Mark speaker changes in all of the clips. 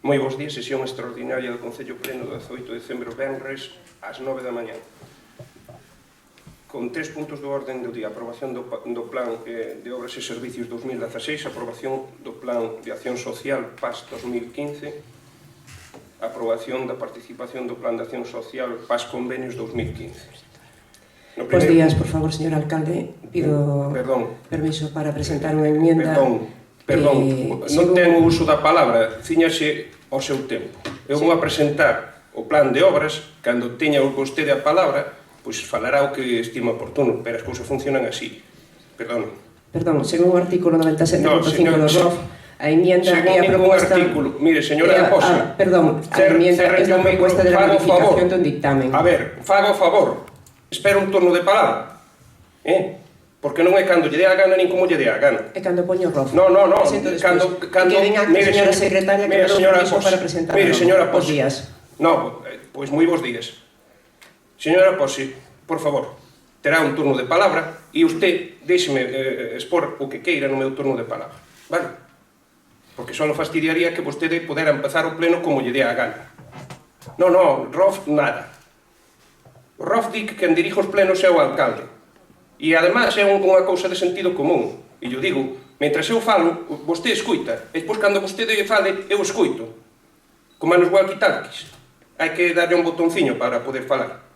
Speaker 1: Moi bons días, sesión extraordinaria do Concello Pleno do 18 de decembro, venres, ás 9 da mañá. Con 3 puntos do orden do día: aprobación do Plan de Obras e Servicios 2016, aprobación do Plan de Acción Social PAS 2015, aprobación da participación do Plan de Acción Social PAS Convenios 2015.
Speaker 2: Bos días, por favor, señor alcalde. Pido permiso para presentar unha enmienda.
Speaker 1: Perdón, non ten o uso da palabra, ciñase ao seu tempo. Eu vou a presentar o plan de obras, cando teña vostede a palabra, pois falará o que estima oportuno, pero as cousas funcionan así. Perdón,
Speaker 2: según o artículo 97.5 do ROF, a enmienda e a proposta...
Speaker 1: Mire, señora Posse,
Speaker 2: perdón, a enmienda é a proposta de la modificación dun dictamen.
Speaker 1: A ver, faga o favor, espera un turno de palabra, porque non é cando lle dé a gana nin como lle dé a gana.
Speaker 2: É cando poño o ROF.
Speaker 1: No, cando...
Speaker 2: Queden acta, señora secretaria, que me dou permiso para presentar.
Speaker 1: Mire, señora Posse.
Speaker 2: Bos días.
Speaker 1: No, pois moi bons días. Señora Posse, por favor, terá un turno de palabra e usted deixeme expor o que queira no meu turno de palabra, vale? Porque só non fastidiaría que vostede podera empezar o pleno como lle dé a gana. No, ROF nada. O ROF di que quen dirige os plenos é o alcalde. E, además, é unha cousa de sentido común. E eu digo, mentre eu falo, vostede escuita. E, depois, cando vostede fale, eu escuito. Con manos walkie-talkies. Hai que darlle un botonciño para poder falar.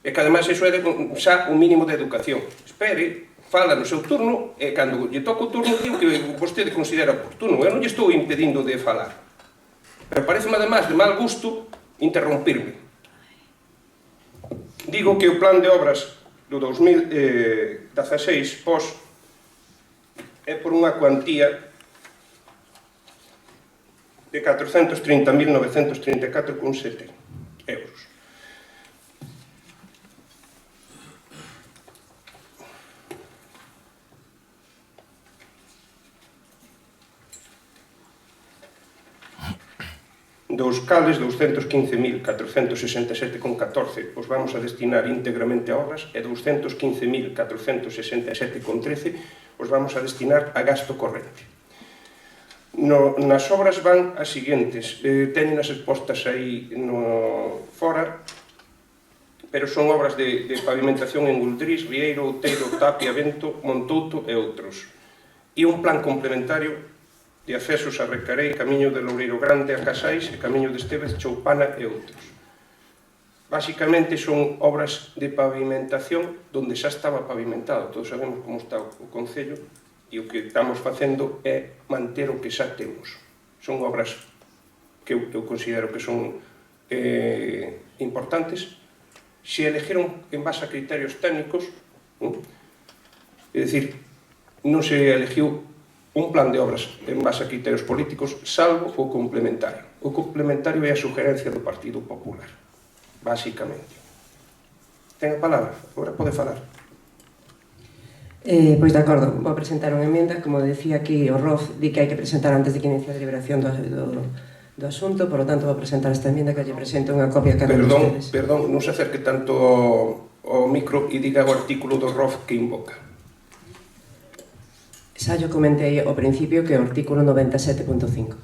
Speaker 1: E que, además, iso é xa un mínimo de educación. Espere, fala no seu turno, e cando lle toca o turno, digo que vostede considera oportuno. Eu non lle estou impedindo de falar. Pero pareceme, además, de mal gusto interrompirme. Digo que o plan de obras do 2016 POS é por unha cuantía de 430.934,7 euros. Dos cales 215.467,14 os vamos a destinar íntegramente a obras e 215.467,13 os vamos a destinar a gasto corrente. Nas obras van as seguintes, teñen as expostas aí fora, pero son obras de pavimentación en Guldrís, Rieiro, Outeiro, Tapia, Vento, Montouto e outros. E un plan complementario de accesos a Recarei, Camiño de Loureiro Grande a Casais e Camiño de Estevez, Choupana e outros. Básicamente son obras de pavimentación onde xa estaba pavimentado. Todos sabemos como está o Concello e o que estamos facendo é manter o que xa temos. Son obras que eu considero que son importantes. Se elegiron en base a criterios técnicos, é dicir, non se elegiu un plan de obras en base a criterios políticos, salvo o complementario. O complementario é a sugerencia do Partido Popular, basicamente. Ten a palabra, agora pode falar.
Speaker 2: Pois de acordo, vou presentar unha enmienda. Como decía aquí, o ROF di que hai que presentar antes de que inicie a deliberación do asunto, por lo tanto vou presentar esta enmienda que lle presento unha copia a cada un de ustedes.
Speaker 1: Perdón, non se acerque tanto ao micro e diga o artículo do ROF que invoca.
Speaker 2: Xa yo comentei ao principio que é o artículo 97.5.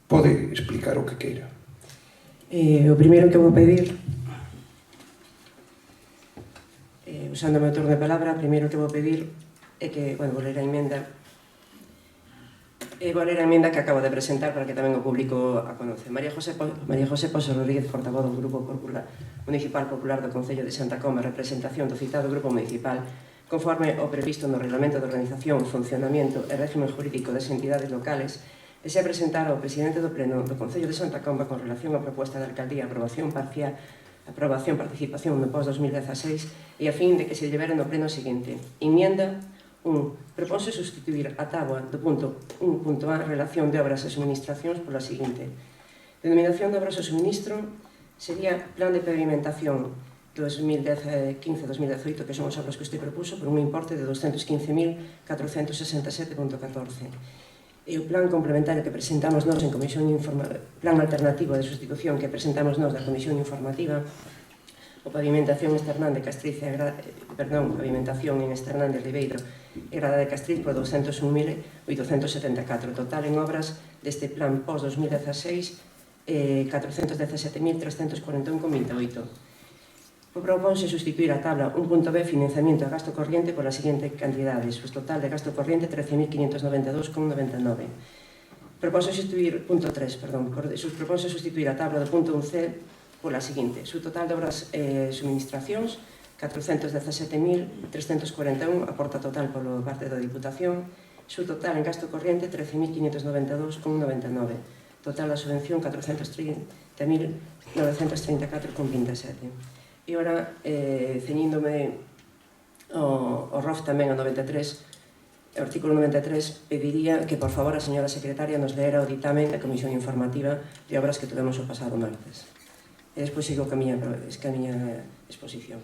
Speaker 1: Pode explicar o que queira.
Speaker 2: O primeiro que vou pedir, usando o meu turno de palabra, o primeiro que vou pedir é que, vou ler a enmienda que acabo de presentar para que tamén o público a conoce. María José Pozo Rodríguez, portavoz do Grupo Municipal Popular do Concello de Santa Comba, representación do citado Grupo Municipal, conforme o previsto no Reglamento de Organización, Funcionamiento e Régimen Jurídico das Entidades Locales, e se presentar ao presidente do Pleno do Concello de Santa Comba con relación á proposta da Alcaldía aprobación participación no POS 2016 e a fin de que se llevere no Pleno seguinte. Enmienda 1. Proponse sustituir a táboa do punto 1.a relación de obras e suministracións pola seguinte. Denominación de obras e suministro sería plan de pavimentación 2015-2018, que son os obras que usted propuso, por un importe de 215.467,14. E o plan complementario que presentamos nós en comisión plan alternativo de sustitución que presentamos nós da comisión informativa, o pavimentación external de Castriz pavimentación en Esternán de Ribeiro e Grada de Castriz por 201.874. Total en obras deste plan pós-2016 417.341,28. Propónse sustituir a tabla 1.b financiamiento a gasto corriente por las siguientes cantidades. Su total de gasto corriente 13.592,99. Propónse sustituir a tabla do punto 1c por la siguiente. Su total de obras suministracións 417.341, aporta total por parte da Diputación. Su total en gasto corriente 13.592,99. Total da subvención 430.934,27. E ora, ceñíndome ao ROF tamén, ao 93, o artículo 93, pediría que, por favor, a señora secretaria nos leera o ditamen da Comisión Informativa de Obras que tuvemos o pasado martes. E despois sigo ca miña exposición.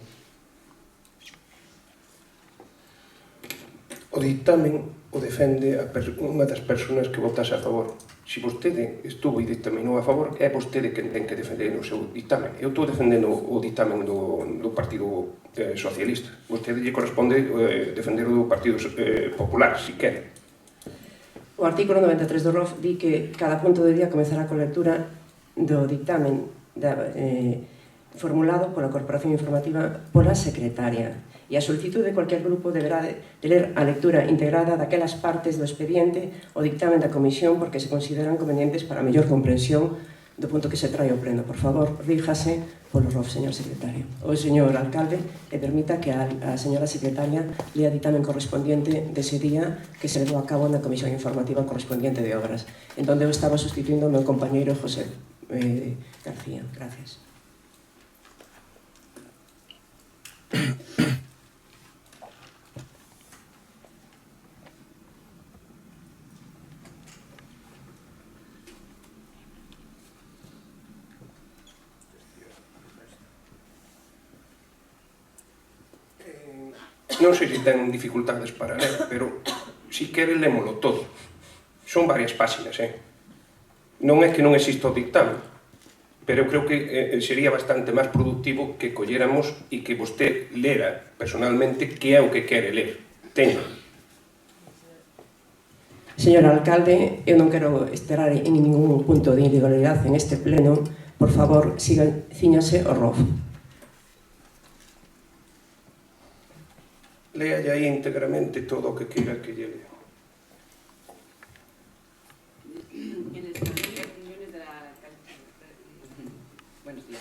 Speaker 1: O dictamen o defende unha das persoas que votase a favor. Se vostede estuvo e dictaminou a favor, é vostede quen ten que defender o seu dictamen. Eu estou defendendo o dictamen do Partido Socialista. Vostede lle corresponde defender o do Partido Popular, si quere.
Speaker 2: O artículo 93 do ROF di que cada punto do día comezará con lectura do dictamen formulado pola Corporación Informativa pola Secretaria, e a solicitud de cualquier grupo deberá de ler a lectura integrada daquelas partes do expediente o dictamen da Comisión porque se consideran convenientes para a mellor comprensión do punto que se trae ao pleno. Por favor, ríjase polo ROF, señor secretario. O señor alcalde, e permita que a señora secretaria lea o dictamen correspondiente dese día que se levou a cabo na Comisión Informativa correspondiente de Obras, en donde eu estaba sustituindo ao meu compañeiro José García. Gracias.
Speaker 1: Non sei se ten dificultades para ler, pero si quere lémolo todo. Son varias páxinas, Non é que non exista o dictamen, pero eu creo que sería bastante máis productivo que colléramos e que vostede lera personalmente que é o que quere ler. Teño.
Speaker 2: Señor alcalde, eu non quero esterar en ningún punto de ilegalidade en este pleno. Por favor, cíñase ao ROF.
Speaker 1: Lea aí íntegramente todo o que queira que lle lea.
Speaker 3: Buenos días.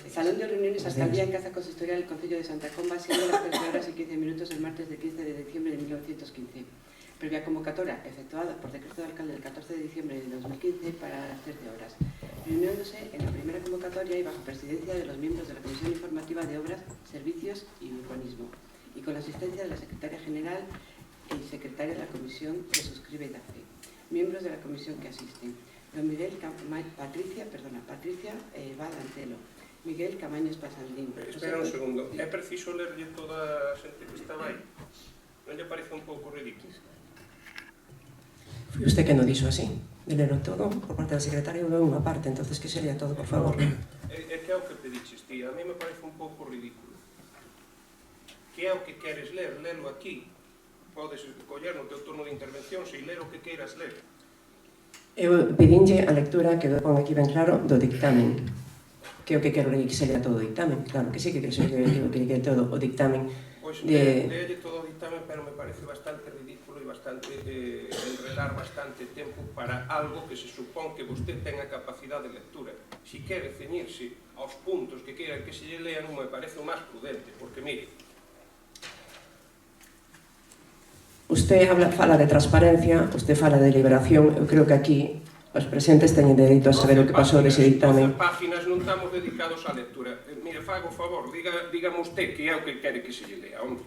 Speaker 3: Salón de reuniones Alcaldía en Casa Consistorial del Concello de Santa Comba, siendo las 13 horas y 15 minutos el martes de 15 de diciembre de 1915. Previa convocatoria efectuada por decreto del alcalde del 14 de diciembre de 2015 para las 13 horas. Reuniéndose en la primera convocatoria y bajo presidencia de los miembros de la Comisión Informativa de Obras, Servicios y Urbanismo, y con la asistencia de la Secretaria General y Secretaria de la Comisión que suscribe y da fe. Miembros de la comisión que asisten: don Patricia Valantelo, Miguel Camaños Pasandín.
Speaker 1: Espera un segundo, é preciso lerlle toda a xente que estaba aí? Non lle parece un pouco ridículo?
Speaker 2: Foi usted que non dixo así, de lerlo todo por parte da secretaria ou unha parte, entonces que sería todo, por favor?
Speaker 1: É que é o que pediches, tía, a mí me parece un pouco ridículo. Que é o que queres ler, lelo aquí. Podes coller no teu turno de intervención se ler o que queiras ler.
Speaker 2: Eu pedinlle a lectura que pon aquí ben claro do dictamen, que é o que quero ler que se lea todo o dictamen. Claro que sí que quero que lea todo o dictamen.
Speaker 1: Pois leelle todo o dictamen, pero me parece bastante ridículo e bastante enredar bastante tempo para algo que se supón que vostede ten a capacidade de lectura. Si quere ceñirse aos puntos que queira que se lle lea, non me parece o máis prudente, porque mire,
Speaker 2: usted fala de transparencia, usted fala de liberación. Eu creo que aquí os presentes teñen dereito a saber o que pasou dese dictamen.
Speaker 1: 12 páginas non estamos dedicados á lectura. Mire, fago favor, dígame usted que é o que quere que se lle lea, hombre.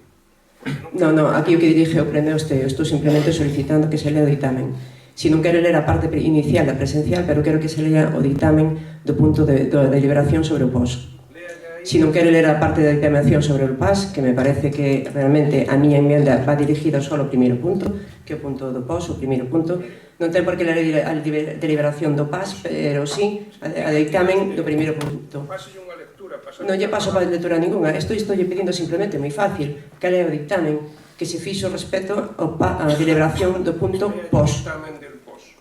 Speaker 2: Non, aquí o que dirige o pleno é usted. Eu estou simplemente solicitando que se lea o dictamen. Si non quero ler a parte inicial da presencial, pero quero que se lea o dictamen do punto de liberación sobre o POS.
Speaker 1: Lea aí
Speaker 2: Si non quere ler a parte da dictamación sobre o PAS, que me parece que realmente a miña enmienda va dirigida só ao primeiro punto, que é o punto do POS, o primeiro punto. Non ten por que ler a deliberación do PAS, pero sí a dictamen do primeiro punto.
Speaker 1: Páselle unha lectura.
Speaker 2: Non lle paso para lectura ninguna. Estou lle pedindo simplemente, moi fácil, que lea o dictamen que se fixo respecto á deliberación do punto POS.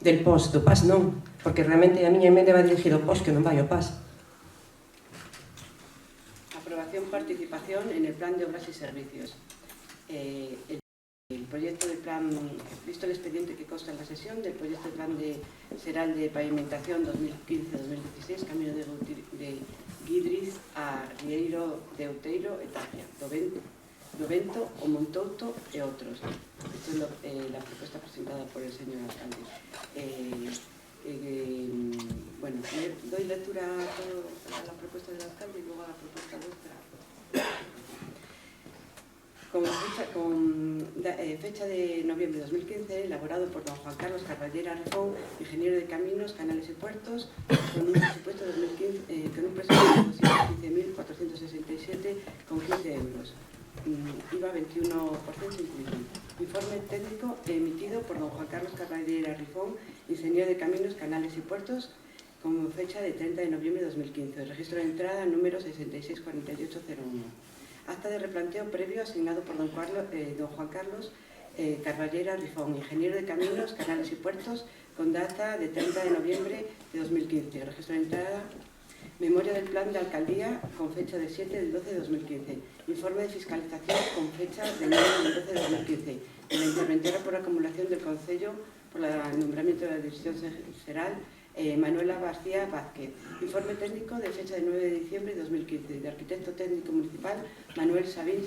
Speaker 2: Del POS, do PAS non, porque realmente a miña emenda va dirigida ao POS, que non vai ao PAS.
Speaker 3: Participación en el plan de obras y servicios. El proyecto de plan, visto el expediente que consta en la sesión del proyecto de plan seral de pavimentación 2015-2016, camino de Guidriz a Rieiro de Outeiro e Tapia, do Vento, o Montouto e outros. Esta es la propuesta presentada por el señor alcalde. Bueno, doy lectura a la propuesta del alcalde y luego a la propuesta nuestra. Con fecha de noviembre de 2015, elaborado por don Juan Carlos Carballera Rifón, ingeniero de caminos, canales y puertos, con un presupuesto de 215.467,15 euros. IVA 21% incluido. Informe técnico emitido por don Juan Carlos Carballera Rifón, ingeniero de caminos, canales y puertos, con fecha de 30 de noviembre de 2015. Registro de entrada número 664801. Acta de replanteo previo asignado por don Juan Carlos Carballera Rifón, ingeniero de caminos, canales y puertos, con data de 30 de noviembre de 2015. Registro de entrada, memoria del plan de alcaldía con fecha de 7 del 12 de 2015. Informe de fiscalización con fecha de 9 del 12 de 2015. De la interventora por acumulación del Concello por el nombramiento de la Dirección Xeral Manuela García Vázquez. Informe técnico de fecha de 9 de diciembre de 2015, de arquitecto técnico municipal Manuel Sabín.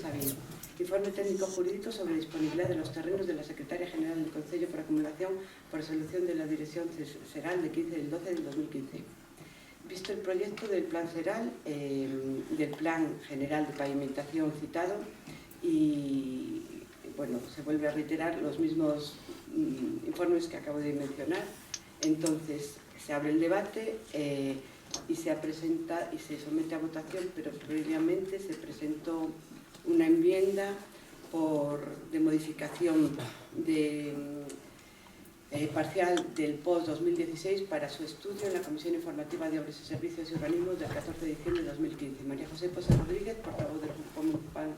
Speaker 3: Informe técnico jurídico sobre disponibilidad de los terrenos de la Secretaria General del Concello por acumulación por resolución de la Dirección Xeral de 15 del 12 del 2015. Visto el proyecto del plan Xeral, del plan general de pavimentación citado, y bueno, se vuelve a reiterar los mismos informes que acabo de mencionar. Entonces se abre el debate y se presenta y se somete a votación, pero previamente se presentó una enmienda de modificación parcial del POS 2016 para su estudio en la Comisión Informativa de Obras y Servicios y Urbanismo del 14 de diciembre de 2015. María José Poza Rodríguez, portavoz del Grupo Municipal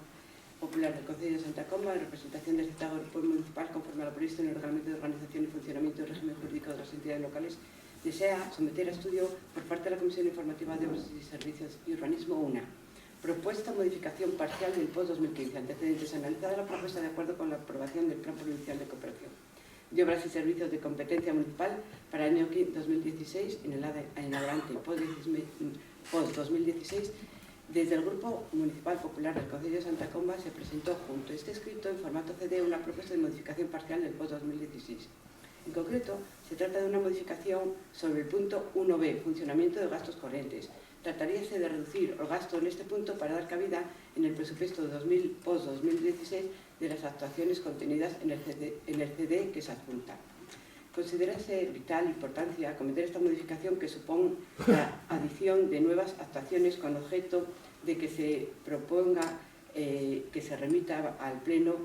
Speaker 3: Popular del Concello de Santa Comba, en representación del citado Grupo Municipal, conforme a lo previsto en el Reglamento de Organización y Funcionamiento del Régimen Jurídico de las Entidades Locales, desea someter a estudio por parte de la Comisión Informativa de Obras y Servicios y Urbanismo una propuesta modificación parcial del POS 2015, antecedentes analizada la propuesta de acuerdo con la aprobación del Plan Provincial de Cooperación de Obras y Servicios de Competencia Municipal para el año 2016 en adelante, POS 2016. Desde el Grupo Municipal Popular del Concello de Santa Comba se presentó junto a este escrito en formato CD una propuesta de modificación parcial del POS 2016. En concreto, se trata de una modificación sobre el punto 1B, funcionamiento de gastos corrientes. Trataríase de reducir el gasto en este punto para dar cabida en el presupuesto de POS 2016 de las actuaciones contenidas en el CD que se adjunta. Considérase vital importancia acometer esta modificación que supone la adición de nuevas actuaciones con objeto de que se proponga que se remita al Pleno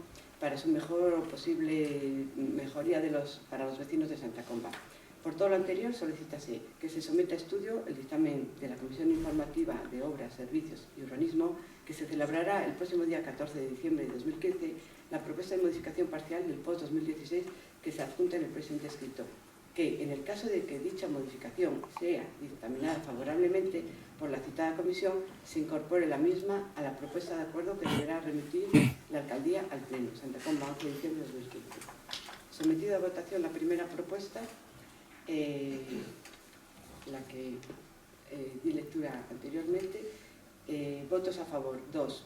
Speaker 3: para su mejor posible mejoría para los vecinos de Santa Comba. Por todo lo anterior, solicítase que se someta a estudio el dictamen de la Comisión Informativa de Obras, Servicios y Urbanismo, que se celebrará el próximo día 14 de diciembre de 2015, la propuesta de modificación parcial del POS 2016 que se adjunta en el presente escrito, que en el caso de que dicha modificación sea dictaminada favorablemente por la citada comisión, se incorpore la misma a la propuesta de acuerdo que deberá remitir la alcaldía al Pleno, Santa Comba, 11 de diciembre de 2015. Sometido a votación la primera propuesta, la que di lectura anteriormente, votos a favor, 2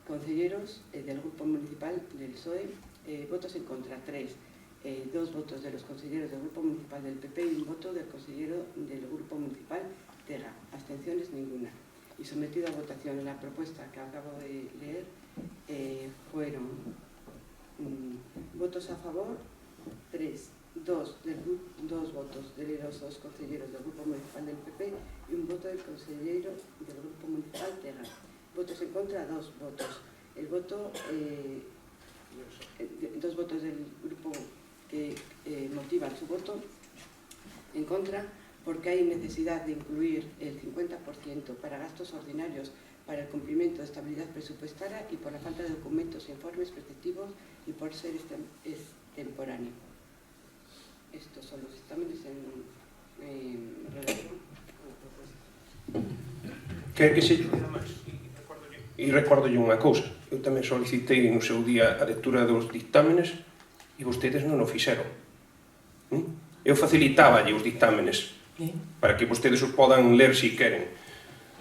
Speaker 3: concelleros del Grupo Municipal del PSOE, votos en contra, 3, 2 votos de los conselleros del Grupo Municipal del PP y un voto del consellero del Grupo Municipal Terra. Abstenciones ninguna. Y sometido a votación la propuesta que acabo de leer, fueron votos a favor, 3, dos votos de los dos concelleros del Grupo Municipal del PP y un voto del consellero del Grupo Municipal de GAR. Votos en contra, 2 votos. El voto, dos votos del grupo que motivan su voto en contra porque hay necesidad de incluir el 50% para gastos ordinarios para el cumplimiento de estabilidad presupuestaria y por la falta de documentos e informes preceptivos y por ser extemporáneo. Estos son los dictámenes en relación con la propuesta.
Speaker 1: Quer que se... E recordolle unha cousa, eu tamén solicitei no seu día a lectura dos dictámenes e vostedes non o fixeron. Eu facilitaballe os dictámenes para que vostedes os podan ler se queren.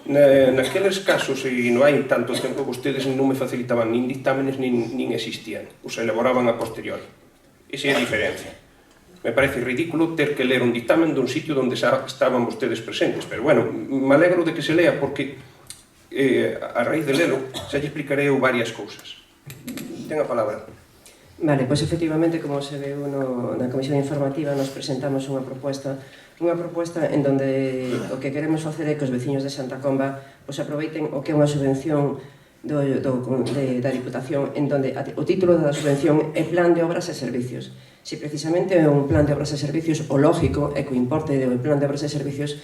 Speaker 1: Naqueles casos, e non hai tanto tempo, vostedes non me facilitaban nin dictámenes nin existían, os elaboraban a posteriori. Esa é a diferencia. Me parece ridículo ter que ler un dictamen dun sitio onde xa estaban vostedes presentes, pero bueno, me alegro de que se lea porque a raíz de lelo xa lle explicarei eu varias cousas. Ten a palabra.
Speaker 2: Vale, pois efectivamente, como se veu na comisión informativa, nos presentamos unha proposta en donde o que queremos facer é que os veciños de Santa Comba pois aproveiten o que é unha subvención da Diputación, en donde o título da subvención é Plan de Obras e Servicios. Se precisamente é un plan de obras e servicios, o lógico é que o importe do plan de obras e servicios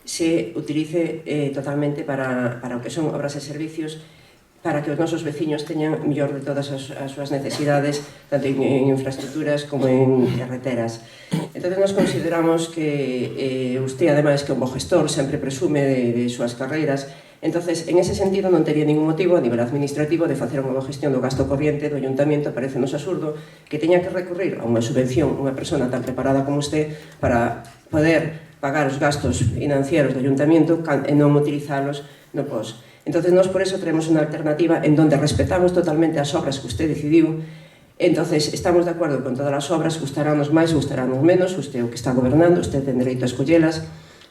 Speaker 2: se utilice totalmente para o que son obras e servicios, para que os nosos veciños teñan mellor de todas as súas necesidades, tanto en infraestructuras como en carreteras. Entón, nos consideramos que usted, ademais, que como gestor sempre presume de súas carreiras, entonces, en ese sentido, non tería ningún motivo a nivel administrativo de facer unha boa gestión do gasto corriente do Ayuntamento. Parece-nos absurdo que teña que recurrir a unha subvención unha persona tan preparada como usted para poder pagar os gastos financieros do Ayuntamento e non utilizalos no POS. Entonces, nós por eso traemos unha alternativa en donde respetamos totalmente as obras que usted decidiu. Entonces, estamos de acordo con todas as obras, gustarános máis, gustarános menos, usted o que está gobernando, usted ten dereito a escollelas.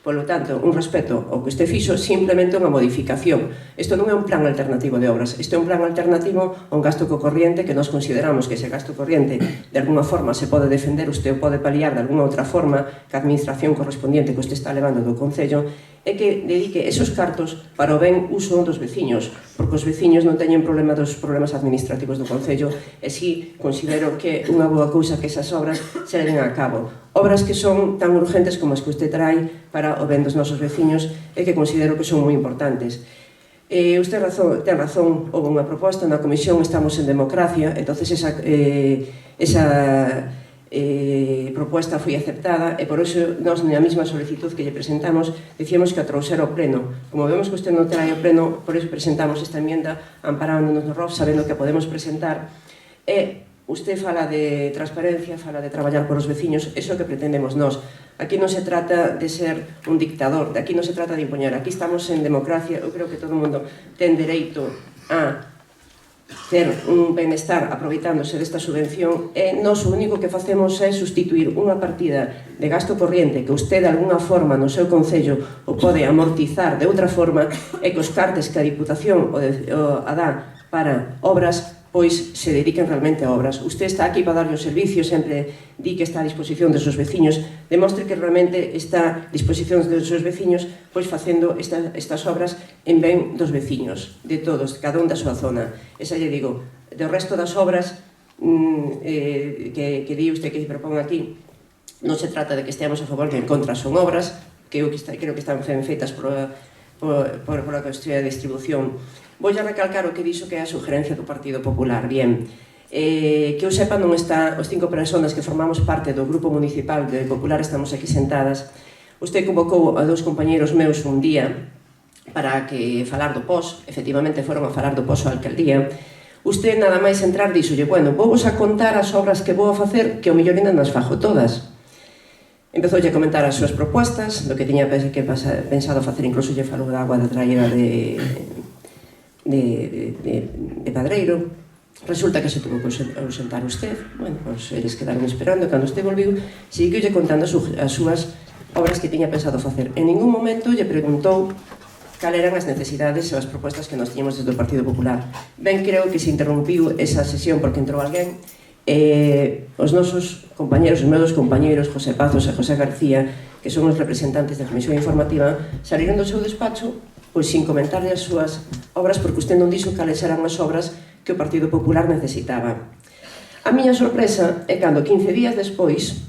Speaker 2: Polo tanto, un respeto ao que este fixo, simplemente unha modificación. Isto non é un plan alternativo de obras, isto é un plan alternativo a un gasto corriente que nós consideramos que ese gasto corriente de alguna forma se pode defender, usted o pode paliar de alguna outra forma que a administración correspondiente que usted está levando do Concello, é que dedique esos cartos para o ben uso dos veciños, porque os veciños non teñen problema dos problemas administrativos do Concello, e si considero que é unha boa cousa que esas obras se leven a cabo. Obras que son tan urgentes como as que usted trae para o ben dos nosos veciños e que considero que son moi importantes. Usted ten razón, houve unha proposta na comisión, estamos en democracia, entonces esa proposta foi aceptada e por iso nós na mesma solicitud que lle presentamos dicíamos que a trouxera ao pleno. Como vemos que usted non trae ao pleno, por iso presentamos esta enmienda amparándonos no ROF, sabendo que a podemos presentar. Usted fala de transparencia, fala de traballar por os veciños, iso que pretendemos nós. Aquí non se trata de ser un dictador, aquí non se trata de impoñer, aquí estamos en democracia, eu creo que todo o mundo ten dereito a ter un benestar aproveitándose desta subvención, e nós o único que facemos é sustituir unha partida de gasto corriente que usted de alguna forma no seu Concello o pode amortizar de outra forma, e que os cartes que a Diputación a dá para obras pois se dediquen realmente a obras. Usted está aquí para darlle o servicio, sempre di que está a disposición dos seus veciños, demostre que realmente está a disposición dos seus veciños, pois facendo estas obras en ben dos veciños, de todos, cada un da súa zona. Esa lle digo, do resto das obras que di usted que se propón aquí, non se trata de que esteamos a favor ni en contra, son obras que eu creo que están ben feitas por a cuestión de distribución. Vou a recalcar o que dixo que é a sugerencia do Partido Popular. Bien, que eu sepa, non está os 5 persoas que formamos parte do Grupo Municipal de Popular, estamos aquí sentadas. Usted convocou a 2 compañeros meus un día para que falar do POS, efectivamente foron a falar do POS á alcaldía. Usted nada máis entrar díxolle, bueno, vou vos a contar as obras que vou a facer, que o mellor ainda nas fajo todas. Empezoulle a comentar as súas propostas, do que tiña pensado facer, incluso lle falou da agua da traída de Padreiro. Resulta que se tuvo que ausentar usted. Bueno, pois eles quedaron esperando. Cando usted volviu, seguiulle contando as súas obras que tiña pensado facer. En ningún momento lle preguntou cal eran as necesidades e as propostas que nos tiñamos desde o Partido Popular. Ben, creo que se interrompiu esa sesión porque entrou alguén os nosos compañeros, os meus compañeros, José Pazos e José García, que son os representantes da Comisión Informativa, saliron do seu despacho pois sin comentarle as súas obras, porque usted non dixo cales eran as obras que o Partido Popular necesitaba. A miña sorpresa é cando 15 días despois,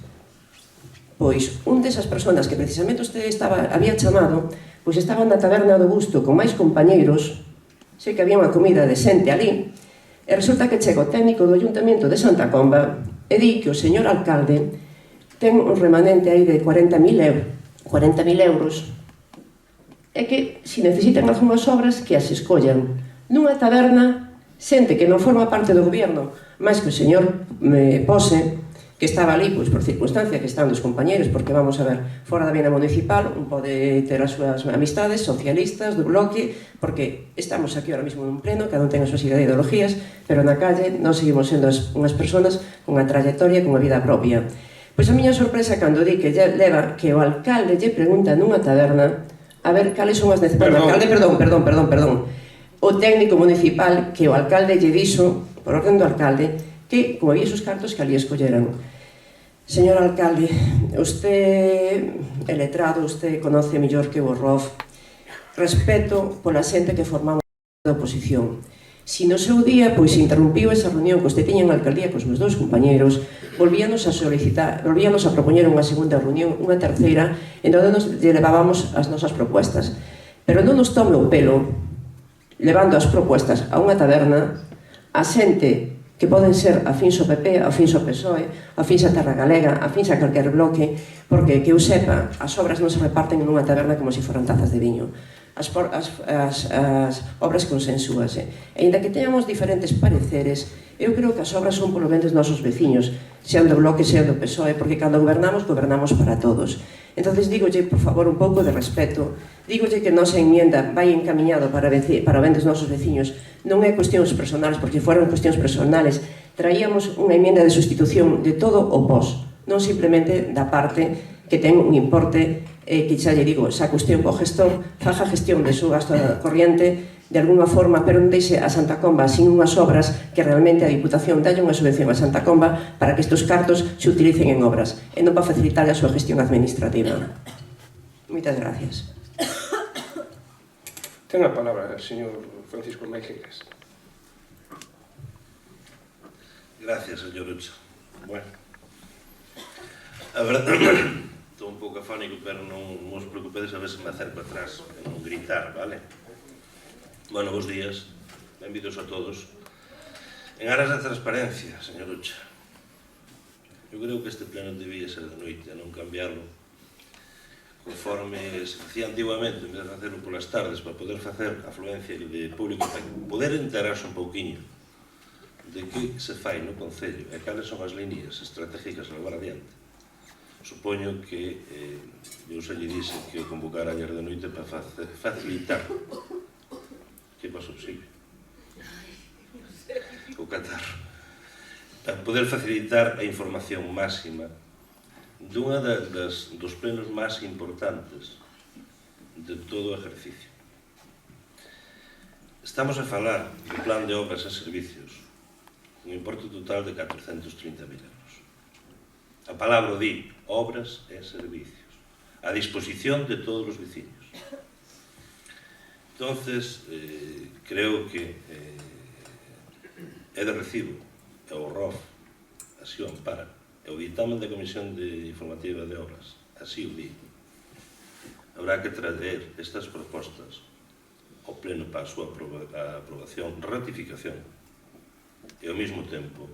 Speaker 2: pois un desas persoas que precisamente usted había chamado, pois estaba na taberna do Busto con máis compañeiros, sei que había unha comida decente ali, e resulta que chega o técnico do Ayuntamiento de Santa Comba e di que o señor alcalde ten un remanente aí de 40.000 euros e que, se necesitan algunhas obras, que as escollan nunha taberna xente que non forma parte do goberno, máis que o señor Pose, que estaba ali pois por circunstancia, que están dos compañeros, porque vamos a ver, fora da vena municipal un pode ter as súas amistades socialistas do bloque, porque estamos aquí ahora mismo nun pleno, cada un ten as súas ideologías, pero na calle non seguimos sendo unhas persoas con unha trayectoria, con unha vida propia. Pois a miña sorpresa cando di que leva que o alcalde lle pregunta nunha taberna a ver cales son as necesidades. Perdón. O técnico municipal que o alcalde lle dixo, por orden do alcalde, que como había esos cartos que ali escolleran. Señor alcalde, usted é letrado, usted conoce mellor que o ROF. Respeto pola xente que formamos da oposición. Si no seu día, pois, interrumpiu esa reunión que usted tiña en a alcaldía cos meus dous compañeros, volvíanos a solicitar, volvíanos a propoñer unha segunda reunión, unha terceira, en onde nos levábamos as nosas propuestas. Pero non nos tome o pelo, levando as propuestas a unha taberna, a xente que poden ser afíns ao PP, afíns ao PSOE, afíns a Terra Galega, afíns a calquer bloque, porque, que eu sepa, as obras non se reparten nunha taberna como se foran tazas de viño. As obras consensúase. E ainda que teñamos diferentes pareceres, eu creo que as obras son polo ben dos nosos veciños, sean do bloque, sean do PSOE, porque cando gobernamos para todos. Entonces, dígolle, por favor, un pouco de respeto, dígolle que nosa enmienda vai encaminhado para o ben dos nosos veciños, non é cuestións personales, porque foran cuestións personales, traíamos unha enmienda de sustitución de todo o pos, non simplemente da parte que ten un importe que xa lle digo, esa cuestión co gestor, faja gestión de su gasto corriente de alguna forma, pero non deixe a Santa Comba sin unhas obras que realmente a Diputación dalle unha subvención a Santa Comba para que estes cartos se utilicen en obras e non para facilitar a súa gestión administrativa. Moitas gracias.
Speaker 1: Ten a palabra o señor Francisco Maigeras.
Speaker 4: Gracias, señor Ucha. Bueno, a verdade, estou un pouco afónico, pero non os preocupedes a ver se me acerco atrás e non gritar, vale? Bueno, bons días, benvidos a todos. En aras da transparencia, señor Ucha, eu creo que este pleno debía ser de noite, a non cambiarlo conforme se facía antiguamente, en vez de facerlo polas tardes, para poder facer afluencia de público, para poder enterarse un pouquiño de que se fai no Concello e cales son as líneas estratégicas a levar adiante. Supoño que eu se lle dise que o convocara ayer de noite para facilitar que pasou, Silvia? O catarro. Para poder facilitar a información máxima dunha dos plenos máis importantes de todo o exercicio. Estamos a falar do plan de obras e servicios, un importe total de 430.000 euros. A palabra di obras e servicios, a disposición de todos os veciños. Entonces, creo que é de recibo, é o ROF, así o ampara, é o dictamen da Comisión Informativa de Obras, así o di. Habrá que traer estas propostas ao pleno para a súa aprobación, ratificación e ao mesmo tempo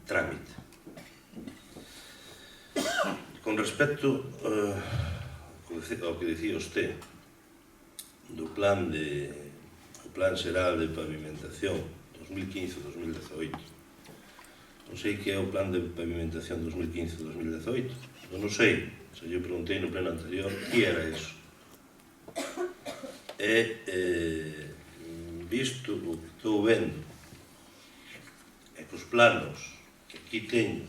Speaker 4: trámite. Con respecto ao que dicía usted do plan xeral de pavimentación 2015-2018, non sei que é o plan de pavimentación 2015-2018, non sei, se eu preguntei no pleno anterior que era eso. E visto o que estou vendo e cos planos que aquí teño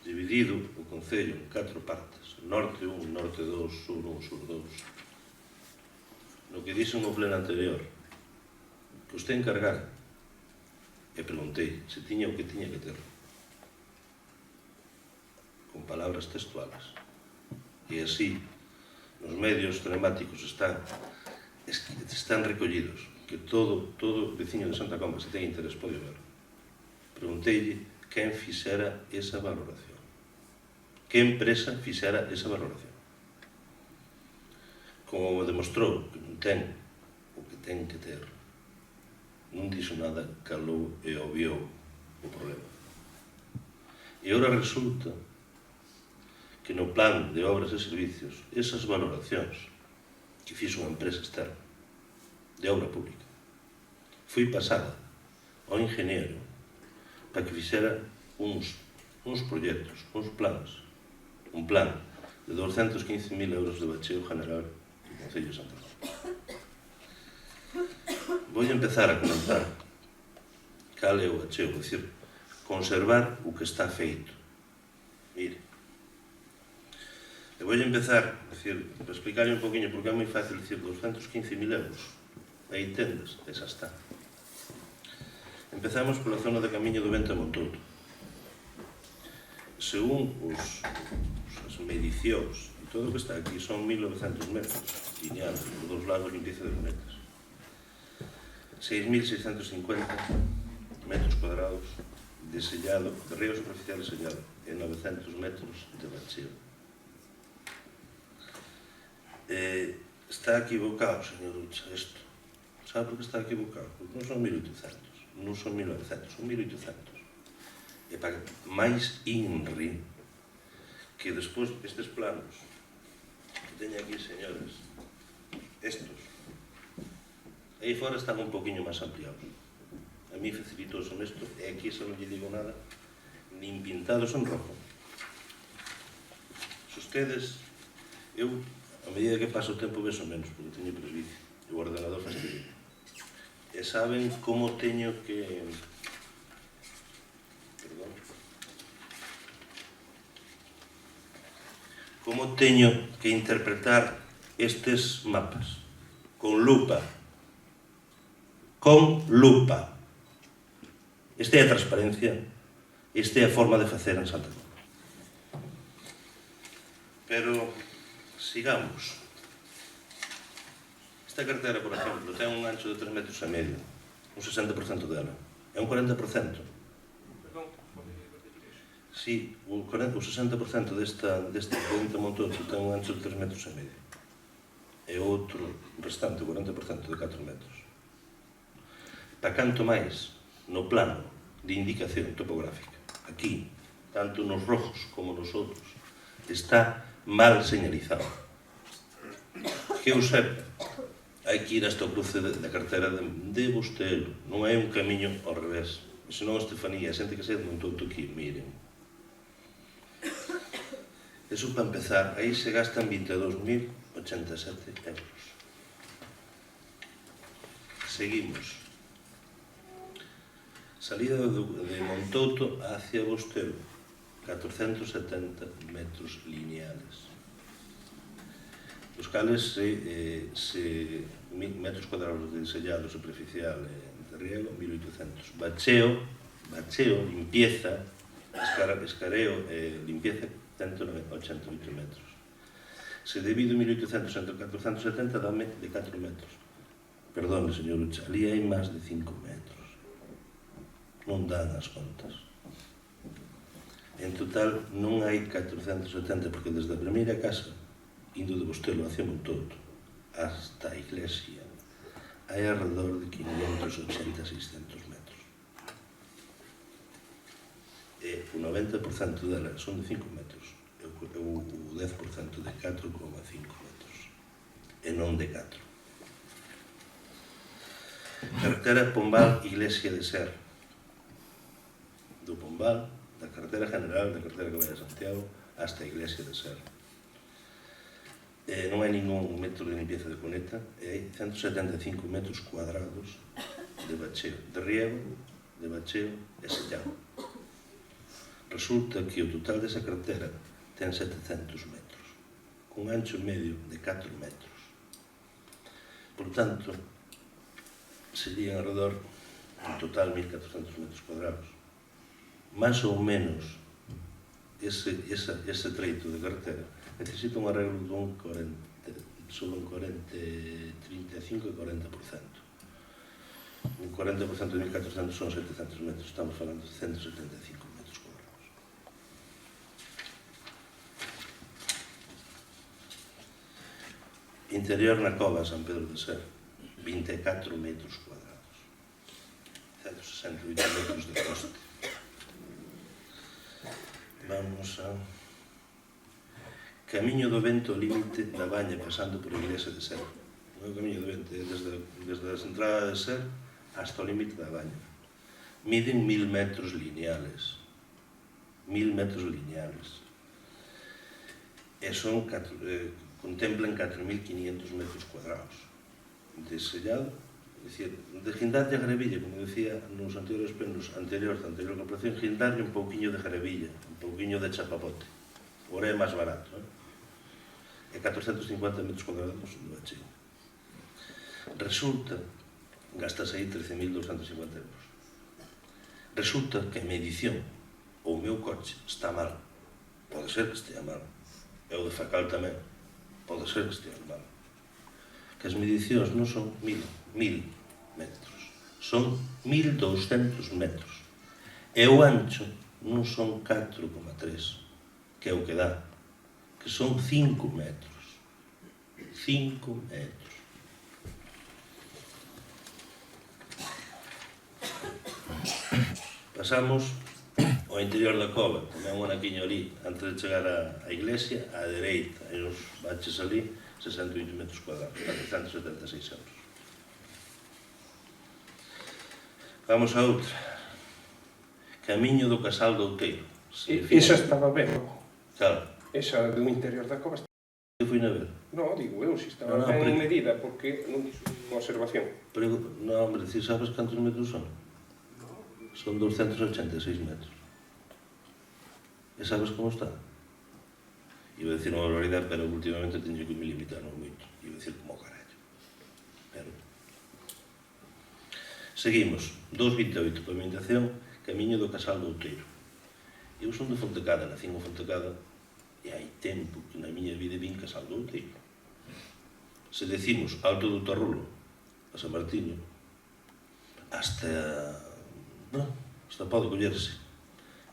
Speaker 4: dividido o Concello en 4 partes, norte 1, norte 2, sur 1, sur 2, no que dixen no pleno anterior, que usted encargara e preguntei se tiña o que tiña que ter, con palabras textuales. E así, nos medios telemáticos están recollidos, que todo veciño de Santa Comba, se ten interés, pode ver. Pregunteille quen fixera esa valoración, que empresa fixera esa valoración. Como demostrou que non ten o que ten que ter, non dixo nada, calou e obviou o problema. E agora resulta que no plan de obras e servicios, esas valoracións que fixo unha empresa externa de obra pública foi pasada ao ingeniero para que fixera uns proxectos, uns plans, un plan de 215.000 euros de bacheo general do Concello de Santa Comba. Vou empezar a comentar cal é o bacheo, é dicir, conservar o que está feito. Mire, e vou empezar, é dicir, para explicarle un poquinho, porque é moi fácil dicir 215.000 euros, aí tendes, esa está. Empezamos pola zona de Camiño do Vento a Montouto. Según as medicións, e todo o que está aquí son 1.900 metros lineales, por dos lados limpieza de lunetas. 6.650 metros cuadrados de sellado, de riego superficial de sellado, e 900 metros de bacheo. Está equivocado, señor Ucha, isto. Sabe por que está equivocado? Porque non son 1.800, non son 1.900, son 1.800. E para máis INRI, que despois estes planos que teño aquí, señores, estos, aí fora están un poquinho máis ampliados. A mí facilitou son isto, e aquí se non lle digo nada, nin pintados en rojo. Se ustedes, eu, a medida que pasa o tempo, vexo menos, porque teño presbicio, e o ordenador fastidio. E saben como teño que... Perdón. Como teño que interpretar estes mapas? Con lupa. Con lupa. Esta é a transparencia, esta é a forma de facer en Santa Comba. Pero, sigamos. Esta cartera, por exemplo, ten un ancho de 3,5 metros, un 60% dela. É un 40%. Si, o 60% deste cliente Montouto ten un ancho de 3,5 metros. E o outro restante, o 40%, de 4 metros. Para canto máis, no plano de indicación topográfica, aquí, tanto nos rojos como nos outros, está mal señalizado. Que eu sepa, hai que ir hasta o cruce da cartera de Bustelo, non é un camiño ao revés. Senón, Estefanía, a xente que se de Montouto aquí, miren. Eso para empezar, aí se gastan 22.087 euros. Seguimos. Salida de Montouto hacia Bustelo, 470 metros lineales. Os cales metros cuadrados de sellado superficial de riego, 1.800. Bacheo, limpieza, escareo e limpieza, 188 metros. Se divido 1.800 entre 470, dame de 4 metros. Perdone, señor Ucha, ali hai máis de 5 metros. Non dan as contas. En total non hai 470, porque desde a primeira casa, indo de Bustelo hacia Montouto, hasta a iglesia, hai alrededor de 580-600 metros. E o 90% dela son de 5 metros, e o 10% de 4,5 metros, e non de 4. Carretera Pombal, Iglesia de Ser. Do Pombal, da carretera general, da carretera que vai a Santiago, hasta a Iglesia de Ser. Non hai ningún metro de limpieza de cuneta, e hai 175 metros cuadrados de bacheo, de riego, de bacheo e sellado. Resulta que o total desa carretera ten 700 metros, cun ancho medio de 4 metros. Por tanto, serían alrededor en total 1.400 metros cuadrados. Más ou menos ese treito de carretera necesita un arreglo dun 35 e 40%. Un 40% de 1.400 son 700 metros, estamos falando de 175 metros cuadrados. Interior na cova San Pedro de Ser, 24 metros cuadrados, 168 metros de coste. Vamos a... Camiño do Vento, límite da Baña, pasando por a iglesia de Ser. Non é o Camiño do Vento, é desde a entrada de Ser hasta o límite da Baña. Miden 1000 metros lineales. 1000 metros lineales. E son, contemplan 4.500 metros cuadrados. De sellado, é dicir, de guindarlle a gravilla, como decía nos anteriores plenos anteriores da anterior comparación, guindarlle un pouquiño de gravilla, un pouquiño de chapapote. Ora é máis barato, e 450 metros cuadrados do achego. Resulta, gastas aí 13.250 euros. Resulta que a medición, o meu coche, está mal. Pode ser que estea mal. E o de Facal tamén. Pode ser que estea mal. Que as medicións non son 1000 metros. Son 1.200 metros. E o ancho non son 4,3, que é o que dá, que son 5 metros. 5 metros. Pasamos ao interior da cova, tamén un anaquiño ali, antes de chegar á iglesia, á dereita, hai uns baches ali, 68 metros cuadrados, 476 euros. Vamos a outra. Camiño do Casal do Outeiro.
Speaker 1: Esa estaba ben, non?
Speaker 4: Claro.
Speaker 1: Esa do interior da cova.
Speaker 4: Eu fui na ver.
Speaker 1: Non, digo eu, se estaba ben medida, porque non dixo unha observación.
Speaker 4: Pero, non, hombre, si sabes cantos metros son? Son 286 metros. E sabes como está? Iba a decir unha barbaridade, pero últimamente teño que me limitar moito. Iba a decir como carallo. Pero... Seguimos. 2.28, pavimentación, Camiño do Casal do Outeiro. Eu son de Fontecada, nacín en Fontecada, e hai tempo que na miña vida vin Casal do Outeiro. Se decimos Alto do Tarrulo, a San Martiño, hasta pode collerse.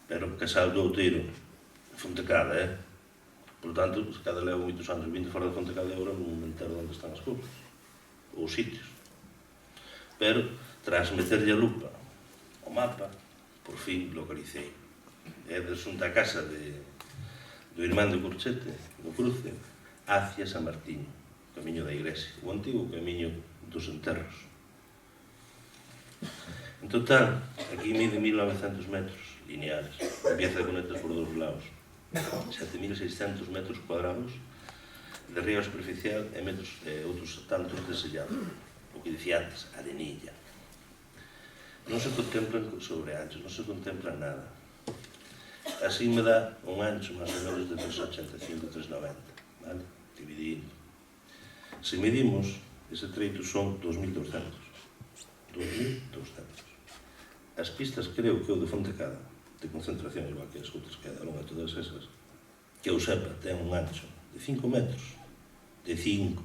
Speaker 4: Pero Casal do Outeiro, Fontecada, Por tanto, se cada levo moitos anos vindo fora de Fontecada, agora non me entero onde están as cousas, ou os sitios. Pero, tras meterlle a lupa ao mapa, por fin localicei. É de xunta a casa do irmán de Curchete, no cruce, hacia San Martiño, o camiño da iglesia, o antigo camiño dos enterros. En total, aquí mide 1.900 metros lineales, empieza con conectas por dos lados, 7.600 metros cuadrados de río superficial e outros tantos de sellado, o que dicía antes, arenilla. Non se contemplan sobre anchos, non se contempla nada. Así me dá un ancho máis ou menos de 385, 390, vale? Dividindo. Se medimos, ese treito son 2.200. 2.200. As pistas creo que o de Fontecada, de concentración, igual que as outras que daron a todas esas, que eu sepa, ten un ancho de 5 metros, de 5,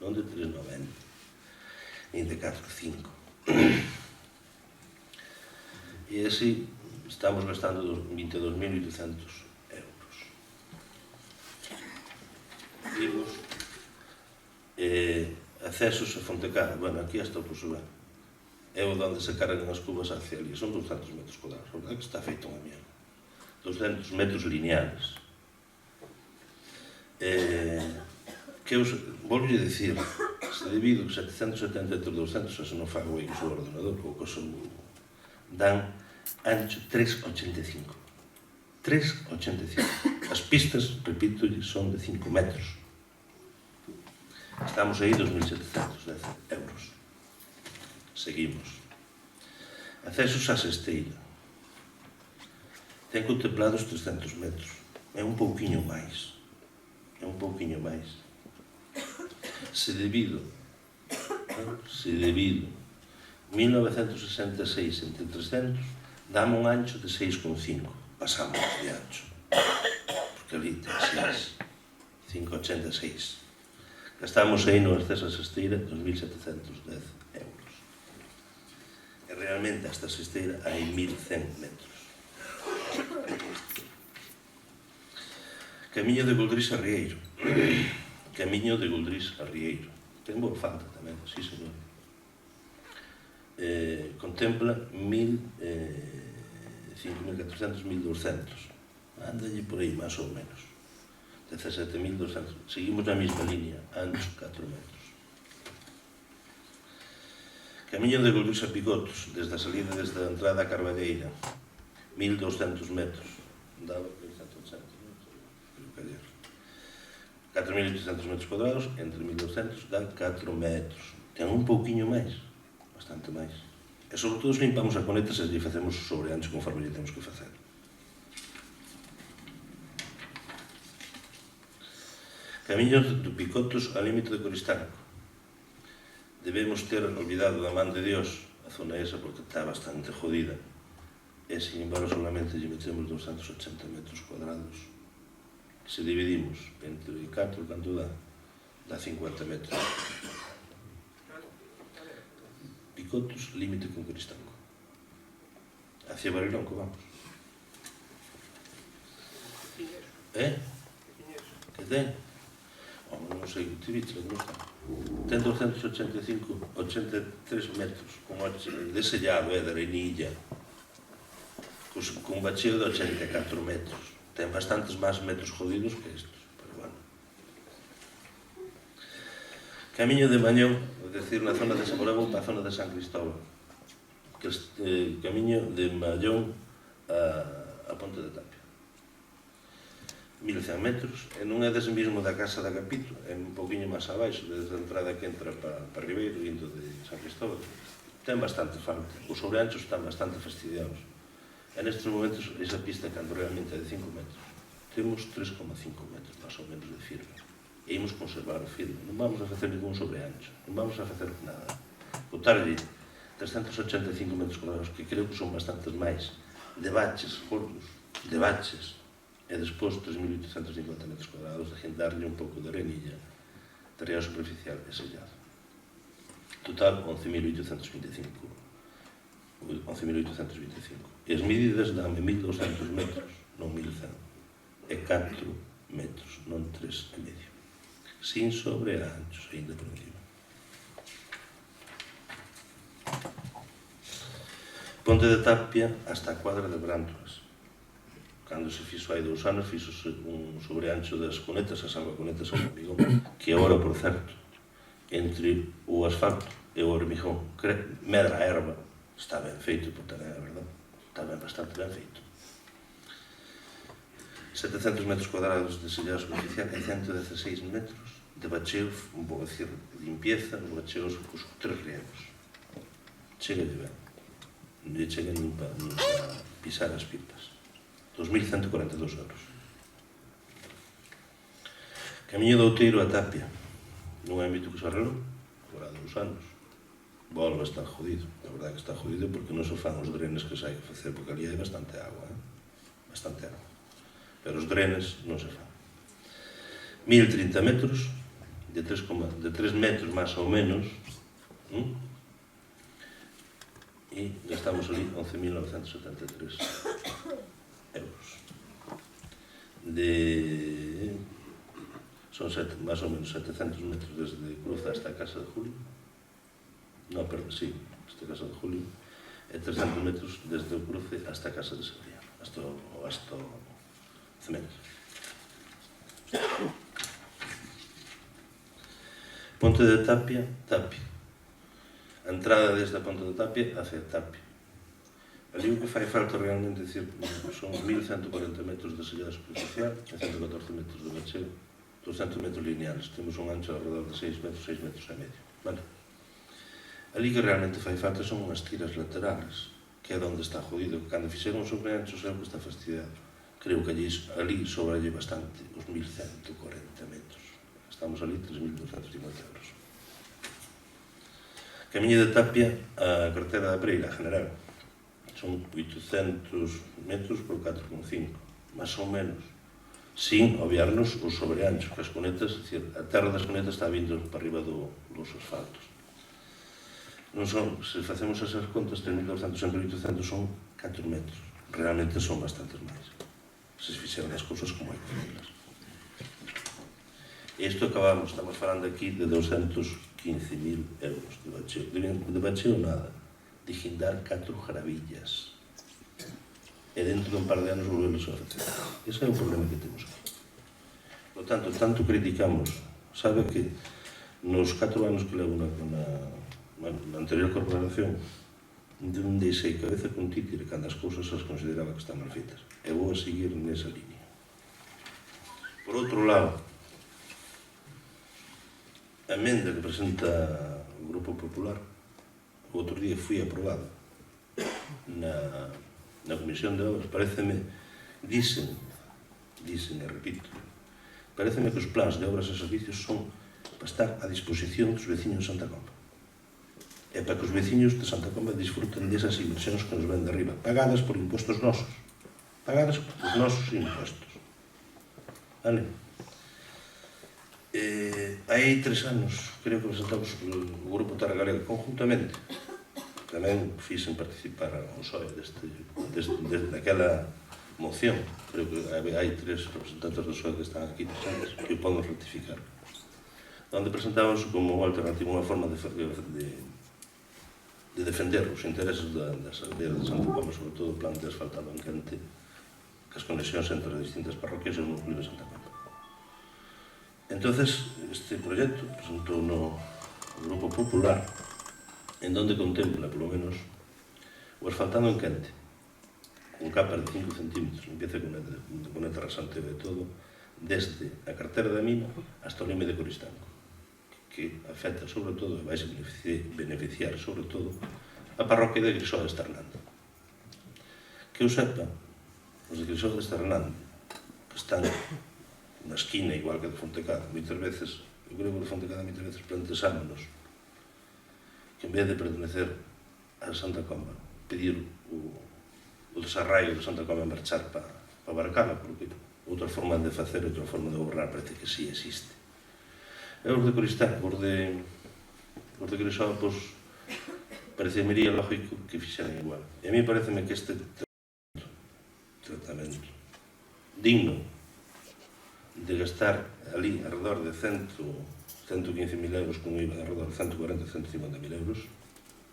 Speaker 4: non de 3,90, nin de 4,5. E así estamos gastando 22.800 euros. Vimos accesos a Fontecada, bueno, aquí hasta o Posubán. É onde se cargan as cubas hacia ali, son 200 metros cuadrados, a verdade que está feito unha mierda. 200 metros lineales. Que eu volvo a dicir, se divido 770 entre 200, se non fago aí o seu ordenador, o que son, dan ancho 3,85. 3,85. As pistas, repito, son de 5 metros. Estamos aí 2.710 euros. Seguimos. Accesos á Sesteira. Ten contemplados 300 metros. É un pouquiño máis. É un pouquiño máis. Se debido 1966 entre 300 dame un ancho de 6,5. Pasamos de ancho. Porque ali ten 6. 5,86. Gastamos aí no acceso a Sesteira 2.710 euros. E realmente hasta Sesteira hai 1.100 metros. Camiño de Goldrís a Rieiro. Camiño de Goldrís a Rieiro. Ten boa falta tamén, sí señor. Contempla 5.400, 1.200. Andalle por aí, máis ou menos. 17.200. Seguimos na mesma línea, ancho 4 metros. Camiño de Goldrís a Picotos, desde a salida desde a entrada a Carballeira, 1.200 metros. Daba 1.180, creo que ayer. 4.800 metros cuadrados, entre 1.200 dá 4 metros. Ten un pouquiño máis, bastante máis. E sobre todo se limpamos a coneta se lle facemos sobre ancho conforme lle temos que facer. Camiño de Picotos ao límite de Coristanco. Debemos ter olvidado da man de Dios a zona esa porque está bastante jodida. E, sin embargo, solamente lle metemos 280 metros cuadrados. Se dividimos entre 4, canto dá? Dá 50 metros. Picotos, límite con Coristanco. Hacia Barilonco, vamos. Que ten? Non sei, te viche, non está. Ten 285, 83 metros, de sellado, de arenilla, con bacheo de 84 metros. Ten bastantes máis metros jodidos que estos, pero bueno. Camiño de Mañón, é dicir, na zona de Samorego para a zona de San Cristóbal. Camiño de Mañón a Ponte de Tapia. 1.100 metros, e non é des mismo da Casa da Capito, é un poquinho máis abaixo, desde a entrada que entra para Ribeiro, indo de San Cristóbal. Ten bastante falta, os sobreanchos están bastante fastidiados. E nestes momentos, esa pista, cando realmente é de 5 metros, temos 3,5 metros, máis ou menos, de firme. E imos conservar o firme, non vamos a facer ningún sobreancho, non vamos a facer nada. Botarlle 385 metros cuadrados, que creo que son bastantes máis, de baches gordos, de baches, e despois 3.850 metros cuadrados de darlle un pouco de arenilla, terreo superficial e sellado. Total, 11.825. E as medidas dame 1.200 metros, non 1.100. E 4 metros, non 3,5. Sin sobreanchos, ainda por encima. Ponte de Tapia hasta a cuadra de Brántolas. Cando se fixo hai 2 anos, fixose un sobreancho das cunetas, a salvacunetas ao hormigón, que agora, por certo, entre o asfalto e o hormigón, medra a erva, está ben feito, por ter a verdade, está ben, bastante ben feito. 700 metros cuadrados de sellado superficial e 116 metros de bacheo, vou dicir, limpieza, os bacheos cos 3 riegos. Chega de ben, non lle chega nin para pisar as pipas. 2.142 euros. Camiño de Outeiro a Tapia. Non é mito que se arreglou, agora 2 anos. Volve a estar jodido. A verdade que está jodido porque non se fan os drenes que se hai que facer, porque ali hai bastante agua. Bastante agua. Pero os drenes non se fan. 1.030 metros, de 3 metros máis ou menos, e gastamos ali 11.973 euros. Son máis ou menos 700 metros desde Cruz hasta a Casa de Julio. Non, perdón, sí, hasta a Casa de Julio. E 300 metros desde o cruce hasta a Casa de Sevilla, hasta o cemento. Ponte de Tapia, Tapia. A entrada desde a Ponte de Tapia hacia Tapia. Ali o que fai falta realmente, decir, son 1.140 metros de sellado superficial e 114 metros de bacheo, 200 metros lineales. Temos un ancho alrededor de 6 metros e medio. Vale? Ali que realmente fai falta son unhas tiras laterales, que é onde está jodido. Cando fixeron os sobreanchos é o que está fastidiado. Creo que ali sobralle bastante os 1.140 metros. Estamos ali 3.250 euros. Camiño de Tapia a carretera da Preira, general. Son 800 metros por 4,5, máis ou menos, sin obviarnos os sobreanchos, que as cunetas, a terra das cunetas está vindo para arriba dos asfaltos. Non son, se facemos esas contas, 3.200 entre 800 son 4 metros. Realmente son bastantes máis. Se fixeran as cousas como hai que facelas. E isto acabamos, estamos falando aquí de 215.000 euros de bacheo. De bacheo nada, de guindar 4 gravillas. E dentro de un par de anos volverlos a facer. Ese é o problema que temos aquí. Por tanto, tanto criticamos. Sabe que nos 4 anos que levo na anterior corporación, non deixei cabeza con títere cando as cousas as consideraba que están mal feitas. E vou a seguir nesa línea. Por outro lado, a emenda que presenta o Grupo Popular, o outro día foi aprobada na Comisión de Obras. Pareceme, dicen, e repito, pareceme que os plans de obras e servicios son para estar a disposición dos veciños de Santa Comba. E para que os veciños de Santa Comba disfruten desas inversións que nos ven de arriba, pagadas por impostos nosos, pagadas por os nosos impostos. Vale? Hai 3 anos, creo que presentamos o Grupo Terra Galega conjuntamente. Tamén fixen participar ao PSOE daquela moción. Creo que hai 3 representantes do PSOE que están aquí presentes que o poden ratificar. Onde presentamos como alternativa unha forma de defender os intereses das aldeas de Santa Comba, sobre todo o plan de asfaltado en Quente, que as conexións entre as distintas parroquias e o núcleo de Santa Comba. Entonces, este proxecto presentou no Grupo Popular, en donde contempla, polo menos, o asfaltado en Quente, con capas de 5 centímetros, empieza con a rasante de todo, desde a cartera da mina hasta o lime de Coristanco, que afecta sobre todo, e vai beneficiar sobre todo, a parroquia de Grisoa de Esternando. Que eu sepa, os de Grisoa de Esternando, que están na esquina, igual que de Fontecada, moitas veces, eu creo que de Fontecada moitas veces plantesámonos que en vez de pertenecer a Santa Comba, pedir o desarraigo de Santa Comba a marchar para Barcala, porque outra forma de facer, outra forma de gobernar parece que sí existe. E os de Coristán, os de Grisoa, pois, parecemería lógico que fixeran igual. E a mí pareceme que este tratamento digno de gastar ali alrededor de 115.000 euros con IVA, alrededor de 140-150.000 euros,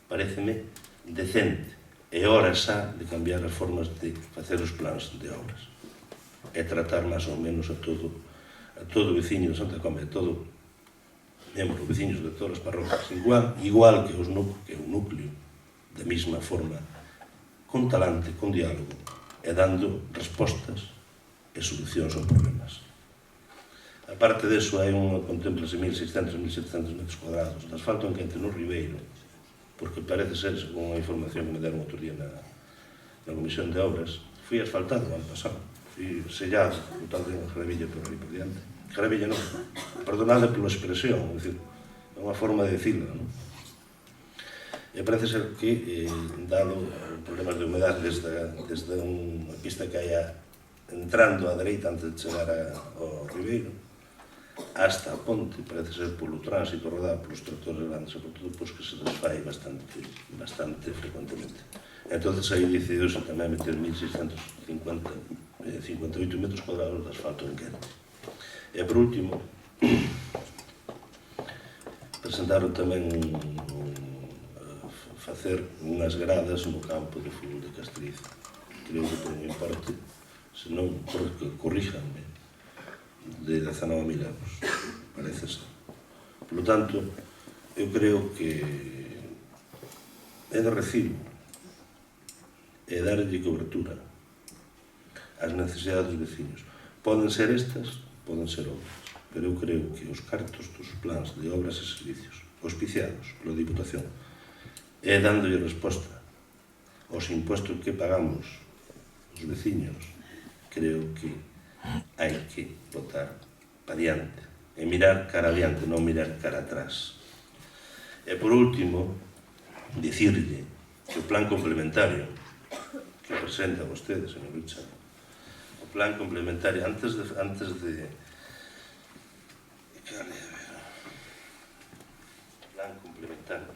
Speaker 4: pareceme decente. É hora xa de cambiar as formas de facer os plans de obras e tratar máis ou menos a todo o veciño de Santa Comba, a todo membro, veciños de todas as parroquias, igual que o núcleo, da mesma forma, con talante, con diálogo, e dando respostas e solucións aos problemas. A parte deso, hai contemplase 1.600-1.700 metros cuadrados de asfalto en Quente no Ribeiro, porque parece ser, según a información que me deron outro día na Comisión de Obras, foi asfaltado o ano pasado, foi sellado, o tal de Gravilla por aí por diante. Gravilla non, perdonade pola expresión, é unha forma de dicirlo, non? E parece ser que, dado problemas de humedade desde unha pista que hai entrando á dereita antes de chegar ao Ribeiro, hasta a ponte, parece ser polo tránsito rodado polos tractores grandes, e por todo, pois que se desfai bastante frecuentemente. Entón, aí decidiuse tamén meter 1.658 metros cuadrados de asfalto en Quente. E por último, presentaron tamén facer unhas gradas no campo de fútbol de Castriz. Creo que por unha parte, senón, corríjanme, de 19.000 euros, parece ser. Por lo tanto, eu creo que é de recibo e darlle cobertura ás necesidades dos veciños. Poden ser estas, poden ser outras, pero eu creo que os cartos dos plans de obras e servicios auspiciados pola Diputación e dándolle resposta aos impostos que pagamos os veciños, creo que hai que botar para diante e mirar cara adiante, non mirar cara atrás. E por último, dicirlle que o plan complementario que presenta vostede, señor Richard, o plan complementario, antes de plan complementario,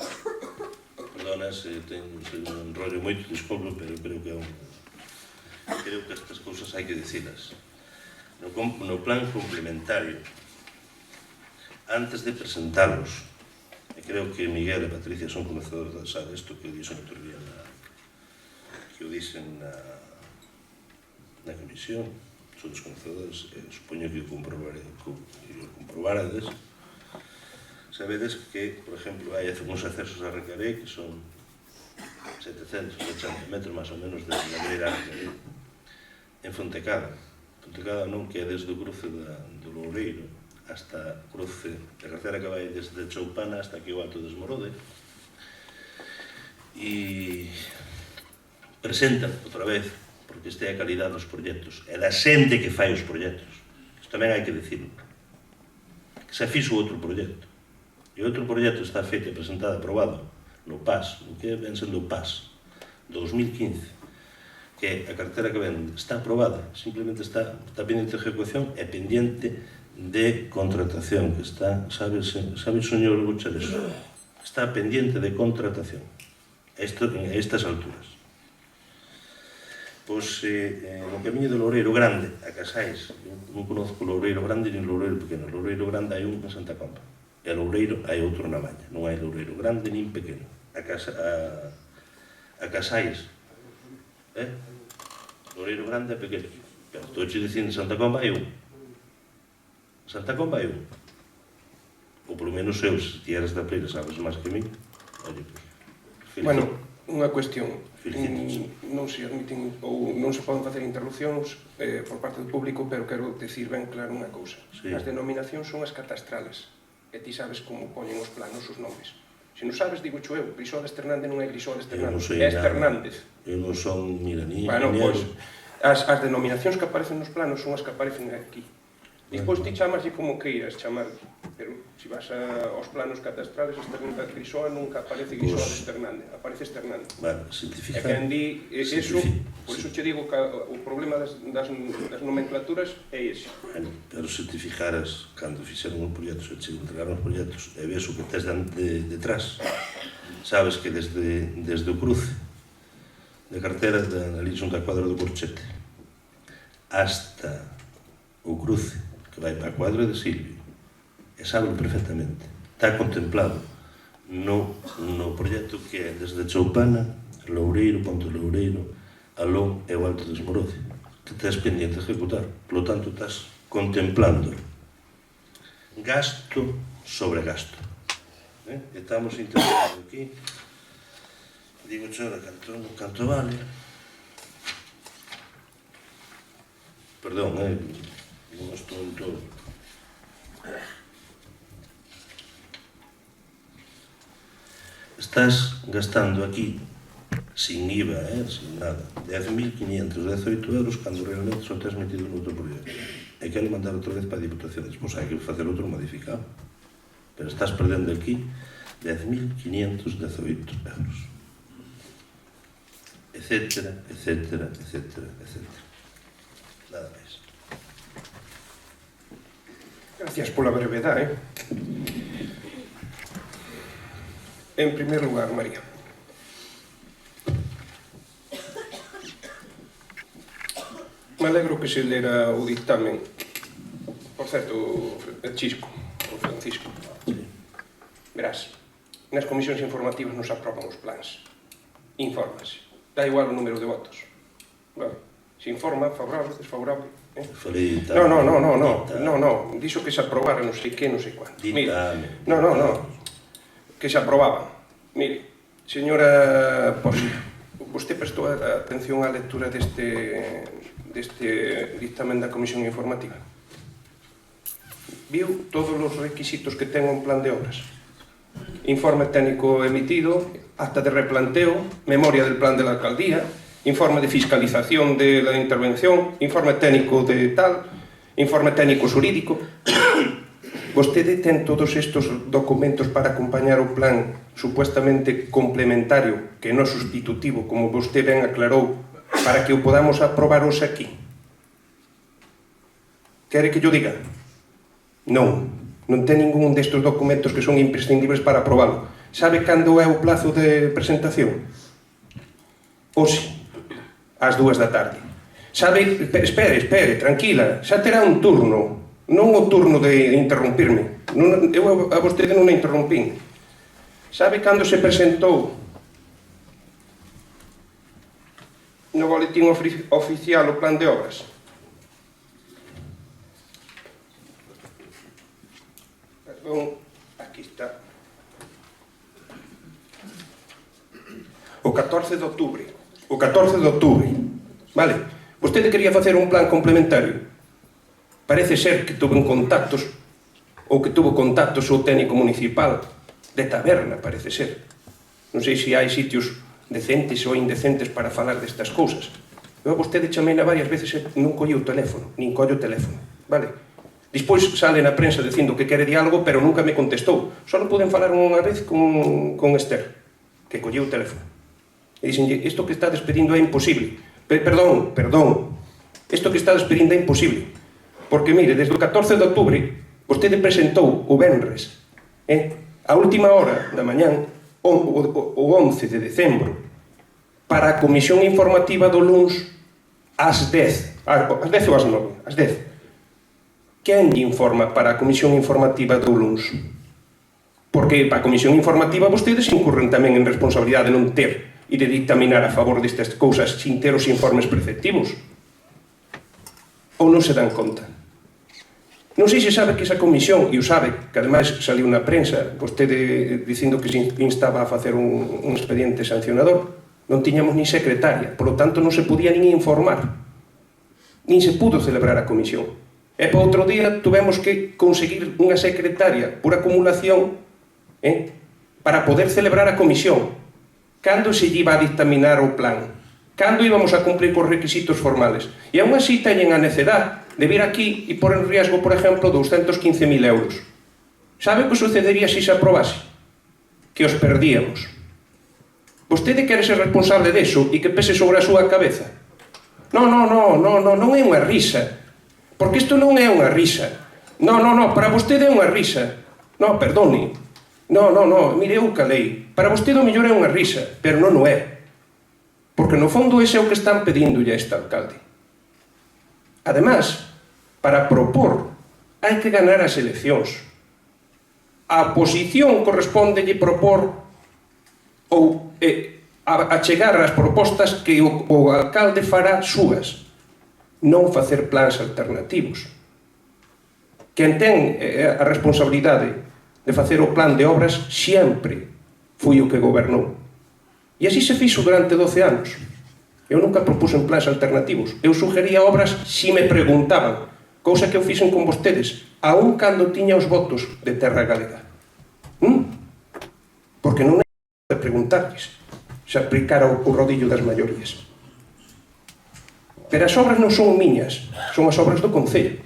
Speaker 4: perdona se un enrollo moito, disculpo, pero creo que estas cousas hai que dicilas. No plan complementario, antes de presentalos, e creo que Miguel e Patricia son conocedores, sabe isto que o dixen outro día que o dixen na comisión, son os conocedores, supoño que o comprobarades. Sabedes que, por exemplo, hai uns accesos a Recaré que son 780 metros máis ou menos de beira a Recaré, en Fontecada non, que é desde o cruce do Loureiro hasta o cruce da carretera que vai desde Choupana hasta aquí o Alto de Esmorode, e presentan outra vez, porque esta é a calidad dos proxectos e da xente que fai os proxectos, isto tamén hai que dicirlo, que se fixo outro proxecto e outro proxecto está feito e presentado, aprobado no PAS, o que ven sendo o PAS 2015, que a cartera que ven está aprobada, simplemente está pendiente de ejecución e pendiente de contratación, que está, sabe o señor Buchar eso? Está pendiente de contratación a estas alturas. Pois, no camiño do Loureiro Grande a Casais, non conozco o Loureiro Grande ni o Loureiro Pequeno. O Loureiro Grande hai un en Santa Comba e o Loureiro hai outro na Maña, non hai Loureiro Grande nin Pequeno. A Casais, Loureiro Grande e Pequeno, pero estou che dicindo Santa Comba hai un. Santa Comba hai un. Ou polo menos eu, se ti eres da Pleira, sabes máis que mí.
Speaker 1: Bueno, unha cuestión. Non se admiten ou non se poden facer interrupcións por parte do público, pero quero decir ben claro unha cousa. As denominacións son as catastrales e ti sabes como poñen os planos os nomes. Se non sabes, digo xo eu, Grixoles Fernández non é Grixoles Fernández, é Fernández.
Speaker 4: Eu non son ni
Speaker 1: bueno, pois, as denominacións que aparecen nos planos son as que aparecen aquí. Despois ti chamaslle como queiras chamar, pero se vas aos planos catastrales, Grisoa nunca aparece Grixoles Fernández, aparece Fernández.
Speaker 4: Vale, simplificar.
Speaker 1: E quen di eso, por iso che digo que o problema das nomenclaturas é ese.
Speaker 4: Bueno, pero se te fijaras, cando fixeron os proxectos e che entregaron os proxectos e ves o que tes detrás, sabes que desde o cruce de cartera ali xunto a Cuadra do Corchete hasta o cruce que vai para a Cuadra de Silvio, e sábelo perfectamente, está contemplado no proxecto que é desde Choupana, Loureiro, Ponte Loureiro, Alón e o Alto de Esmorode, que estás pendiente de ejecutar. Por lo tanto, estás contemplando gasto sobre gasto. Estamos intentando aquí, digo xora, canto vale, perdón, non estou en todo. Estás gastando aquí, sin IVA, sin nada, 10.518 euros cando realmente só tens metido no outro proxecto. E quero mandar outra vez para a Diputación, despois hai que facer outro modificado. Pero estás perdendo aquí 10.518 euros. Etcétera, etcétera, etcétera, etcétera. Nada máis.
Speaker 1: Gracias pola brevedade. En primer lugar, María, me alegro que se lera o dictamen. Por certo, Chisco, o Francisco. Verás, nas comisións informativas nos aproban os plans. Infórmase. Da igual o número de votos. Vale. Se informa, favorable, desfavorable. No. Dixo que se aprobara non sei que, non sei cuánto. No. Que se aprobaban. Mire, señora Posi, vostede prestou atención á lectura deste dictamen da Comisión Informativa? Viu todos os requisitos que ten un plan de obras? Informe técnico emitido, acta de replanteo, memoria del plan de la alcaldía, informe de fiscalización de la intervención, informe técnico de tal, informe técnico xurídico. Vostede ten todos estes documentos para acompañar o plan supuestamente complementario, que non sustitutivo, como vostede ben aclarou, para que o podamos aprobar hoxe aquí. Quere que yo diga? Non, non ten ningún destes documentos que son imprescindibles para aprobalo. Sabe cando é o plazo de presentación? Hoxe, ás 2 da tarde. Sabe, espere, tranquila, xa terá un turno, non o turno de interrumpirme. Eu a vostede non a interrumpín. Sabe cando se presentou no boletín oficial o plan de obras? Perdón, aquí está. O 14 de outubro. O 14 de outubro. Vale? Vostede quería facer un plan complementario. Parece ser que tuvo contactos, ou que tuvo contactos o técnico municipal de Taberna, parece ser. Non sei se hai sitios decentes ou indecentes para falar destas cousas. Eu a vostede chameina varias veces e non colleu o teléfono, nin collo o teléfono, vale? Despois sale na prensa dicindo que quere diálogo, pero nunca me contestou. Só puden falar unha vez con Esther, que colleu o teléfono. E dixenlle, isto que está despedindo é imposible. Perdón, isto que está despedindo é imposible. Porque, mire, desde o 14 de outubro, vostede presentou o venres, a última hora da mañán, o 11 de decembro, para a comisión informativa do luns ás 10. Ás 10 ou ás 9? Ás 10. Quen lle informa para a comisión informativa do luns? Porque para a comisión informativa vostedes incurren tamén en responsabilidade de non ter e de dictaminar a favor destas cousas sin ter os informes preceptivos. Ou non se dan conta? Non sei se sabe que esa comisión, e o sabe, que ademais saliu na prensa, vostede dicindo que se instaba a facer un expediente sancionador, non tiñamos ni secretaria, polo tanto non se podía nin informar, nin se pudo celebrar a comisión. E para outro día tuvemos que conseguir unha secretaria por acumulación para poder celebrar a comisión. Cando se lle iba a dictaminar o plan? Cando íbamos a cumprir cos requisitos formales? E aún así teñen a necedade de vir aquí e pôr en riesgo, por exemplo, 215.000 euros. Sabe o que sucedería se se aprobase? Que os perdíamos. Vostede quere ser responsable deso e que pese sobre a súa cabeza? Non é unha risa. Porque isto non é unha risa. Non, para vostede é unha risa. Non, perdone. Non, mire, eu calei. Para vostede o mellor é unha risa, pero non o é. Porque no fondo ese é o que están pedíndolle a este alcalde. Ademais, para propor, hai que ganar as eleccións. A oposición correspondelle propor ou achegar as propostas que o alcalde fará súas, non facer plans alternativos. Quen ten a responsabilidade de facer o plan de obras sempre foi o que gobernou. E así se fixo durante 12 anos. Eu nunca propuxen plans alternativos. Eu sugería obras si me preguntaban, cousa que eu fixen con vostedes, aún cando tiña os votos de Terra Galega. Porque non é de preguntarles se aplicara o rodillo das maiorías. Pero as obras non son miñas, son as obras do Concello.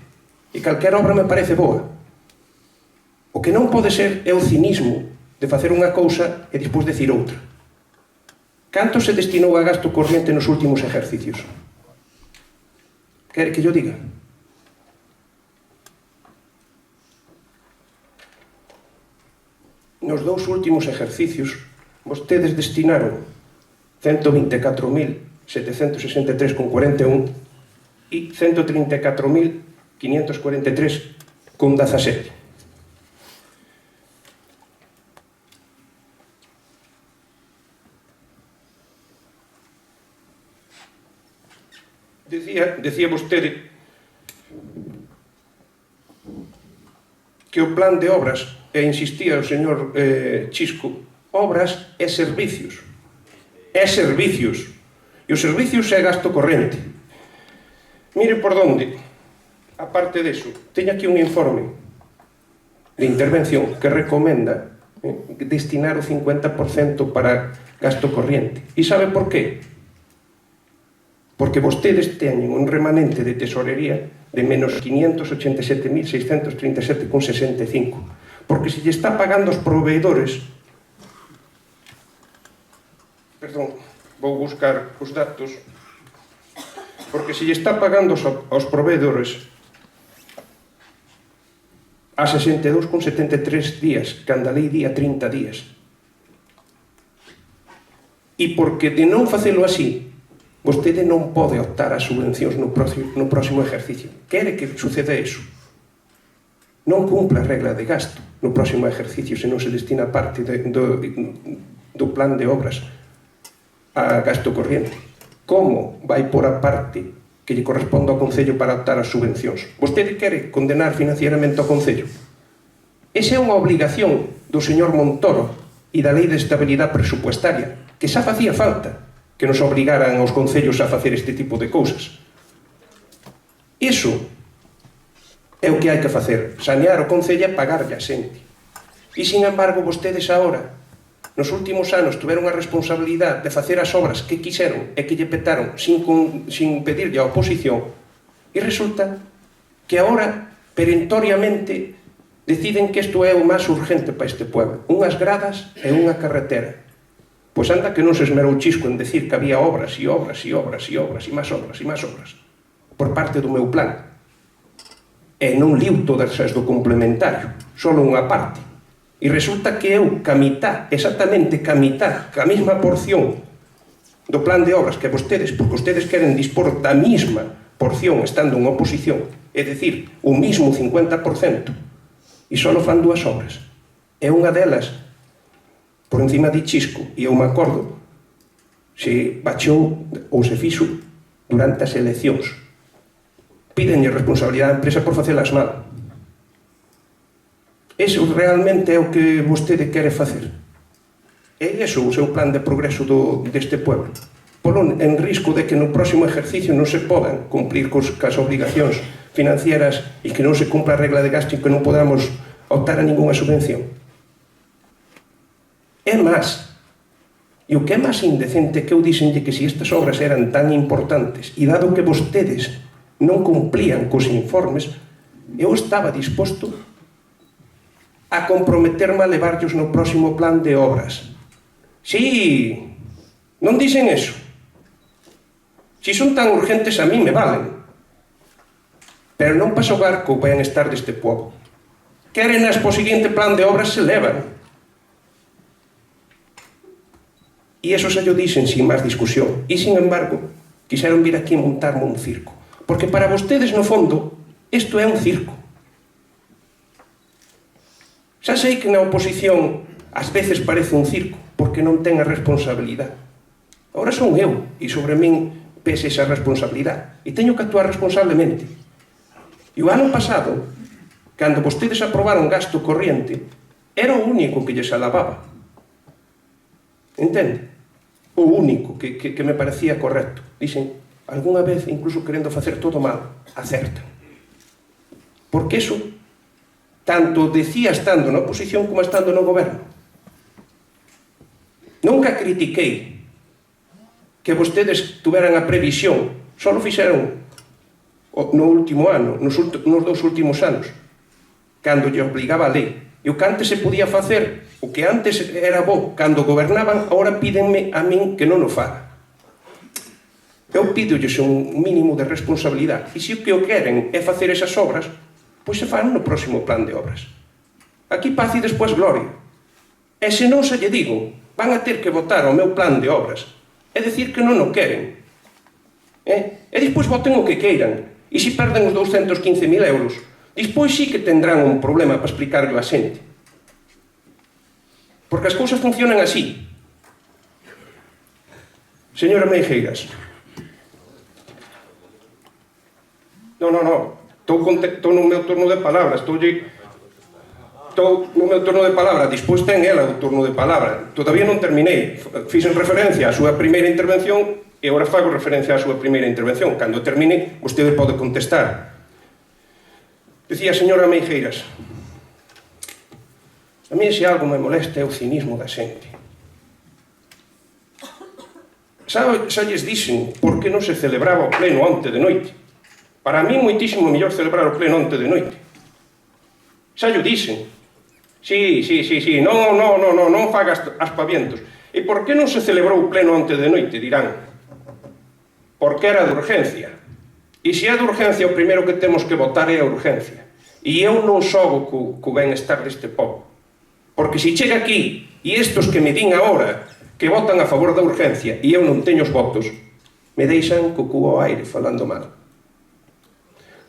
Speaker 1: E calquera obra me parece boa. O que non pode ser é o cinismo de facer unha cousa e despois decir outra. Canto se destinou a gasto corriente nos últimos ejercicios? Quere que yo diga? Nos 2 últimos ejercicios, vostedes destinaron 124.763,41 e 134.543,17. Decía vostede que o plan de obras, e insistía o señor Chisco, obras e servicios. E servicios. E os servicios é gasto corrente. Mire por donde, aparte deso, teño aquí un informe de intervención que recomenda destinar o 50% para gasto corriente. E sabe por qué? porque vostedes teñen un remanente de tesorería de menos 587.637,65, porque se lle está pagando aos proveedores, perdón, vou buscar os datos, porque se lle está pagando aos proveedores a 62,73 días, cando a lei día 30 días. E porque de non facelo así, vostede non pode optar a subvencións no próximo ejercicio. Quere que suceda iso. Non cumpla a regla de gasto no próximo ejercicio se non se destina parte do plan de obras a gasto corriente. Como vai por a parte que lle corresponde ao Concello para optar as subvencións? Vostede quere condenar financieramente ao Concello? Esa é unha obligación do señor Montoro e da Lei de Estabilidade Presupuestaria, que xa facía falta que nos obrigaran aos concellos a facer este tipo de cousas. Iso é o que hai que facer, sanear o Concello e pagarlle a xente. E, sin embargo, vostedes agora, nos últimos anos, tiveron a responsabilidade de facer as obras que quixeron e que lle petaron sin pedirlle a oposición, e resulta que agora, perentoriamente, deciden que isto é o máis urgente para este pueblo, unhas gradas e unha carretera. Pois anda que non se esmerou Chisco en decir que había obras e obras e obras e obras e máis obras e máis obras por parte do meu plan. E non liu todas as do complementario, só unha parte. E resulta que eu, ca mitad, exactamente ca mitad, ca mesma porción do plan de obras que vostedes, porque vostedes queren dispor da mesma porción estando en oposición, é dicir, o mismo 50%, e só fan dúas obras. E unha delas, por encima de Chisco, e eu me acordo, se baixou ou se fixo durante as eleccións. Pídenlle responsabilidade á empresa por facelas mal. Eso realmente é o que vostede quere facer. É iso o seu plan de progreso deste pueblo. Polo en risco de que no próximo ejercicio non se podan cumplir cas obligacións financieras e que non se cumpla a regla de gasto e que non podamos optar a ninguna subvención. É máis, e o que é máis indecente que eu dixenlle que se estas obras eran tan importantes e dado que vostedes non cumplían cos informes, eu estaba disposto a comprometerme a levarllos no próximo plan de obras. Si, non dixen eso. Si son tan urgentes a mí me valen. Pero non para xogar co benestar deste povo. Queren po seguinte plan de obras se levan. E eso xa yo dixen sin máis discusión. E, sin embargo, quixeron vir aquí a montarme un circo. Porque para vostedes, no fondo, isto é un circo. Xa sei que na oposición ás veces parece un circo, porque non ten a responsabilidade. Agora son eu, e sobre min pese esa responsabilidade. E teño que actuar responsablemente. E o ano pasado, cando vostedes aprobaron gasto corriente, era o único que lles alababa. Entende? O único que me parecía correcto. Dixen, algunha vez, incluso querendo facer todo mal, acertan. Porque eso, tanto decía estando na oposición como estando no goberno. Nunca critiquei que vostedes tuveran a previsión, só lo fixeron no último ano, nos 2 últimos anos, cando lle obligaba a lei. E o que antes se podía facer, o que antes era bo cando gobernaban, agora pídenme a min que non o faga. Eu pídolles un mínimo de responsabilidade. E se o que o queren é facer esas obras, pois se fan no próximo plan de obras. Aquí paz e despois gloria. E se non se lle digo, van a ter que votar ao meu plan de obras. É dicir que non o queren. E despois voten o que queiran. E se perden os 215.000 euros, despois sí que tendrán un problema para explicarlo a xente. Porque as cousas funcionan así. Señora Meijeiras. Non. Estou no meu turno de palabra. Estou no meu turno de palabra. Despois ten ela o turno de palabra. Todavía non terminei. Fixen referencia á súa primeira intervención e agora fago referencia á súa primeira intervención. Cando termine, vostede pode contestar. Decía a señora Meijeiras, a mí se algo me molesta é o cinismo da xente. xa lles dixen por que non se celebraba o pleno onte de noite. Para mí, moitísimo mellor celebrar o pleno onte de noite. Xa llo dixen. Sí, non fagas aspavientos. E por que non se celebrou o pleno onte de noite, dirán? Porque era de urgencia. E se é de urgencia, o primeiro que temos que votar é a urgencia. E eu non xogo co benestar deste povo. Porque se chega aquí, e estos que me din agora, que votan a favor da urgencia, e eu non teño os votos, me deixan co cu ao aire falando mal.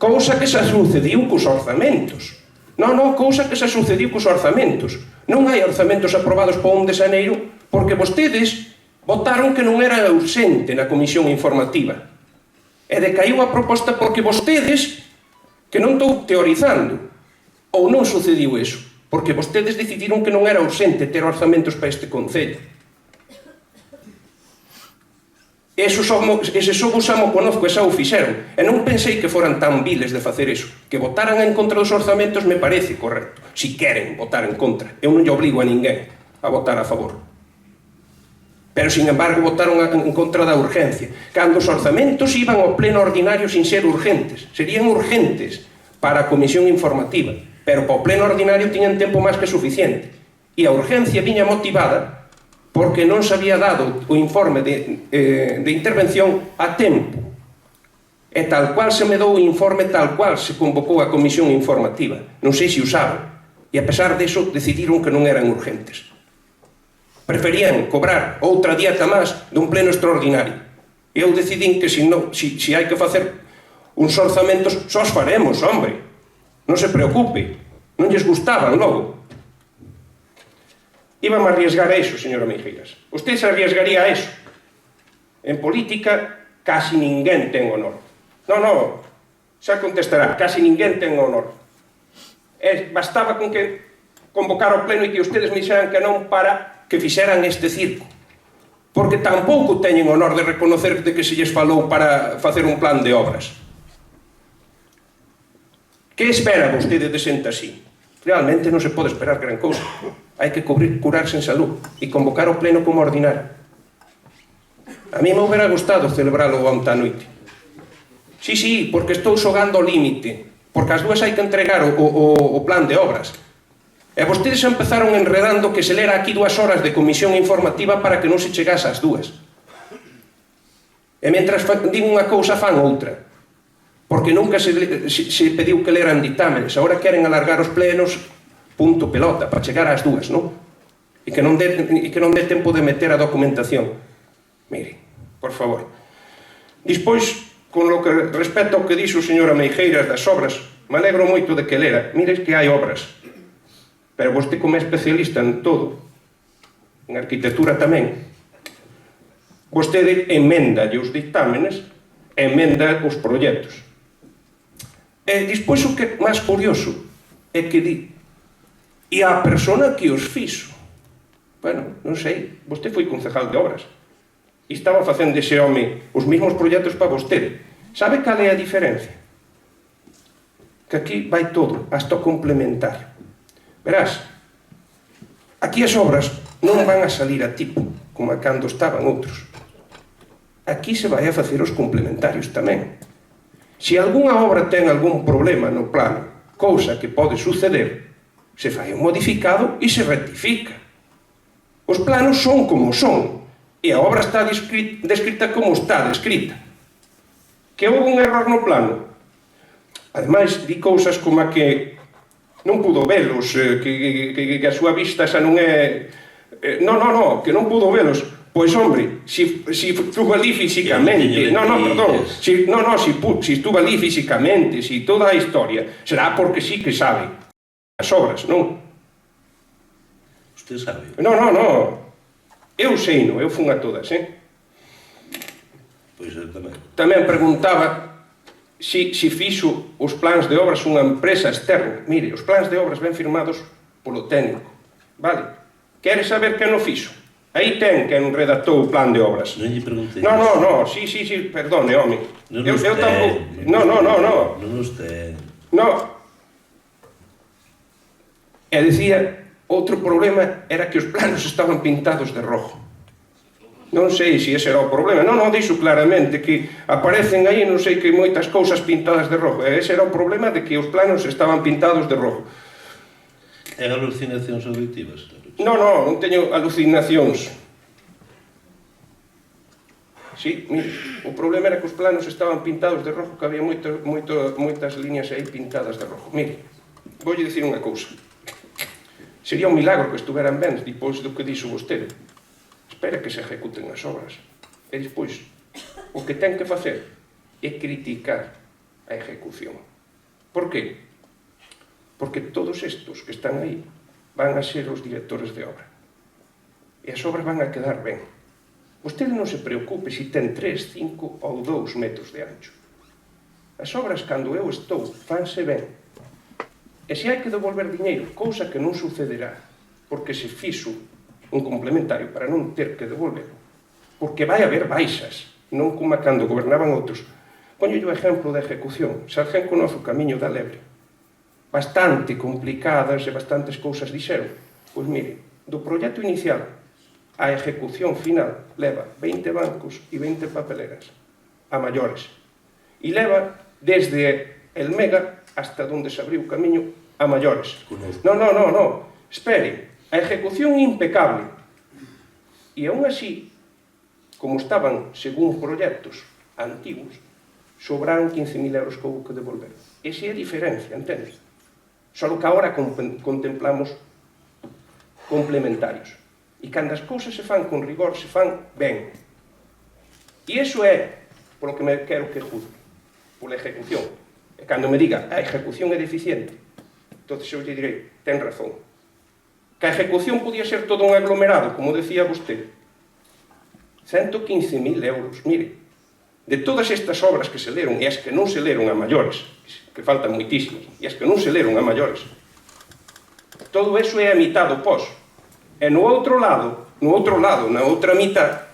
Speaker 1: Cousa que xa sucediu cos orzamentos. Non, cousa que xa sucediu cos orzamentos. Non hai orzamentos aprobados para 1 de xaneiro porque vostedes votaron que non era urxente na comisión informativa. E decaiu a proposta porque vostedes, que non estou teorizando, ou non sucediu eso, porque vostedes decidiron que non era urxente ter orzamentos para este concello. Ese xogo xa mo conozco e xa o fixeron, e non pensei que foran tan viles de facer eso. Que votaran en contra dos orzamentos me parece correcto, si queren votar en contra. Eu non lle obrigo a ninguén a votar a favor. Pero, sin embargo, votaron en contra da urgencia. Cando os orzamentos iban ao pleno ordinario sin ser urgentes. Serían urgentes para a comisión informativa, pero para o pleno ordinario tiñan tempo máis que suficiente. E a urgencia viña motivada porque non se había dado o informe de intervención a tempo. E tal cual se me dou o informe, tal cual se convocou a comisión informativa. Non sei se o saben. E a pesar deso, decidiron que non eran urgentes. Preferían cobrar outra dieta máis dun pleno extraordinario. E eu decidín que se hai que facer uns orzamentos, só os faremos, hombre. Non se preocupe. Non lles gustaban logo. Íbamos a arriesgar a eso, señora Meijeiras. Usted se arriesgaría a eso. En política, casi ninguén ten honor. Non, xa contestará, casi ninguén ten honor. Bastaba con que convocar o pleno e que ustedes me dixeran que non para que fixeran este circo. Porque tampouco teñen honor de reconocer de que se lles falou para facer un plan de obras. Que espera vostede de xente así? Realmente non se pode esperar gran cousa. Hai que curarse en salud e convocar o pleno como ordinario. A mí me hubiera gustado celebralo onte á noite. Sí, porque estou xogando ao límite. Porque as dúas hai que entregar o plan de obras. E vostedes empezaron enredando que se lera aquí 2 horas de comisión informativa para que non se chegase ás 2. E mentras din unha cousa fan outra. Porque nunca se pediu que leran ditámenes. Agora queren alargar os plenos punto pelota, para chegar ás 2, non? E que non dé tempo de meter a documentación. Mire, por favor. Despois, con lo que respecto ao que dixo o señora Meijeiras das obras, me alegro moito de que lera. Mire que hai obras. Pero vostede, como é especialista en todo, en arquitectura tamén, vostede emenda os dictámenes, emenda os proxectos. E despois o que é máis curioso é que di: e a persona que os fixo? Bueno, non sei, vostede foi concejal de obras e estaba facendo ese home os mesmos proxectos para vostede. Sabe cal é a diferencia? Que aquí vai todo, hasta o complementario. Verás, aquí as obras non van a salir a tipo, como a cando estaban outros. Aquí se vai a facer os complementarios tamén. Se algunha obra ten algún problema no plano, cousa que pode suceder, se fai un modificado e se rectifica. Os planos son como son, e a obra está descrita como está descrita. Que houve un error no plano. Ademais, di cousas como a que non pudo velos, que a súa vista xa non é... No, que non pudo velos. Pois, hombre, si estuvo ali físicamente... Perdón. Si estuvo ali físicamente, si toda a historia, será porque sí que sabe as obras, non?
Speaker 4: Usted sabe?
Speaker 1: No. Eu sei, non? Eu fun a todas,
Speaker 4: Pois eu tamén. Tamén
Speaker 1: preguntaba si fixo os plans de obras unha empresa externa. Mire, os plans de obras ven firmados polo técnico, vale? Quere saber quen o fixo? Aí ten quen redactou o plan de obras.
Speaker 4: Non lle preguntei.
Speaker 1: No, sí, perdone, home.
Speaker 4: Non usted. Non usted.
Speaker 1: No. E dicía, outro problema era que os planos estaban pintados de rojo. Non sei se ese era o problema. Non, dixo claramente que aparecen aí non sei que moitas cousas pintadas de rojo. E ese era o problema de que os planos estaban pintados de rojo.
Speaker 4: En alucinacións auditivas?
Speaker 1: Non teño alucinacións. Sí, mire, o problema era que os planos estaban pintados de rojo, que había moitas líneas aí pintadas de rojo. Mire, voulle dicir unha cousa. Sería un milagro que estuveran ben depois do que dixo vostede. Espera que se ejecuten as obras. E despois, o que ten que facer é criticar a ejecución. Por qué? Porque todos estos que están aí van a ser os directores de obra. E as obras van a quedar ben. Vostede non se preocupe se ten 3, 5 ou 2 metros de ancho. As obras, cando eu estou, fanse ben. E se hai que devolver diñeiro, cousa que non sucederá, porque se fixo un complementario para non ter que devolver, porque vai haber baixas, non como cando gobernaban outros. Poñolle o exemplo da ejecución. Se alguén conoce o camiño da Lebre, bastante complicadas e bastantes cousas dixeron. Pois mire, do proxecto inicial a ejecución final leva 20 bancos e 20 papeleras a maiores. E leva desde el Mega hasta onde se abriu o camiño a maiores. Non. Espere. A ejecución impecable. E aún así, como estaban según proxectos antigos, sobraron 15.000 euros que houve que devolver. Esa é a diferencia, entende? Só que agora contemplamos complementarios. E cando as cousas se fan con rigor, se fan ben. E iso é polo que me quero que juzgue, pola ejecución. E cando me diga a ejecución é deficiente, entón eu lle direi, ten razón. Que a ejecución podía ser todo un aglomerado, como decía vostede. 115.000 euros, mire, de todas estas obras que se leron, e as que non se leron a maiores, que faltan moitísimas, e as que non se leron a maiores, todo eso é a mitad do pos. E no outro lado, na outra mitad,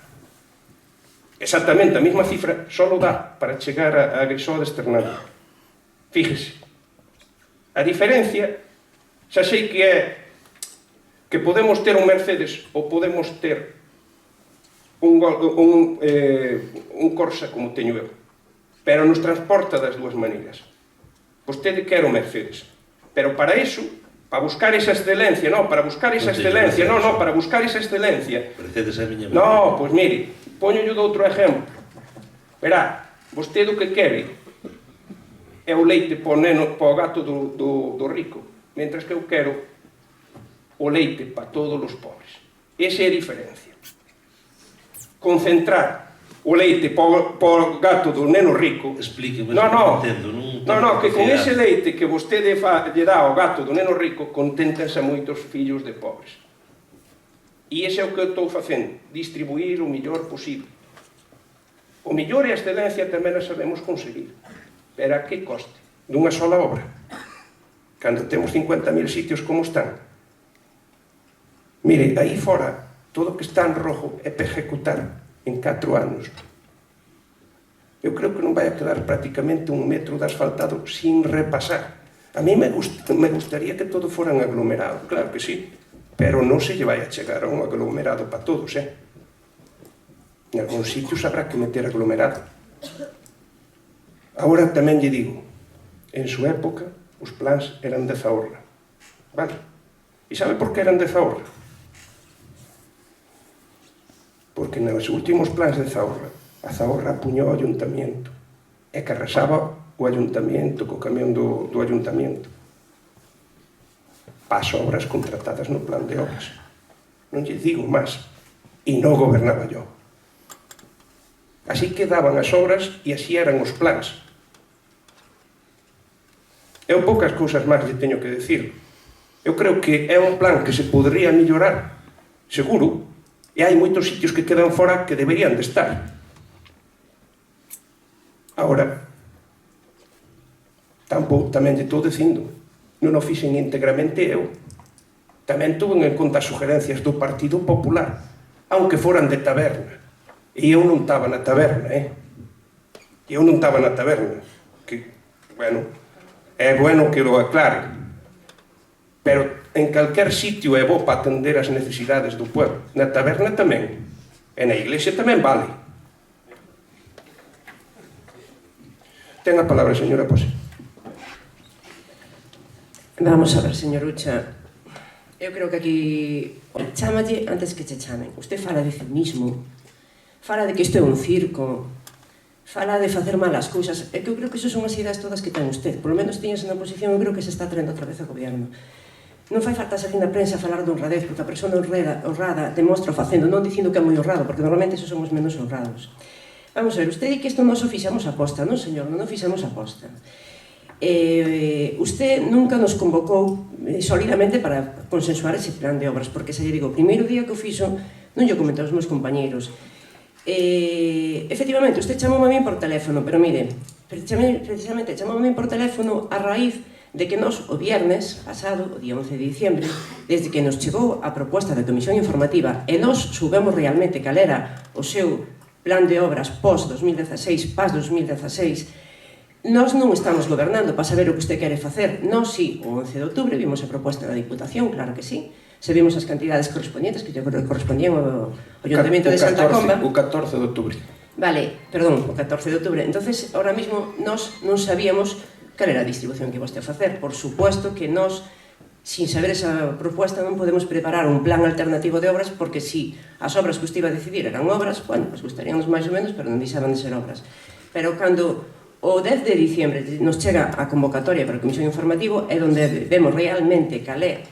Speaker 1: exactamente a mesma cifra, só dá para chegar a Grisó de Esternado. Fíjese, a diferencia, xa sei que é que podemos ter un Mercedes ou podemos ter un Corsa como teño eu, pero nos transporta das dúas maneiras. Vostede quer o Mercedes, pero para iso, para buscar esa excelencia, para buscar esa excelencia,
Speaker 4: Mercedes é a miña
Speaker 1: pois mire, poño de outro exemplo. Verá, vostede o que quere é o leite para o gato do rico, mentras que eu quero o leite para todos os pobres. Esa é a diferencia. Concentrar o leite para o gato do neno rico...
Speaker 4: Explíqueme,
Speaker 1: que con ese leite que vostede lle dá ao gato do neno rico, conténtanse moitos fillos de pobres. E ese é o que eu estou facendo, distribuir o mellor posible. O mellor e a excelencia tamén a sabemos conseguir, pero a que coste? Dunha sola obra. Cando temos 50.000 sitios como están. Mire, aí fora, todo o que está en rojo é para ejecutar en 4 anos. Eu creo que non vai a quedar prácticamente un metro de asfaltado sin repasar. A mí me gustaría que todo fora un aglomerado, claro que sí, pero non se lle vai a chegar a un aglomerado para todos, En algúns sitios habrá que meter aglomerado. Agora tamén lle digo, en súa época, os plans eran de Zahorra. Vale? E sabe por que eran de Zahorra? Porque nos últimos plans de Zahorra, a Zahorra apuñou o ayuntamiento e que arrasaba o ayuntamiento co camión do ayuntamiento para as obras contratadas no plan de obras. Non lle digo máis, e non gobernaba yo. Así quedaban as obras e así eran os plans. Eu poucas cousas máis lle teño que decir. Eu creo que é un plan que se podría mellorar, seguro, e hai moitos sitios que quedan fora que deberían de estar. Agora, tamén lle estou dicindo, non o fixen íntegramente eu. Tamén tuve en conta as sugerencias do Partido Popular, aunque foran de taberna. E eu non estaba na taberna, Eu non estaba na taberna. Que, é bueno que lo aclare. Pero en calquer sitio é bo para atender as necesidades do pueblo. Na taberna tamén. E na Iglesia tamén vale. Ten a palabra, señora Pose.
Speaker 2: Vamos a ver, señor Ucha. Eu creo que aquí chámalle antes que che chamen. Usted fala de cinismo, fala de que isto é un circo, fala de facer mal as cousas. É que eu creo que iso son as ideas todas que ten usted. Por lo menos tiñas na oposición, eu creo que se está traendo outra vez ao goberno. Non fai falta salir na prensa a falar de honradez, porque a persona honrada demostra facendo, non dicindo que é moi honrado, porque normalmente esos son os menos honrados. Vamos a ver, usted di que isto non o fixamos aposta, non, señor? Non o fixamos aposta. Usted nunca nos convocou solidamente para consensuar ese plan de obras, porque se lle digo, o primeiro día que o fixo non lle comentou aos meus compañeiros. Efectivamente, usted chamou a min por teléfono, pero mire, precisamente chamou a min por teléfono a raíz de que nos, o viernes pasado, o día 11 de diciembre, desde que nos chegou a proposta da Comisión Informativa e nos soubemos realmente cal era o seu plan de obras pós-2016, pás-2016, nós non estamos gobernando para saber o que usted quere facer. Nós, sí, o 11 de outubro vimos a proposta da Diputación, claro que sí, se vimos as cantidades correspondientes que correspondían ao Ayuntamiento de Santa Comba.
Speaker 1: O 14 de outubro.
Speaker 2: Vale, perdón, o 14 de outubro. Entonces, ahora mismo, nós non sabíamos cal era a distribución que vostede a facer. Por supuesto que nós, sin saber esa proposta, non podemos preparar un plan alternativo de obras, porque si as obras que usted iba a decidir eran obras, bueno, pues gustaríanos máis ou menos, pero non deixaban de ser obras. Pero cando o 10 de diciembre nos chega a convocatoria para a Comisión Informativa, é onde vemos realmente cal é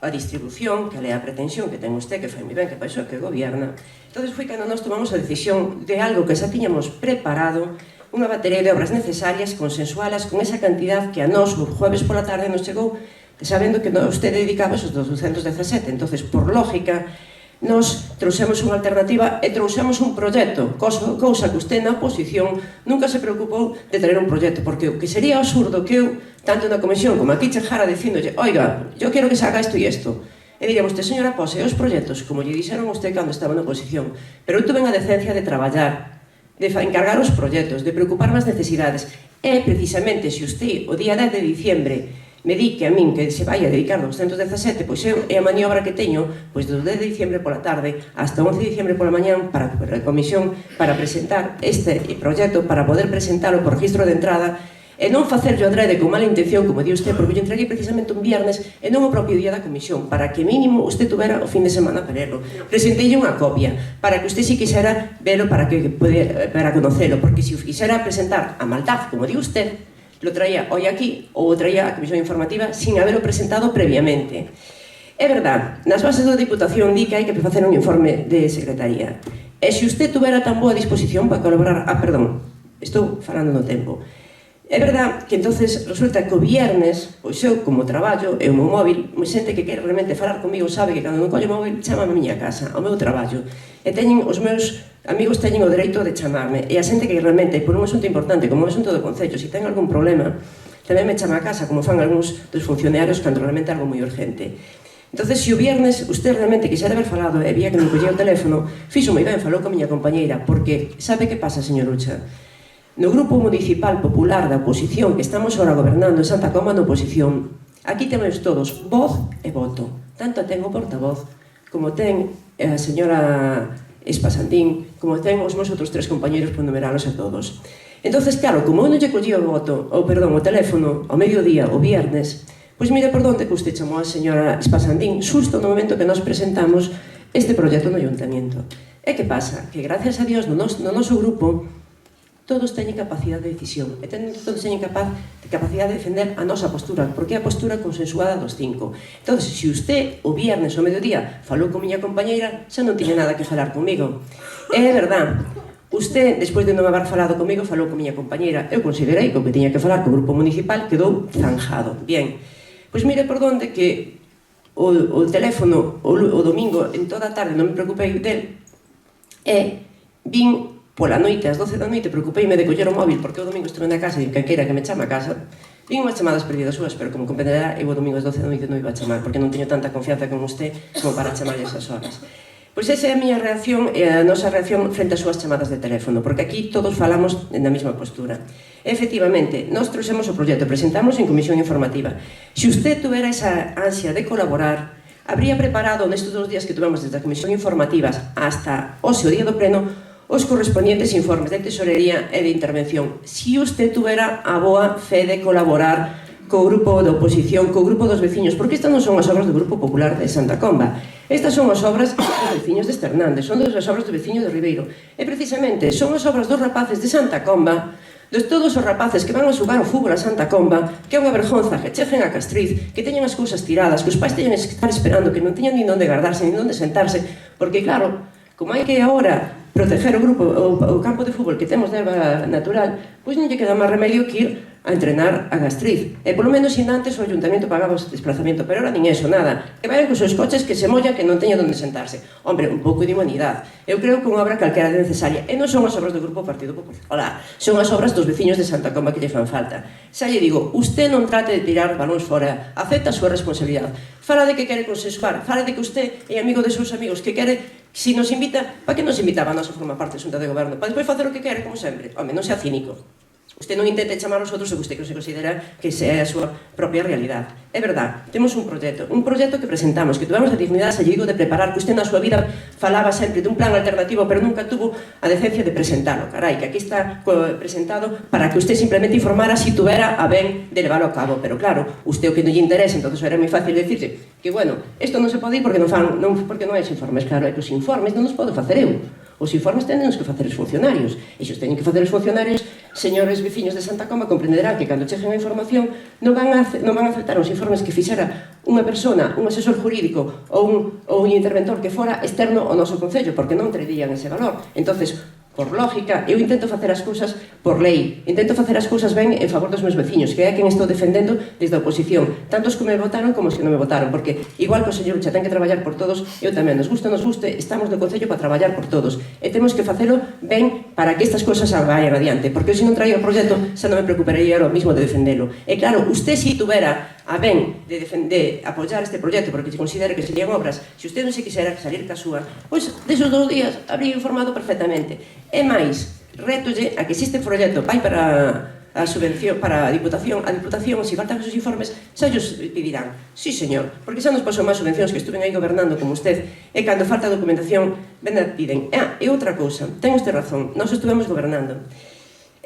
Speaker 2: a distribución, cal é a pretensión que ten usted, que fai moi ben, que paixo que gobierna. Entón, foi cando nós tomamos a decisión de algo que xa tiñamos preparado, unha batería de obras necesarias, consensualas con esa cantidad que a nós o jueves pola tarde nos chegou, sabendo que usted dedicaba esos 217. Entonces, por lógica, nos trouxemos unha alternativa e trouxemos un proxecto, cousa que usted na oposición nunca se preocupou de traer un proxecto, porque o que sería absurdo que eu, tanto na comisión como aquí, chegara dicíndolle, oiga, yo quero que se haga isto e isto. E diríamos, señora Pose, os proxectos, como lle dixeron usted cando estaba na oposición, pero eu tuve a decencia de traballar, de encargar os proxectos, de preocuparme as necesidades. E, precisamente, se usted, o día 10 de diciembre, me di que a min que se vai a dedicar 217, pois eu é a maniobra que teño, pois do 10 de diciembre pola tarde hasta o 11 de diciembre pola mañán para a comisión, para presentar este proxecto, para poder presentalo por registro de entrada, e non facerlo adrede con mala intención, como di usted, porque eu entreguei precisamente un viernes e non o propio día da comisión, para que mínimo usted tuvera o fin de semana para verlo. Presentei unha copia, para que usted si quixera verlo, para conocelo, porque se o quixera presentar a maldad, como di usted, lo traía hoy aquí ou o traía a Comisión Informativa sin haberlo presentado previamente. É verdad, nas bases da Diputación di que hai que facer un informe de secretaría. E se usted tuvera tan boa disposición para colaborar... perdón, estou falando no tempo. É verdad que entonces resulta que o viernes, pois eu como traballo e o meu móvil, moi xente que quere realmente falar comigo sabe que cando non collo o móvil chamame a miña casa, ao meu traballo, e teñen os meus amigos teñen o dereito de chamarme, e a xente que realmente, por un asunto importante como un asunto do Concello, se ten algún problema, tamén me chama a casa, como fan algúns dos funcionarios cando realmente é algo moi urgente. Entonces, se o viernes usted realmente quixera haber falado e vía que non collía o teléfono, fixo moi ben, falou con a miña compañeira, porque sabe que pasa, señor Ucha? No Grupo Municipal Popular da Oposición, que estamos ahora gobernando en Santa Comba na oposición, aquí temos todos voz e voto. Tanto ten o portavoz, como ten a señora Espasantín, como ten os meus outros tres compañeros por numeralos a todos. Entonces, claro, como eu non lle collía o teléfono ao mediodía, o viernes, pois mire por onde que usted chamou a señora Espasantín, xusto no momento que nos presentamos este proxecto no Ayuntamiento. E que pasa? Que gracias a Dios no noso grupo todos teñen capacidade de decisión e todos teñen capacidade de defender a nosa postura, porque é a postura consensuada dos cinco. Entón, se usted o viernes ao mediodía falou con miña compañeira, xa non tiña nada que falar comigo. É verdad, usted, despois de non haber falado comigo, falou con miña compañeira. Eu considerei que o que tiña que falar co grupo municipal quedou zanjado. Bien, pois mire por onde que o teléfono o domingo en toda a tarde non me preocupei del e vin pola noite, ás 12 da noite, preocupeime de coller o móvil, porque o domingo estuve na casa e quen queira que me chama a casa, vin unhas chamadas perdidas súas, pero como comprenderá, eu o domingo ás 12 da noite non iba a chamar, porque non teño tanta confianza con usted como para chamarlle esas horas. Pois esa é a miña reacción e a nosa reacción frente ás súas chamadas de teléfono, porque aquí todos falamos na mesma postura. Efectivamente, nós trouxemos o proxecto, presentamos en Comisión Informativa. Se usted tuvera esa ansia de colaborar, habría preparado nestes 2 días que tuvemos desde a Comisión Informativas hasta o día do pleno os correspondientes informes de tesorería e de intervención. Si usted tuvera a boa fe de colaborar co grupo de oposición, co grupo dos veciños, porque estas non son as obras do Grupo Popular de Santa Comba. Estas son as obras dos veciños de Hernández, son as obras do veciño de Ribeiro. E precisamente son as obras dos rapaces de Santa Comba, de todos os rapaces que van a xogar o fútbol a Santa Comba, que é unha vergonza que cheguen a Castriz, que teñan as cousas tiradas, que os pais teñan que estar esperando, que non teñan nin onde guardarse, nin onde sentarse, porque claro, como hai que agora proteger o grupo, o campo de fútbol que temos de erva natural, pois non lle queda máis remedio que ir a entrenar a Gastriz. E polo menos sin antes o ayuntamiento pagaba o desplazamento, pero ahora nin eso, nada. Que vayan cos seus coches que se mollan, que non teñan onde sentarse. Hombre, un pouco de humanidade. Eu creo que unha obra calquera de necesaria. E non son as obras do Grupo Partido Popular. Son as obras dos veciños de Santa Comba que lle fan falta. Xa lle digo, usted non trate de tirar balóns fora. Acepta a súa responsabilidade. Fala de que quere consensuar. Fala de que usted é amigo de seus amigos, que quere... Si nos invita, para que nos invitaba a nosa forma parte da Xunta de Goberno? Para despois facer o que quere, como sempre. Home, non sea cínico. Usted non intente chamar aos outros o que usted se considera que é a súa propia realidade. É verdad, temos un proxecto que presentamos, que tuvemos a dignidade, se lle digo, de preparar, que usted na súa vida falaba sempre dun plan alternativo, pero nunca tuvo a decencia de presentarlo. Carai, que aquí está presentado para que usted simplemente informara si tuvera a ben de leválo a cabo. Pero claro, usted o que non lle interesa, entonces era moi fácil decirse que, bueno, isto non se pode ir porque non hai informes. Claro, é que os informes non os podo facer eu. Os informes tenénos que facer os funcionarios. E se os teñen que facer os funcionarios, señores veciños de Santa Comba comprenderán que cando cheguen a información non van a aceptar os informes que fixera unha persona, un asesor jurídico ou un interventor que fora externo ao noso concello, porque non traerían ese valor. Entonces, por lógica, eu intento facer as cousas por lei, intento facer as cousas ben en favor dos meus veciños, que é quen estou defendendo desde a oposición, tanto os que me votaron como os que non me votaron, porque igual que o señor Ucha ten que traballar por todos, eu tamén, nos guste, estamos no Concello para traballar por todos, e temos que facelo ben para que estas cousas vayan adiante, porque se non traía o proxecto, xa non me preocuparía ahora mismo de defendelo. E claro, usted si tuvera a ben de apoiar este proxecto, porque se considere que serían obras, se usted non se quisera salir ca súa, pois desos 2 días habría informado perfectamente. E máis, retolle a que existe proxecto vai para a subvención, para a Diputación, se faltan esos informes, xa os pedirán. Sí, señor, porque xa nos pasou máis subvencións que estuven aí gobernando como usted, e cando falta documentación, ben a piden. E outra cousa, ten usted razón, nós estuvemos gobernando.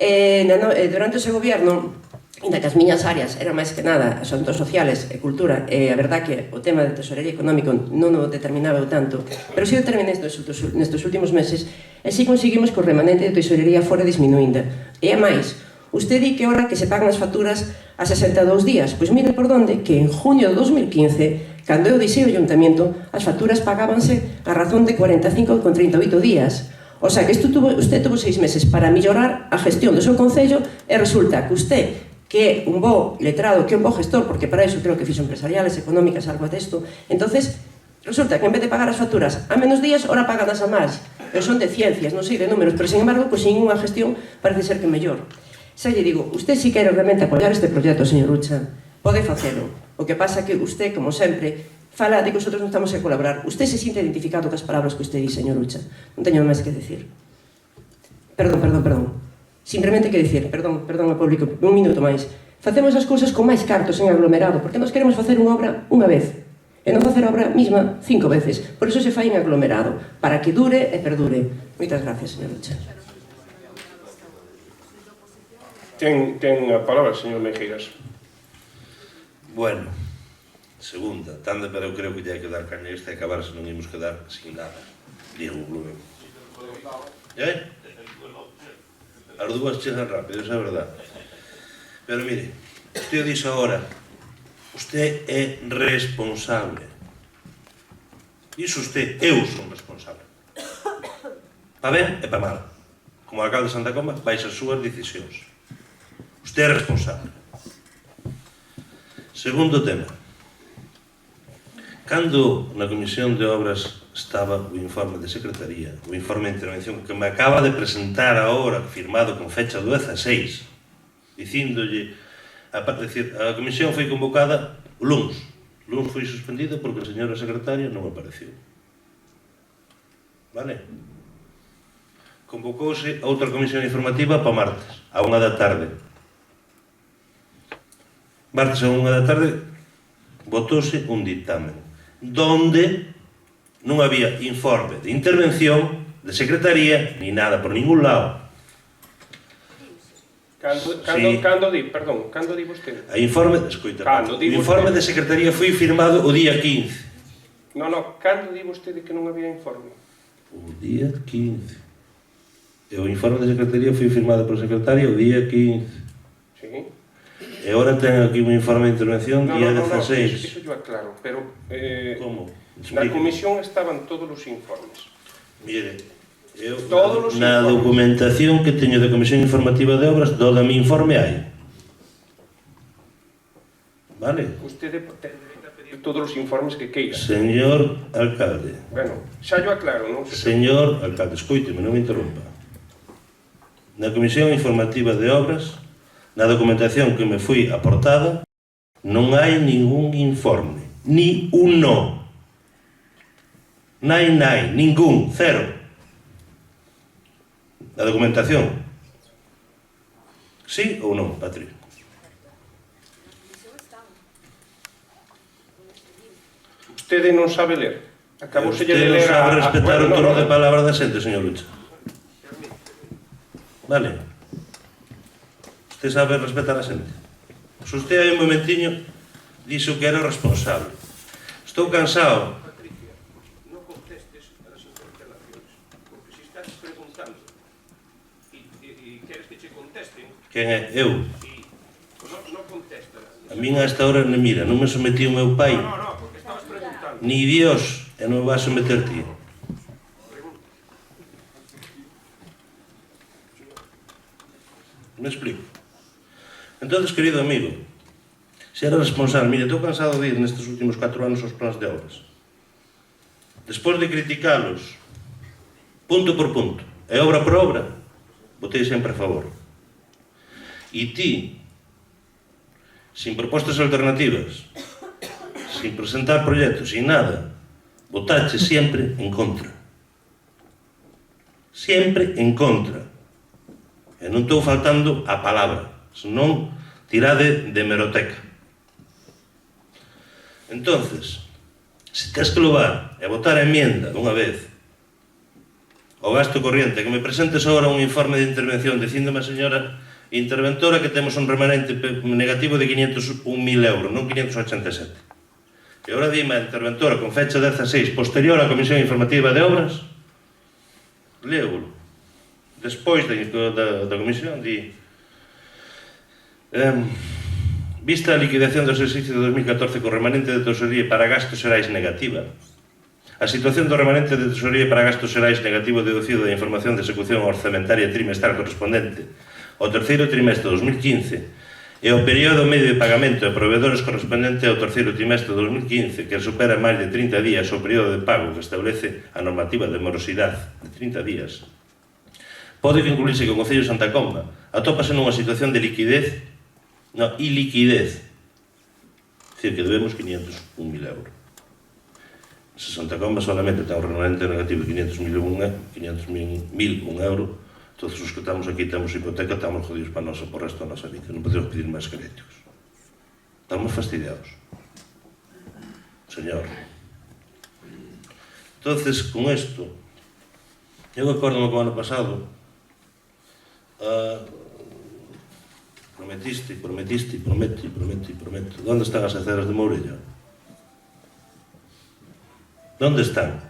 Speaker 2: Durante o seu goberno, ainda que as miñas áreas eran máis que nada asuntos sociales e cultura, e a verdad que o tema de tesorería económico non o determinaba eu tanto, pero si determiné nestes últimos meses, e si conseguimos que o remanente de tesorería fora disminuínda. E a máis, usted di que ahora que se pagan as facturas a 62 días, pois mire por donde que en junio de 2015, cando eu deixei o ayuntamiento, as facturas pagábanse a razón de 45,38 días. O sea, que usted tuvo 6 meses para mellorar a gestión do seu concello, e resulta que usted, que é un bo letrado, que é un bo gestor, porque para iso creo que fixo empresariales, económicas, algo desto, entonces resulta que en vez de pagar as facturas a menos días, ora pagadas a máis. Eu son de ciencias, non sei de números, pero sin embargo, pois sin unha gestión parece ser que mellor. Xa lle digo, usted si quere realmente apoiar este proxecto, señor Ucha, pode facelo. O que pasa que usted, como sempre, fala de que nosotros non estamos a colaborar. Usted se siente identificado cas palabras que usted di, señor Ucha. Non teño máis que decir. Perdón. Simplemente que dicir, perdón ao público, un minuto máis. Facemos as cousas con máis cartos en aglomerado, porque nós queremos facer unha obra unha vez, e non facer a obra mesma 5 veces. Por iso se fai en aglomerado, para que dure e perdure. Moitas gracias, señor Ucha.
Speaker 1: Ten a palabra, señor Meijías.
Speaker 4: Bueno, segunda, tanda, pero eu creo que lle hai que dar caña esta e acabar, se non imos quedar sin nada. Diego Blumen. As dúas chegan rápido, esa é verdade. Pero mire, usted dixo agora, usted é responsable. Dixo usted, eu son responsable. Pa ben e pa mal. Como alcalde de Santa Comba, vais as súas decisións. Usted é responsable. Segundo tema. Cando na Comisión de Obras estaba o informe de Secretaría, o informe de intervención que me acaba de presentar ahora, firmado con fecha do 16, dicíndolle, a Comisión foi convocada o luns. O luns foi suspendida porque a señora secretaria non apareceu. Vale? Convocouse a outra comisión informativa para martes, a 1 da tarde. Martes a 1 da tarde votouse un dictamen. donde non había informe de intervención de secretaría ni nada por ningún lado.
Speaker 1: Cando di vostede?
Speaker 4: O informe, escoita,
Speaker 1: Cando
Speaker 4: o
Speaker 1: di
Speaker 4: informe de
Speaker 1: vostede?
Speaker 4: secretaría foi firmado o día 15.
Speaker 1: No, cando di vostede que non había informe?
Speaker 4: O día 15. E o informe de secretaría foi firmado por secretario o día 15.
Speaker 1: Sí.
Speaker 4: E agora ten aquí un informe de intervención día 16.
Speaker 1: Iso yo aclaro, pero
Speaker 4: Como?
Speaker 1: na comisión estaban todos os informes.
Speaker 4: Mire, eu
Speaker 1: Todos os
Speaker 4: na
Speaker 1: informes.
Speaker 4: documentación que teño da Comisión Informativa de Obras, do mi informe hai. Vale?
Speaker 1: Vostede ten dereito a pedir todos os informes que queira.
Speaker 4: Señor alcalde,
Speaker 1: Bueno, xa yo aclaro, non?
Speaker 4: señor alcalde, escoíteme, non me interrompa. Na Comisión Informativa de Obras, na documentación que me foi aportada, non hai ningún informe, ni uno. Nai, ningún, cero. Na documentación. Sí ou non, Patri?
Speaker 1: Vostede non sabe ler. Acabousse de
Speaker 4: Usted non
Speaker 1: ler
Speaker 4: sabe respetar o
Speaker 1: bueno,
Speaker 4: turno de palabra da xente, señor Lucha. Vale? Usted sabe respetar a xente. Se usted hai un momentiño dixo que era o responsable. Estou cansado.
Speaker 1: Patricia, non contestes a las interpelaciones, porque se estás preguntando e queres que che contesten,
Speaker 4: Quen é? Eu.
Speaker 1: non contestas.
Speaker 4: A min a esta hora, mira, non me sometí o meu pai,
Speaker 1: No, porque estabas preguntando.
Speaker 4: ni Dios, e non me vas someter ti. Me explico. Entonces, querido amigo, se era responsable, mire, estou cansado de ir nestes últimos 4 anos aos plans de obras. Despois de criticalos, punto por punto, e obra por obra, votei sempre a favor. E ti, sin propostas alternativas, sin presentar proxectos, sin nada, votache sempre en contra. Sempre en contra. E non estou faltando a palabra, senón tirade de hemeroteca. Entonces, se tens que levar e votar a enmienda dunha vez o gasto corriente, que me presentes agora un informe de intervención dicíndome a señora interventora que temos un remanente negativo de 501.000 euros, non 587. E agora dime a interventora con fecha 16 posterior á Comisión Informativa de Obras, léolo. Despois da comisión di vista a liquidación do exercicio de 2014 co remanente de tesorería para gastos xerais negativa, a situación do remanente de tesorería para gastos xerais negativo deducido da información de execución orzamentaria trimestral correspondente ao terceiro trimestre de 2015 e o período medio de pagamento de proveedores correspondente ao terceiro trimestre de 2015 que supera máis de 30 días o período de pago que establece a normativa de morosidade de 30 días, pode concluirse que o Concello de Santa Comba atópase nunha situación de liquidez, iliquidez, é dicir, que debemos 501.000 euros. Se Santa Comba solamente ten un remanente negativo de 500.001 euros, todos os que estamos aquí temos hipoteca, estamos jodidos para nós por resto da nosa vida, non podemos pedir máis créditos. Estamos fastidiados. Señor. Entonces, con isto, eu acordo co ano pasado, prometo. ¿Dónde están as aceras de Mourella? ¿Dónde están?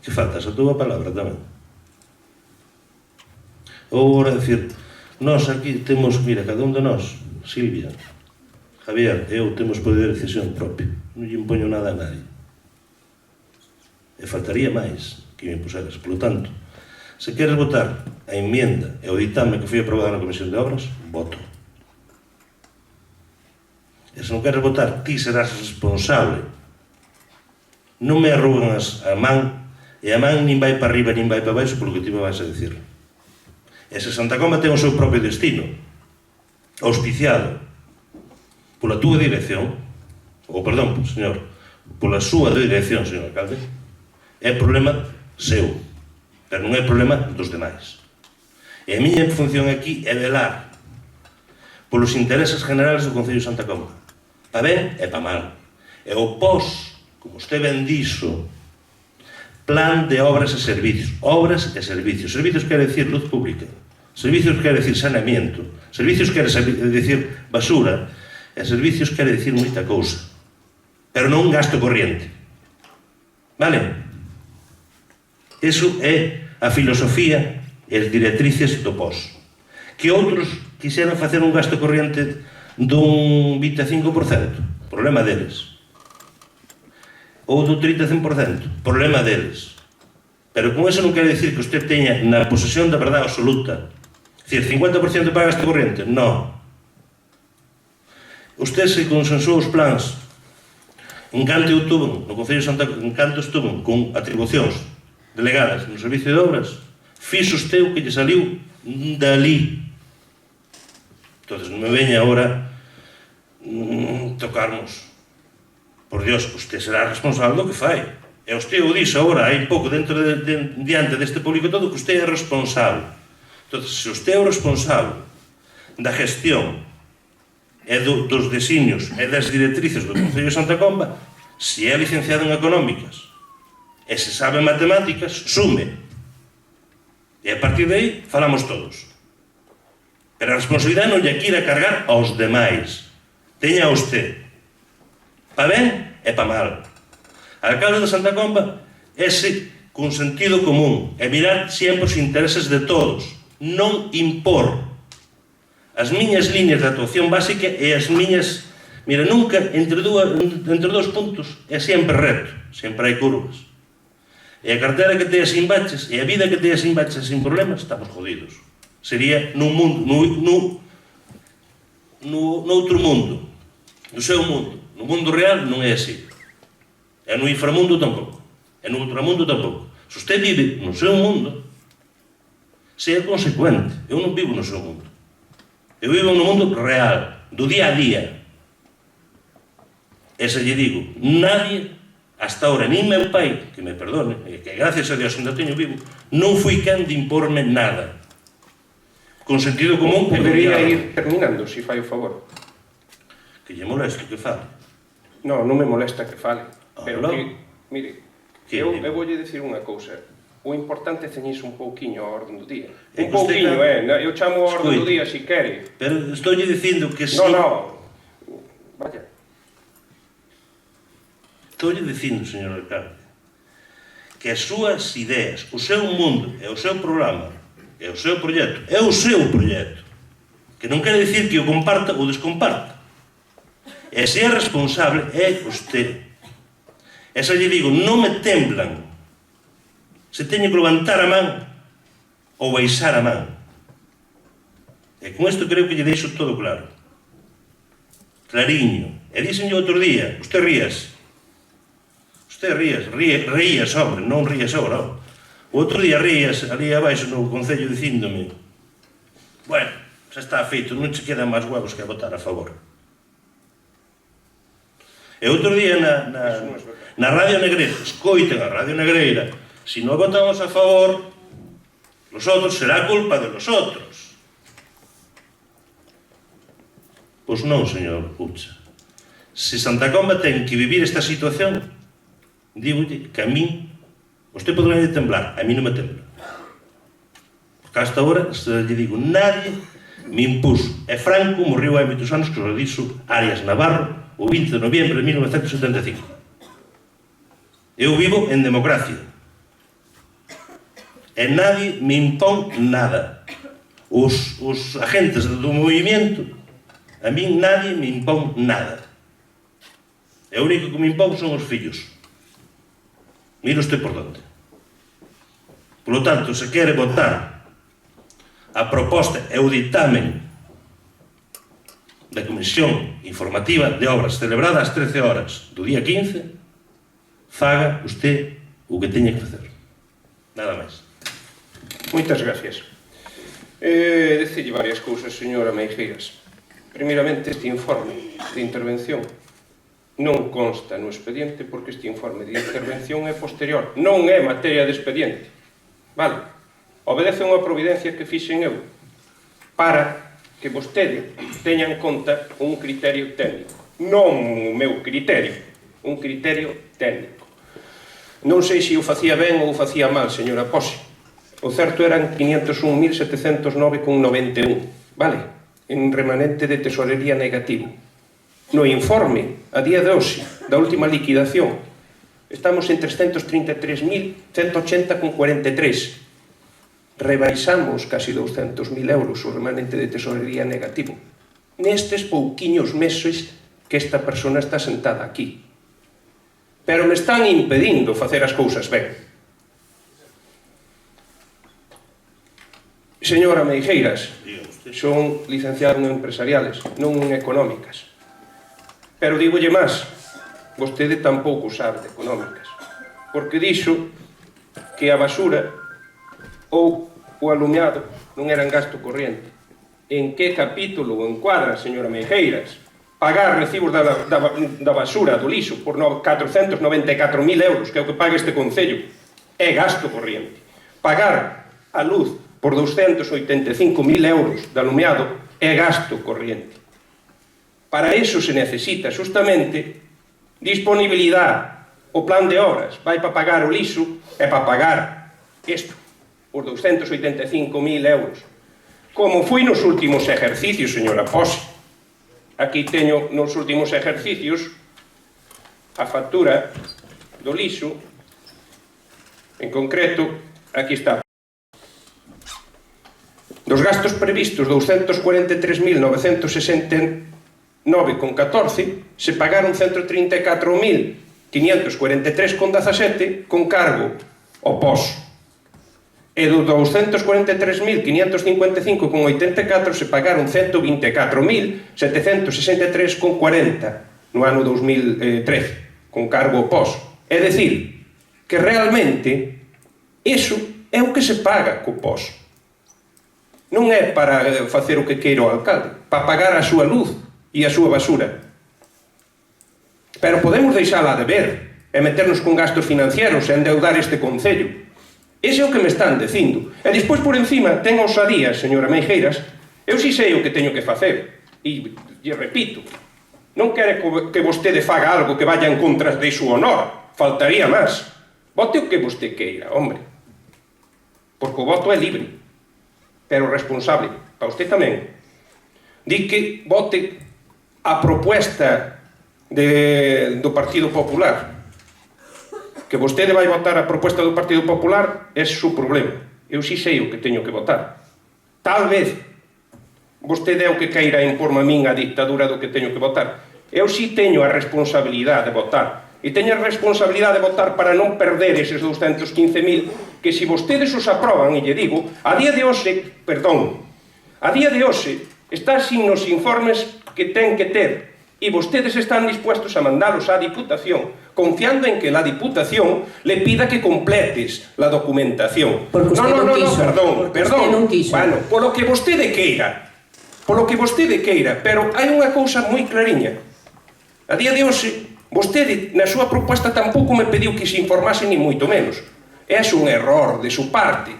Speaker 4: Que faltas a túa palabra tamén. Ou agora decir, nós aquí temos, mira, cada un de nós, Silvia, Javier, eu temos poder de decisión propia, non lle impoño nada a nadie. E faltaría máis que me impuseras. Por lo tanto, se queres votar a enmienda e o ditame que foi aprobado na Comisión de Obras, voto. E se non queres votar, ti serás responsable. Non me arrugan a man, e a man nin vai para arriba nin vai para baixo polo que ti me vais a decir. E se Santa Comba ten o seu propio destino, auspiciado pola túa dirección, ou perdón, señor, pola súa dirección, señor alcalde, é problema seu, pero non é problema dos demais. E a miña función aquí é velar polos intereses generales do Concello de Santa Comba, pa ben e pa mal. E o pos, como usted ben dixo, plan de obras e servicios. Obras e servicios. Servicios quere decir luz pública. Servicios quere decir saneamiento. Servicios quere decir basura. E servicios quere decir moita cousa. Pero non un gasto corriente. Vale? Eso é a filosofía e as directrices do POS. Que outros quixeran facer un gasto corriente dun 25%, problema deles. Ou do 30-100%, problema deles. Pero con eso non quere dicir que usted teña na posesión da verdade absoluta. É dicir, 50% para gasto corriente? Non. Usted se consensuou os plans en canto estuvo no Concello de Santa Comba, en canto estuvo con atribucións delegadas no Servicio de Obras, fixo usted o que lle saliu dali. Entonces non me veña agora tocarnos. Por Dios, usted será responsable do que fai. E usted o dixo agora, hai pouco, diante deste público todo, que usted é responsable. Entonces, se usted é o responsable da gestión e dos designios e das directrices do Concello de Santa Comba, se é licenciado en Económicas e se sabe matemáticas, sume. E a partir de aí, falamos todos. Pero a responsabilidade non lle quira cargar aos demais. Teña usted. Pa ben e pa mal. Alcalde de Santa Comba, ese con sentido común, e mirar sempre os intereses de todos, non impor as miñas liñas de actuación básica e as miñas... Mira, nunca entre dous puntos é sempre reto, sempre hai curvas. E a cartera que tea sin baches e a vida que tea sin baches e sin problemas, estamos jodidos. Sería nun mundo, noutro mundo, no seu mundo. No mundo real non é así. E no inframundo tampouco. E no ultramundo tampouco. Se usted vive no seu mundo, sea consecuente. Eu non vivo no seu mundo. Eu vivo no mundo real, do día a día. E se lle digo, nadie, hasta ahora, nin meu pai, que me perdone, que gracias a Dios ainda teño vivo, non fui quen de imporme nada. Con sentido común...
Speaker 1: Podería ir terminando, se fai o favor.
Speaker 4: Que lle molesta que fale.
Speaker 1: Non, non me molesta que fale. Pero
Speaker 4: no.
Speaker 1: que, mire, eu voulle dicir unha cousa. O importante é ceñirse un pouquiño a orden do día. Un pouquiño, eu chamo a orden do día se quere.
Speaker 4: Pero estoulle dicindo que si...
Speaker 1: No. Vaya.
Speaker 4: Estoulle dicindo, señor alcalde, que as súas ideas, o seu mundo e o seu programa e o seu proxecto, é o seu proxecto, que non quere dicir que o comparta ou descomparta. E se é responsable é usted. E se lle digo, non me temblan, se teño que levantar a man ou baixar a man. E con isto creo que lle deixo todo claro. Clariño. E díxenlle outro día, usted rías. Usted rías, hombre, non rías agora. O outro día rías ali abaixo no Concello dicíndome, bueno, xa está feito, non che quedan máis huevos que votar a favor. E outro día na Radio Negreira, escoiten a Radio Negreira, se non votamos a favor, los outros será culpa de los outros. Pois non, señor Ucha. Se Santa Comba ten que vivir esta situación, dígolle que a min, usted podrá temblar, a mí non me tembla. Porque hasta ahora, se lle digo, nadie me impuso. E Franco morreu hai moitos anos, que o dixo Arias Navarro, o 20 de noviembre de 1975. Eu vivo en democracia. E nadie me impón nada. Os agentes do movimento, a min nadie me impón nada. E o único que me impón son os fillos. Mira usted por donde. Por lo tanto, se quere votar a proposta e o dictamen da Comisión Informativa de Obras celebrada ás 13 horas do día 15, faga usted o que teña que facer. Nada máis.
Speaker 1: Moitas gracias. Decille varias cousas, señora Meijeiras. Primeiramente, este informe de intervención non consta no expediente porque este informe de intervención é posterior, non é materia de expediente. Vale? Obedece unha providencia que fixen eu para que vostede teña en conta un criterio técnico. non o meu criterio, un criterio técnico. Non sei se o facía ben ou o facía mal, señora Posi. O certo eran 501.709,91, vale? En remanente de tesorería negativo. No informe, a día de hoxe, da última liquidación, estamos en 333.180,43. Rebaixamos casi 200.000 euros o remanente de tesorería negativo. Nestes pouquiños meses que esta persona está sentada aquí. Pero me están impedindo facer as cousas ben. Señora Meijeiras, son licenciado en empresariales, non en económicas. Pero dígolle máis, vostede tampouco sabe de económicas, porque dixo que a basura ou o alumiado non eran gasto corriente. En que capítulo encuadra, señora Meijeiras, pagar recibos da basura, do lixo, por 494.000 euros, que é o que paga este concello, é gasto corriente. Pagar a luz por 285.000 euros de alumiado é gasto corriente. Para iso se necesita, justamente, disponibilidade. O plan de obras vai para pagar o lixo e para pagar isto, os 285.000 euros. Como foi nos últimos exercicios, señora Posi. Aquí teño nos últimos exercicios a factura do lixo, en concreto, aquí está. Dos gastos previstos 243.969,14 se pagaron 134.543,17 con cargo ao POS. E do 243.555,84 se pagaron 124.763,40 no ano 2013, con cargo ao POS. É dicir, que realmente iso é o que se paga co POS. Non é para facer o que queira o alcalde, para pagar a súa luz e a súa basura. Pero podemos deixala de ver e meternos con gastos financieros e endeudar este concello. Ese é o que me están dicindo. E despois, por encima, ten ousadía, señora Meijeiras, eu si sei o que teño que facer. E repito, non quere que vostede faga algo que vaya en contra de su honor. Faltaría máis. Vote o que vostede queira, hombre. Porque o voto é libre, pero responsable. Para usted tamén. Di que vote a proposta do Partido Popular. Que vostede vai votar a proposta do Partido Popular é o problema. Eu si sei o que teño que votar. Tal vez vostede é o que queira imporme a min a dictadura do que teño que votar. Eu si teño a responsabilidade de votar. E teño a responsabilidade de votar para non perder eses 215.000 que se vostedes os aproban, e lle digo, a día de hoxe está sin nos informes que ten que ter, e vostedes están dispuestos a mandalos á Diputación, confiando en que la Diputación le pida que completes la documentación.
Speaker 2: Porque usted non quiso.
Speaker 1: Perdón. Bueno, polo que vostede queira, pero hai unha cousa moi clariña. A día de hoxe, vostede, na súa proposta, tampouco me pediu que se informase ni moito menos. É un error de su parte.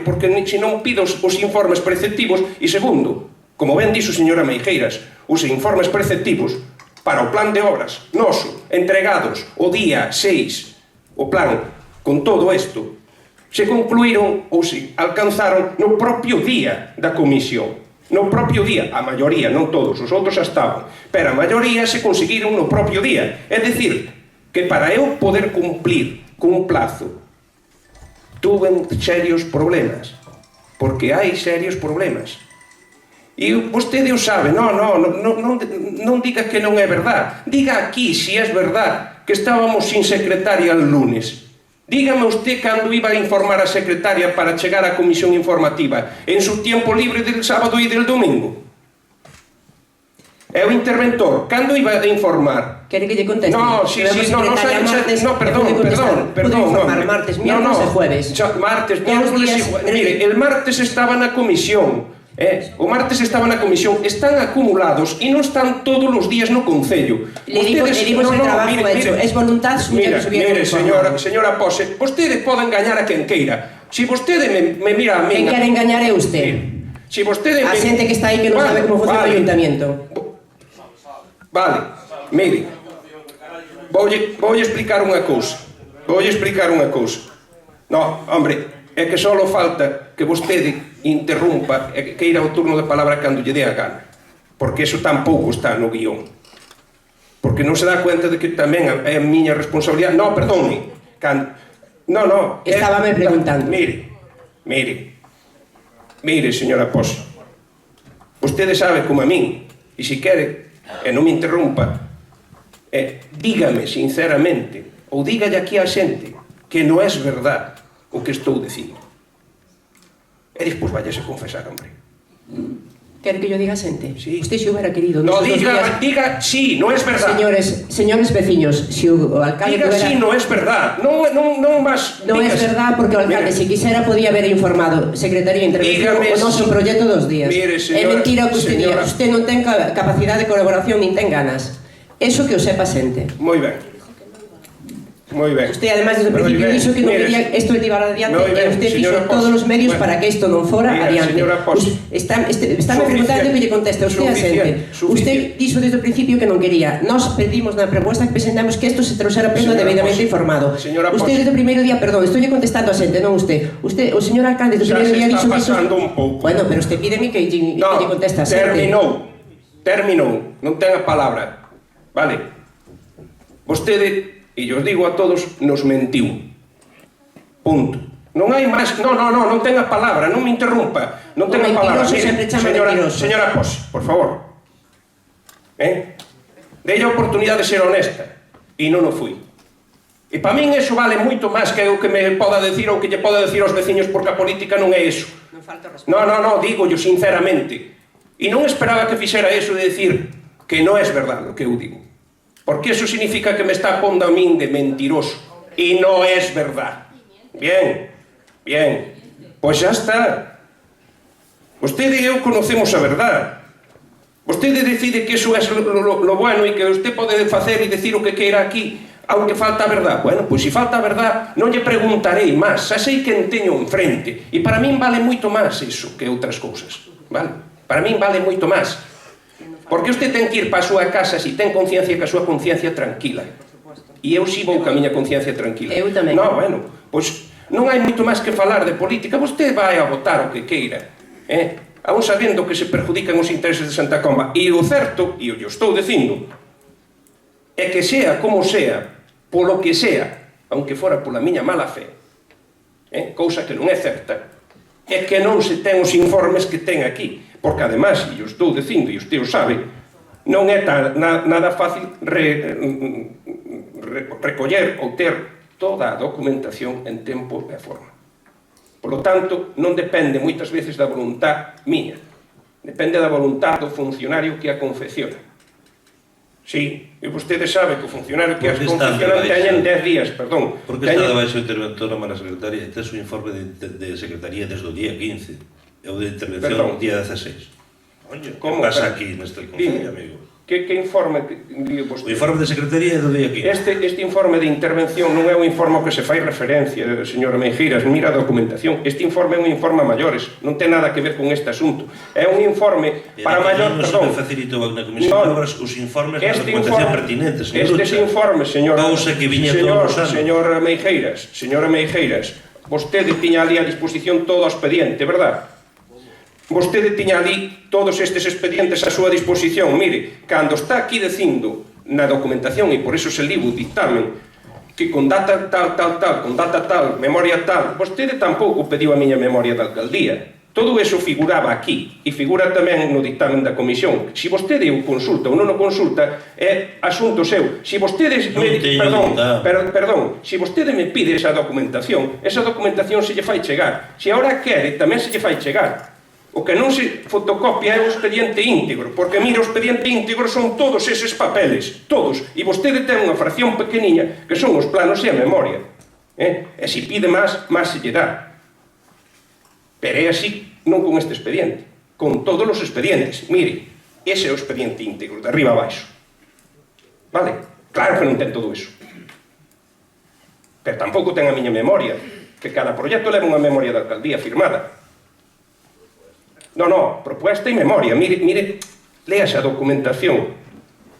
Speaker 1: Porque se non pido os informes preceptivos, e segundo, como ben dixo señora Meijeiras, os informes preceptivos para o plan de obras noso, entregados o día 6, o plan con todo isto, se concluíron ou se alcanzaron no propio día da comisión. No propio día, a maioría, non todos, os outros xa estaban, pero a maioría se conseguiron no propio día. É dicir, que para eu poder cumplir cun plazo, tuve serios problemas, porque hai serios problemas. E vostede o sabe, non diga que non é verdad. Diga aquí, se é verdad, que estábamos sin secretaria el lunes. Dígame usted cando iba a informar a secretaria para chegar á comisión informativa, en su tiempo libre del sábado e del domingo. E o interventor, cando iba a informar?
Speaker 2: Quere que lle conteste?
Speaker 1: Perdón.
Speaker 2: Informar martes, miércoles e jueves.
Speaker 1: Martes, miércoles e jueves. Mire, el martes estaba na comisión. O martes estaba na comisión, están acumulados e non están todos os días no Concello.
Speaker 2: Le digo el trabajo hecho, es voluntad suya que subiera.
Speaker 1: Mire, señora Pose, vostede pode engañar a quen queira. Se vostede me mira a min...
Speaker 2: Quen quere engañar é usted.
Speaker 1: Se vostede...
Speaker 2: A xente que está aí que non sabe como funciona o ayuntamiento.
Speaker 1: Vale, mire, voulle explicar unha cousa. No, hombre, é que só falta que vostede interrumpa e que ir ao turno de palabra cando lle dé a gana. Porque eso tampouco está no guión. Porque non se dá cuenta de que tamén é a miña responsabilidade. No, perdone. No.
Speaker 2: Estábame preguntando.
Speaker 1: Mire, señora Posi. Vostede sabe como a min, e se quere, e non me interrumpa, dígame sinceramente, ou dígalle aquí a xente, que non é verdad o que estou dicindo. E despois váyase a confesar, hombre.
Speaker 2: Quer que yo diga xente?
Speaker 1: Sí.
Speaker 2: Usted se hubiera querido...
Speaker 1: No, diga, sí, non é verdad.
Speaker 2: Señores veciños, se o alcalde...
Speaker 1: Diga, sí, non é verdad. Non máis...
Speaker 2: Non é verdad porque o alcalde, se quixera, podía haber informado Secretaría de Intervención o noso proxecto dos días.
Speaker 1: Mire,
Speaker 2: É mentira o que usted diga. Usted non ten capacidade de colaboración nin ten ganas. Eso que o sepa xente.
Speaker 1: Moi ben.
Speaker 2: Usted, además, desde o principio dixo que non quería isto llevar adiante e usted fixo todos os medios para que isto non fora adiante. Está me preguntando que lle contesta usted a xente. Usted dixo desde o principio que non quería. Nos pedimos na proposta que presentamos que isto se trouxera pleno debidamente informado. Usted desde o primeiro día, perdón, estou lle contestando a xente, non usted. O señor alcalde desde o primeiro día dixo que isto... Bueno, pero usted pídeme que lle conteste a xente.
Speaker 1: Terminou. Non ten a palabra. Vale. Vostede... E eu digo a todos, nos mentiu. Punto. Non hai máis... Non ten a palabra, non me interrumpa. Non ten a palabra. Señora Posi, por favor. Dei a oportunidade de ser honesta. E non o fui. E para min eso vale moito máis que o que me poda decir ou que lle poda decir aos veciños, porque a política non é eso. No, digo yo sinceramente. E non esperaba que fixera eso de decir que non é verdade o que eu digo. Porque eso significa que me está pondo a min de mentiroso. E non é verdad. Bien. Pois xa está. Vostede e eu conocemos a verdad. Vostede decide que eso é lo bueno e que usted pode facer e decir o que queira aquí, aunque falta a verdad. Bueno, pois se falta a verdad, non lle preguntarei máis. Xa sei quen teño enfrente. E para min vale moito máis iso que outras cousas. Vale? Para min vale moito máis. Porque usted ten que ir para a súa casa se ten conciencia que a súa conciencia tranquila. E eu si vou ca miña conciencia tranquila.
Speaker 2: Eu tamén.
Speaker 1: No, bueno, pois non hai moito máis que falar de política. Vostede vai a votar o que queira. Aún sabendo que se perjudican os intereses de Santa Comba. E o certo, e eu estou dicindo, é que sea como sea, polo que sea, aunque fora pola miña mala fe, cousa que non é certa, é que non se ten os informes que ten aquí. Porque, además, e eu estou dicindo, e usted o sabe, non é nada fácil recoller ou ter toda a documentación en tempo e forma. Por lo tanto, non depende moitas veces da voluntad miña, depende da voluntad do funcionario que a confecciona. Sí, e vostede sabe que o funcionario que as confecciona teñen 10 días, perdón.
Speaker 4: Porque está debaixo o interventor na secretaria e tes o informe de secretaría desde o día 15. É o de intervención día 16. Oye, que pasa aquí neste concello, amigo?
Speaker 1: Que informe dio vostede?
Speaker 4: O informe de secretaría é do día 15.
Speaker 1: Este informe de intervención non é un informe que se fai referencia, señora Meijíras, mira a documentación. Este informe é un informe a maiores, non ten nada que ver con este asunto. É un informe para maiores, perdón.
Speaker 4: Non se me facilitou na Comisión de Obras os informes da documentación pertinentes.
Speaker 1: Estes informes, señora Meijíras, vostede tiña ali a disposición todo o expediente, verdad? Vostede tiña ali todos estes expedientes a súa disposición. Mire, cando está aquí dicindo na documentación, e por iso se liu o dictamen, que con data tal, con data tal, memoria tal, vostede tampouco pediu a miña memoria da alcaldía. Todo eso figuraba aquí, e figura tamén no dictamen da comisión. Se vostede o consulta ou non o consulta, é asunto seu. Se vostede se vostede me pide esa documentación se lle fai chegar. Se agora quere, tamén se lle fai chegar. O que non se fotocopia é o expediente íntegro, porque, mira, o expediente íntegro son todos eses papeles, todos, e vostede ten unha fracción pequeniña que son os planos e a memoria. E se pide máis se lle dá. Pero é así, non con este expediente, con todos os expedientes. Mire, ese é o expediente íntegro, de arriba a baixo. Vale? Claro que non ten todo iso. Pero tampouco ten a miña memoria, que cada proxecto leva unha memoria da alcaldía firmada. No, propuesta e memoria. Mire, léase a documentación.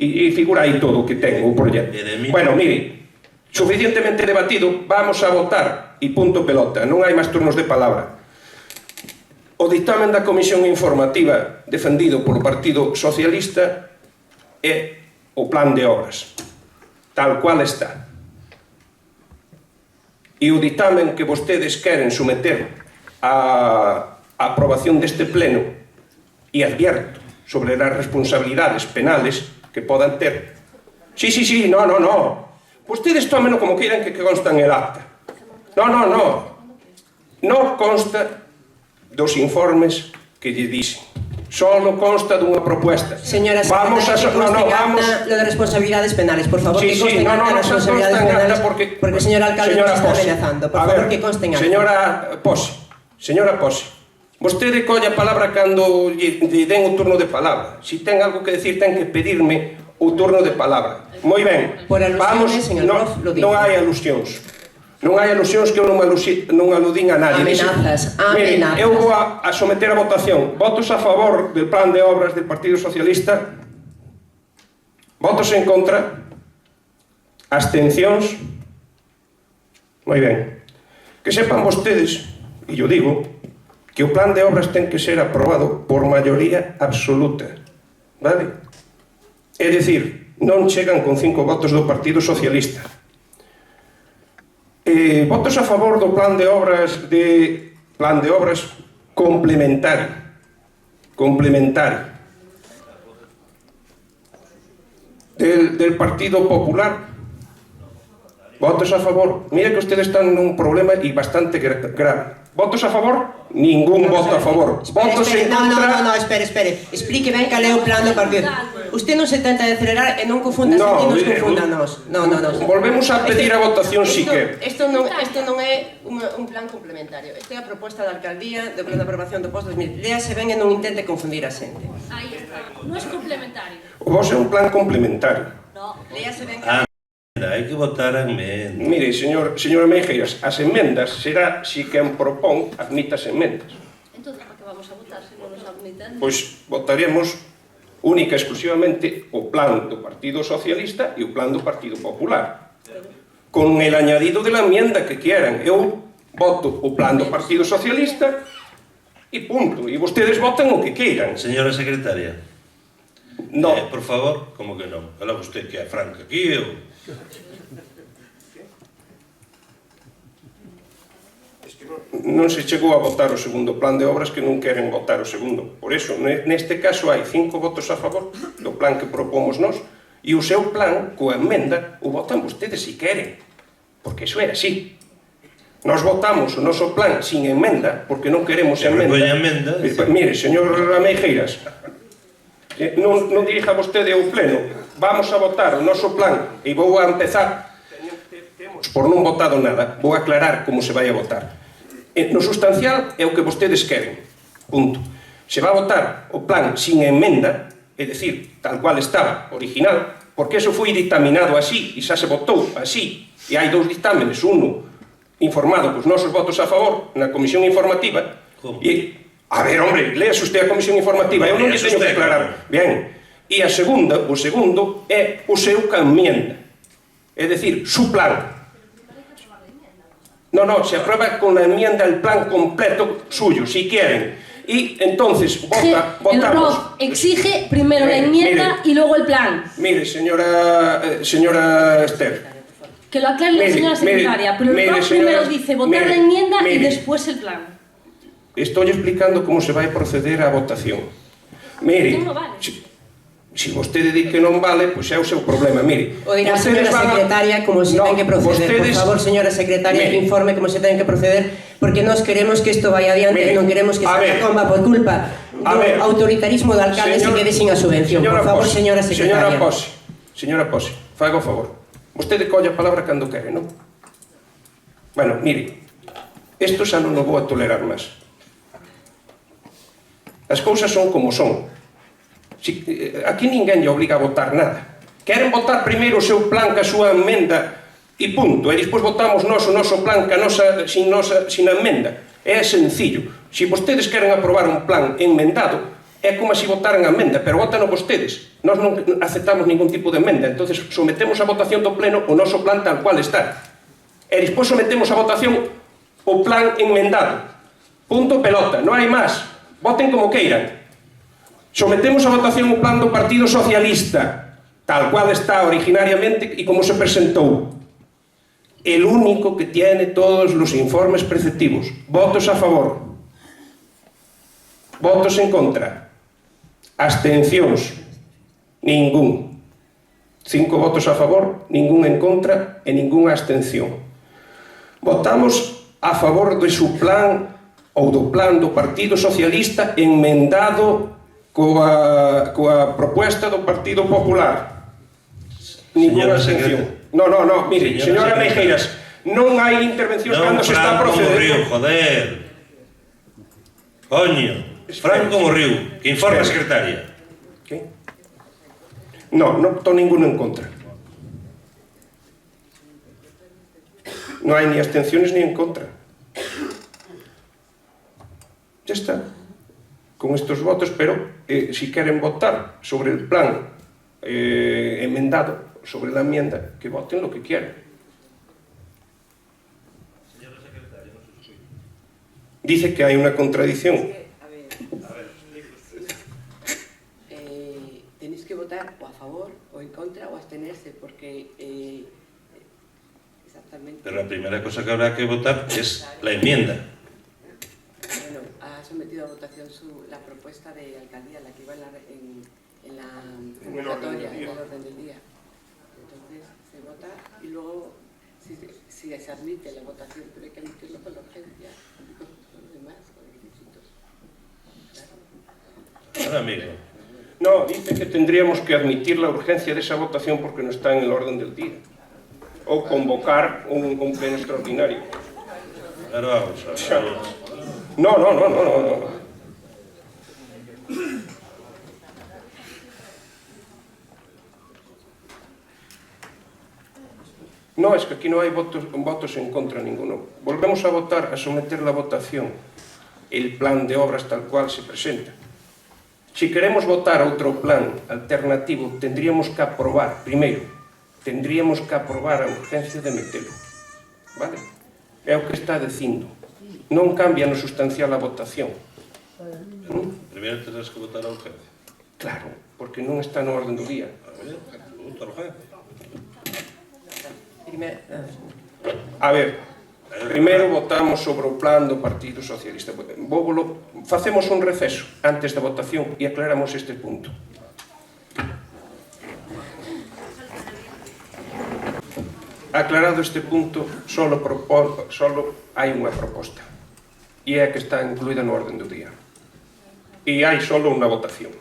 Speaker 1: E E figura aí todo o que ten o proxecto. Bueno, mire, suficientemente debatido, vamos a votar e punto pelota, non hai máis turnos de palabra. O dictamen da Comisión Informativa defendido polo Partido Socialista é o plan de obras, tal cual está. E o dictamen que vostedes queren someter a aprobación deste pleno, e advierto sobre as responsabilidades penales que podan ter. Sí, no. Vostedes tómeno como queiran que consta en el acta. No consta dos informes que lle dixen. Solo consta dunha propuesta.
Speaker 2: Señora secretaria, lo de responsabilidades penales, por favor, que consten en acta responsabilidades penales, porque el señor alcalde nos está amenazando. Por favor, que consten en acta.
Speaker 1: Señora Pose, vostede colle a palabra cando lle den o turno de palabra. Si ten algo que decir, ten que pedirme o turno de palabra. Moi ben.
Speaker 2: Por alusiones, en el prof lo digo.
Speaker 1: Non hai alusións. Non hai alusións que eu non aludín a nadie.
Speaker 2: Amenazas.
Speaker 1: Mire, eu vou a someter a votación. Votos a favor del plan de obras del Partido Socialista. Votos en contra. Abstencións. Moi ben. Que sepan vostedes, e yo digo, que o plan de obras ten que ser aprobado por maioría absoluta. Vale? É dicir, non chegan con 5 votos do Partido Socialista. Votos a favor do plan de obras complementario del Partido Popular. Votos a favor. Mira que ustedes están nun problema e bastante grave. Votos a favor? Ningún voto a favor. Votos en contra?
Speaker 2: No, espere. Explique ben cal é o plan do partido. Usted non se tenta de acelerar e non confunda e nos confúndanos. No.
Speaker 1: Volvemos a pedir a votación si quer.
Speaker 2: Isto non é un plan complementario. Isto é a proposta da alcaldía do plan de aprobación do post-2000. Léase ben e non intente confundir a xente.
Speaker 5: Aí está. Non é complementario.
Speaker 1: O vos é un plan complementario.
Speaker 5: No.
Speaker 2: Léase ben.
Speaker 4: Hai que votar a enmenda.
Speaker 1: Mire, señora Meijeiras, as enmendas será si quen propón admita as enmendas.
Speaker 5: Entón, para que vamos a votar se non nos admiten?
Speaker 1: Pois votaremos única e exclusivamente o plan do Partido Socialista e o plan do Partido Popular. Con el añadido de la enmienda que quieran. Eu voto o plan do Partido Socialista e punto. E vostedes votan o que queiran.
Speaker 4: Señora secretaria,
Speaker 1: No.
Speaker 4: por favor, como que non? Fala vostede que é franca aquí, eu...
Speaker 1: Non se chegou a votar o segundo plan de obras que non queren votar o segundo. Por eso, neste caso, hai 5 votos a favor do plan que propomos nós e o seu plan, coa enmenda, o votan vostedes se queren. Porque iso era así. Nós votamos o noso plan sin enmenda, porque non queremos enmenda. Mire, señor Meijeiras, non dirija vostede o pleno. Vamos a votar o noso plan e vou a empezar. Por non votado nada, vou aclarar como se vai a votar. No sustancial é o que vostedes queren. Punto. Se va a votar o plan sin enmenda, é dicir, tal cual estaba, original, porque eso foi dictaminado así, e xa se votou así, e hai 2 dictámenes, uno informado cos nosos votos a favor na comisión informativa, e, a ver, hombre, leas usted a comisión informativa, eu non lle teño que aclarar. Bien, e o segundo é o seu enmienda, é dicir, su plan. No, se aprueba con la enmienda el plan completo suyo, si quieren. Y entonces votamos...
Speaker 5: El ROF exige primero la enmienda y luego el plan.
Speaker 1: Mire, señora Esther.
Speaker 5: Que lo aclare la señora secretaria, pero el ROF primero dice votar la enmienda y después el plan.
Speaker 1: Estoy explicando cómo se va a proceder a votación. Mire,
Speaker 5: no vale.
Speaker 1: Si vostede di que non vale, pois é o seu problema. Mire,
Speaker 2: o dirá a señora secretaria como se ten que proceder. Por favor, señora secretaria, que informe como se ten que proceder, porque nós queremos que isto vaya adiante e non queremos que Santacomba, por culpa do autoritarismo do alcalde, se quede sin a subvención. Por favor, señora secretaria.
Speaker 1: Señora Pose, faga o favor. Vostede colle a palabra cando quere, non? Bueno, mire, isto xa non o vou a tolerar máis. As cousas son como son. Aquí ninguén lle obliga a votar nada. Queren votar primeiro o seu plan ca súa enmenda e punto, e despois votamos nós o noso plan sin a enmenda. É sencillo. Se vostedes queren aprobar un plan enmendado, é como se votaran a emenda, pero votan vostedes. Nós non aceptamos ningún tipo de emenda, entonces sometemos a votación do pleno o noso plan tal cual está. E despois sometemos a votación o plan enmendado. Punto pelota, non hai máis. Voten como queiran. Sometemos a votación o plan do Partido Socialista, tal cual está originariamente e como se presentou. El único que tiene todos los informes preceptivos. Votos a favor. Votos en contra. Abstencións. Ningún. 5 votos a favor, ningún en contra e ningunha abstención. Votamos a favor de su plan ou do plan do Partido Socialista enmendado coa proposta do Partido Popular. Ninguna abstención. No, mire, señora Meijeiras, non hai intervencións cando se está procedendo.
Speaker 4: Joder. Coño, Franco morriu, que informe a secretaria.
Speaker 1: Que? Non votou ninguno en contra. Non hai ni abstenciones ni en contra. Ya está. Con estos votos, pero si queren votar sobre el plan enmendado, sobre la enmienda, que voten lo que quieran.
Speaker 4: Señora secretaria, no se escucha.
Speaker 1: Dice que hay una contradicción.
Speaker 3: A ver, tenéis que votar o a favor, o en contra, o abstenerse, porque exactamente...
Speaker 4: Pero la primera cosa que habrá que votar es la enmienda.
Speaker 3: Bueno, ha sometido a votación la propuesta de alcaldía, la que iba en la convocatoria, en el orden del día. Entonces se vota y luego si se admite la votación, pero hay que admitirlo con la urgencia y con los demás, con los requisitos. Claro.
Speaker 4: Ahora, amigo.
Speaker 1: No, dice que tendríamos que admitir la urgencia de esa votación porque no está en el orden del día. O convocar un pleno extraordinario.
Speaker 4: Ahora vamos a ver.
Speaker 1: No. No, es que aquí no hay votos en contra ninguno. Volvemos a votar, a someter la votación el plan de obras tal cual se presenta. Si queremos votar outro plan alternativo, tendríamos que aprobar, primeiro, tendríamos que aprobar a urgencia de metelo. Vale? É o que está dicindo. Non cambia no sustancial a votación.
Speaker 4: Primeiro tendrás que votar a urgencia.
Speaker 1: Claro, porque non está no orden do día.
Speaker 4: Vota a urgencia.
Speaker 1: A ver, primeiro votamos sobre o plan do Partido Socialista. Facemos un receso antes da votación e aclaramos este punto. Aclarado este punto, solo hai unha proposta e é a que está incluída no orden do día. E hai solo unha votación.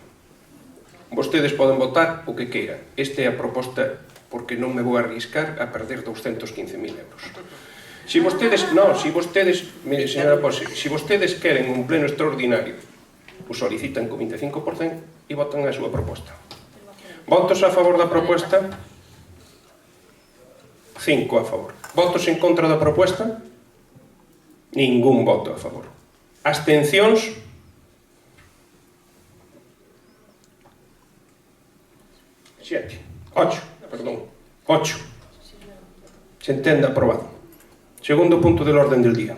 Speaker 1: Vostedes poden votar o que queiran. Esta é a proposta porque non me vou arriscar a perder 215.000 euros. Si vostedes, mire, señora Pose, si vostedes queren un pleno extraordinario, o solicitan co 25% e votan a súa proposta. Votos a favor da proposta? 5 a favor. Votos en contra da proposta? Ningún voto a favor. Abstencións? 8. Se entende aprobado. Segundo punto del orden del día.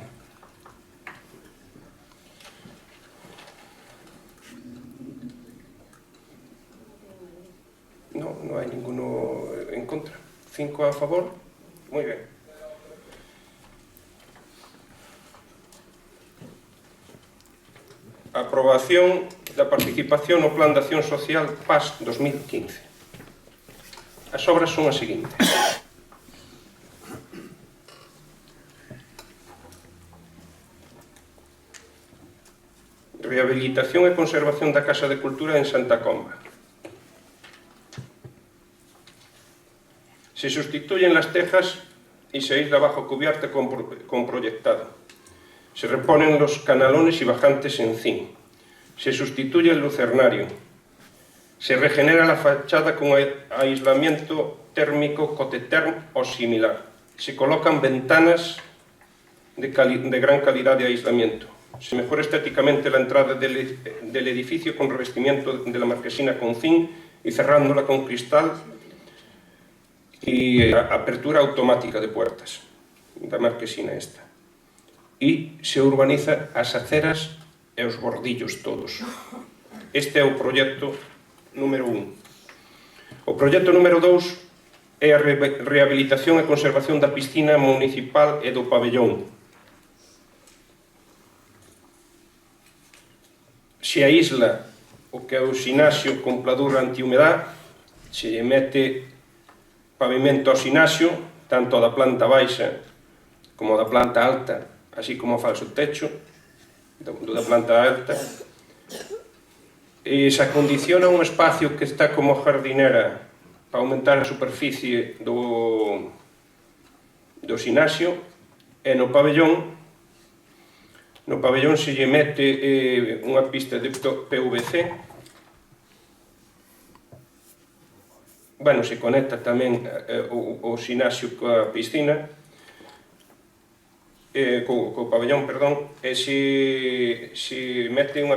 Speaker 1: No hay ninguno en contra. 5 a favor. Muy bien. Aprobación da participación no Plan de Acción Social PAS 2015. As obras son as seguintes. Rehabilitación e conservación da Casa de Cultura en Santa Comba. Se sustituyen las tejas y se aísla bajo cubierta con proyectado. Se reponen los canalones y bajantes en zinc. Se sustituye el lucernario. Se regenera la fachada con aislamiento térmico Coteterm o similar. Se colocan ventanas de gran calidad de aislamiento. se mejora estéticamente la entrada del edificio con revestimiento de la marquesina con zinc y cerrándola con cristal y apertura automática de puertas da marquesina esta. E se urbaniza as aceras e os bordillos todos. Este é o proxecto número 1. O proxecto número 2 é a rehabilitación e conservación da piscina municipal e do pabellón. Se aísla o que é o xinasio con pladura antihumedad, se mete pavimento ao xinasio, tanto da planta baixa como da planta alta, así como o falso techo da planta alta, e se acondiciona un espacio que está como jardinera para aumentar a superficie do xinasio, e no pabellón se lle mete unha pista de PVC. Bueno, se conecta tamén o xinasio coa piscina, co pabellón, perdón, e se mete unha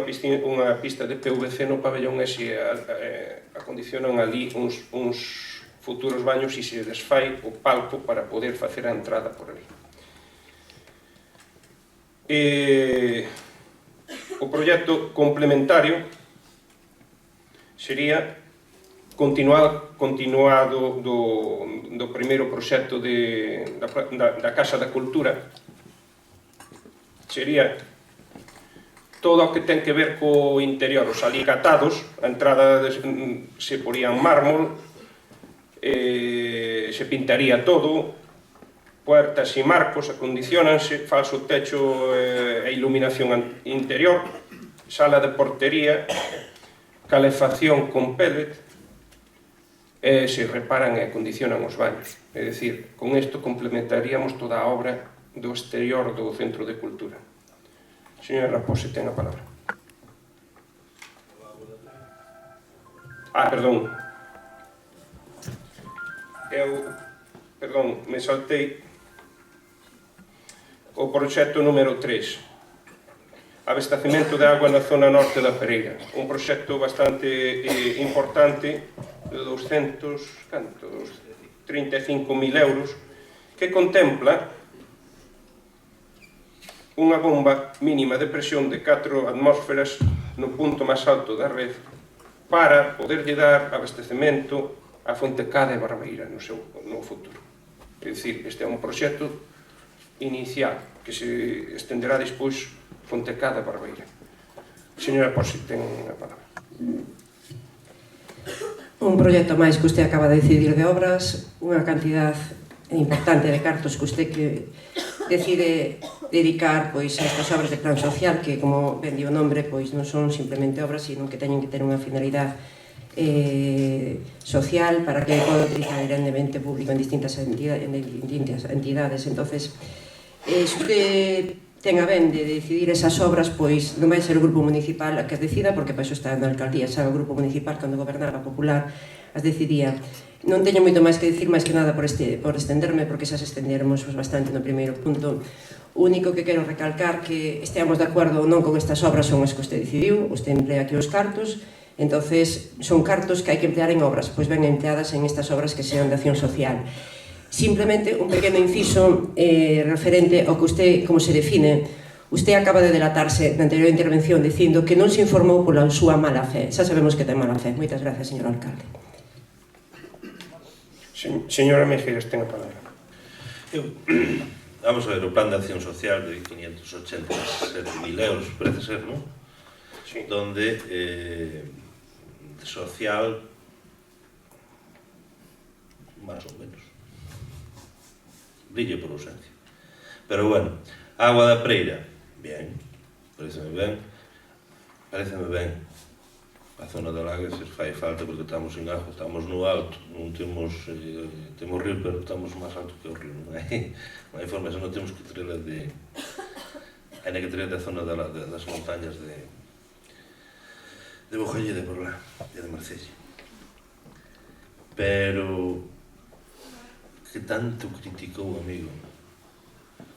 Speaker 1: pista de PVC no pabellón e se acondicionan ali uns futuros baños e se desfai o palco para poder facer a entrada por ali. O proxecto complementario sería continuado do primeiro proxecto da Casa da Cultura. Sería todo o que ten que ver co interior, os alicatados, a entrada se porían mármol, se pintaría todo, puertas e marcos acondicionanse, falso techo e iluminación interior, sala de portería, calefacción con pellet, e se reparan e acondicionan os baños. É dicir, con isto complementaríamos toda a obra do exterior do Centro de Cultura. Señora Raposo, ten a palabra. Perdón. Perdón, me saltei o proxecto número 3. Abastecemento de agua na zona norte da Pereira. Un proxecto bastante importante de 235.000 euros que contempla unha bomba mínima de presión de 4 atmósferas no punto máis alto da red para poderlle dar abastecemento a Fontecada e Barbeira no futuro. É dicir, este é un proxecto inicial que se estenderá despois Fontecada e Barbeira. Señora Posi, ten a palabra.
Speaker 2: Un proxecto máis que usted acaba de decidir de obras, unha cantidad importante de cartos que usted decide dedicar a estas obras de plan social que, como ben di o nombre, non son simplemente obras, sino que teñen que ter unha finalidade social para que poda utilizar el rendemento público en distintas entidades. Entonces, se usted ten a ben de decidir esas obras, pois non vai ser o grupo municipal a que as decida, porque para iso está na alcaldía, xa o grupo municipal, cando gobernaba Popular, as decidía. Non teño moito máis que dicir, máis que nada por estenderme, porque xa se estendermos bastante no primeiro punto. O único que quero recalcar que esteamos de acordo ou non con estas obras son as que usted decidiu, usted emplea aquí os cartos, entonces son cartos que hai que emplear en obras, pois ben empleadas en estas obras que sean de acción social. Simplemente un pequeno inciso referente ao que usted, como se define, usted acaba de delatarse na anterior intervención dicindo que non se informou pola súa mala fe. Xa sabemos que ten mala fe. Moitas gracias, señor alcalde.
Speaker 1: Señora Mejías, ten a palabra.
Speaker 4: Vamos a ver, o plan de acción social de 587.000 euros, parece ser, non?
Speaker 1: Sí.
Speaker 4: Donde social, máis ou menos, brille por ausencia. Pero bueno, agua da Preira, bien, pareceme ben. A zona da Laga se fai falta porque estamos en agua, estamos no alto, non temos río, pero estamos máis alto que o río, non hai forma, non temos que traerla de... Hai que traer da zona das montañas de Bojalleda por lá, e de Marcella. Pero que tanto criticou o amigo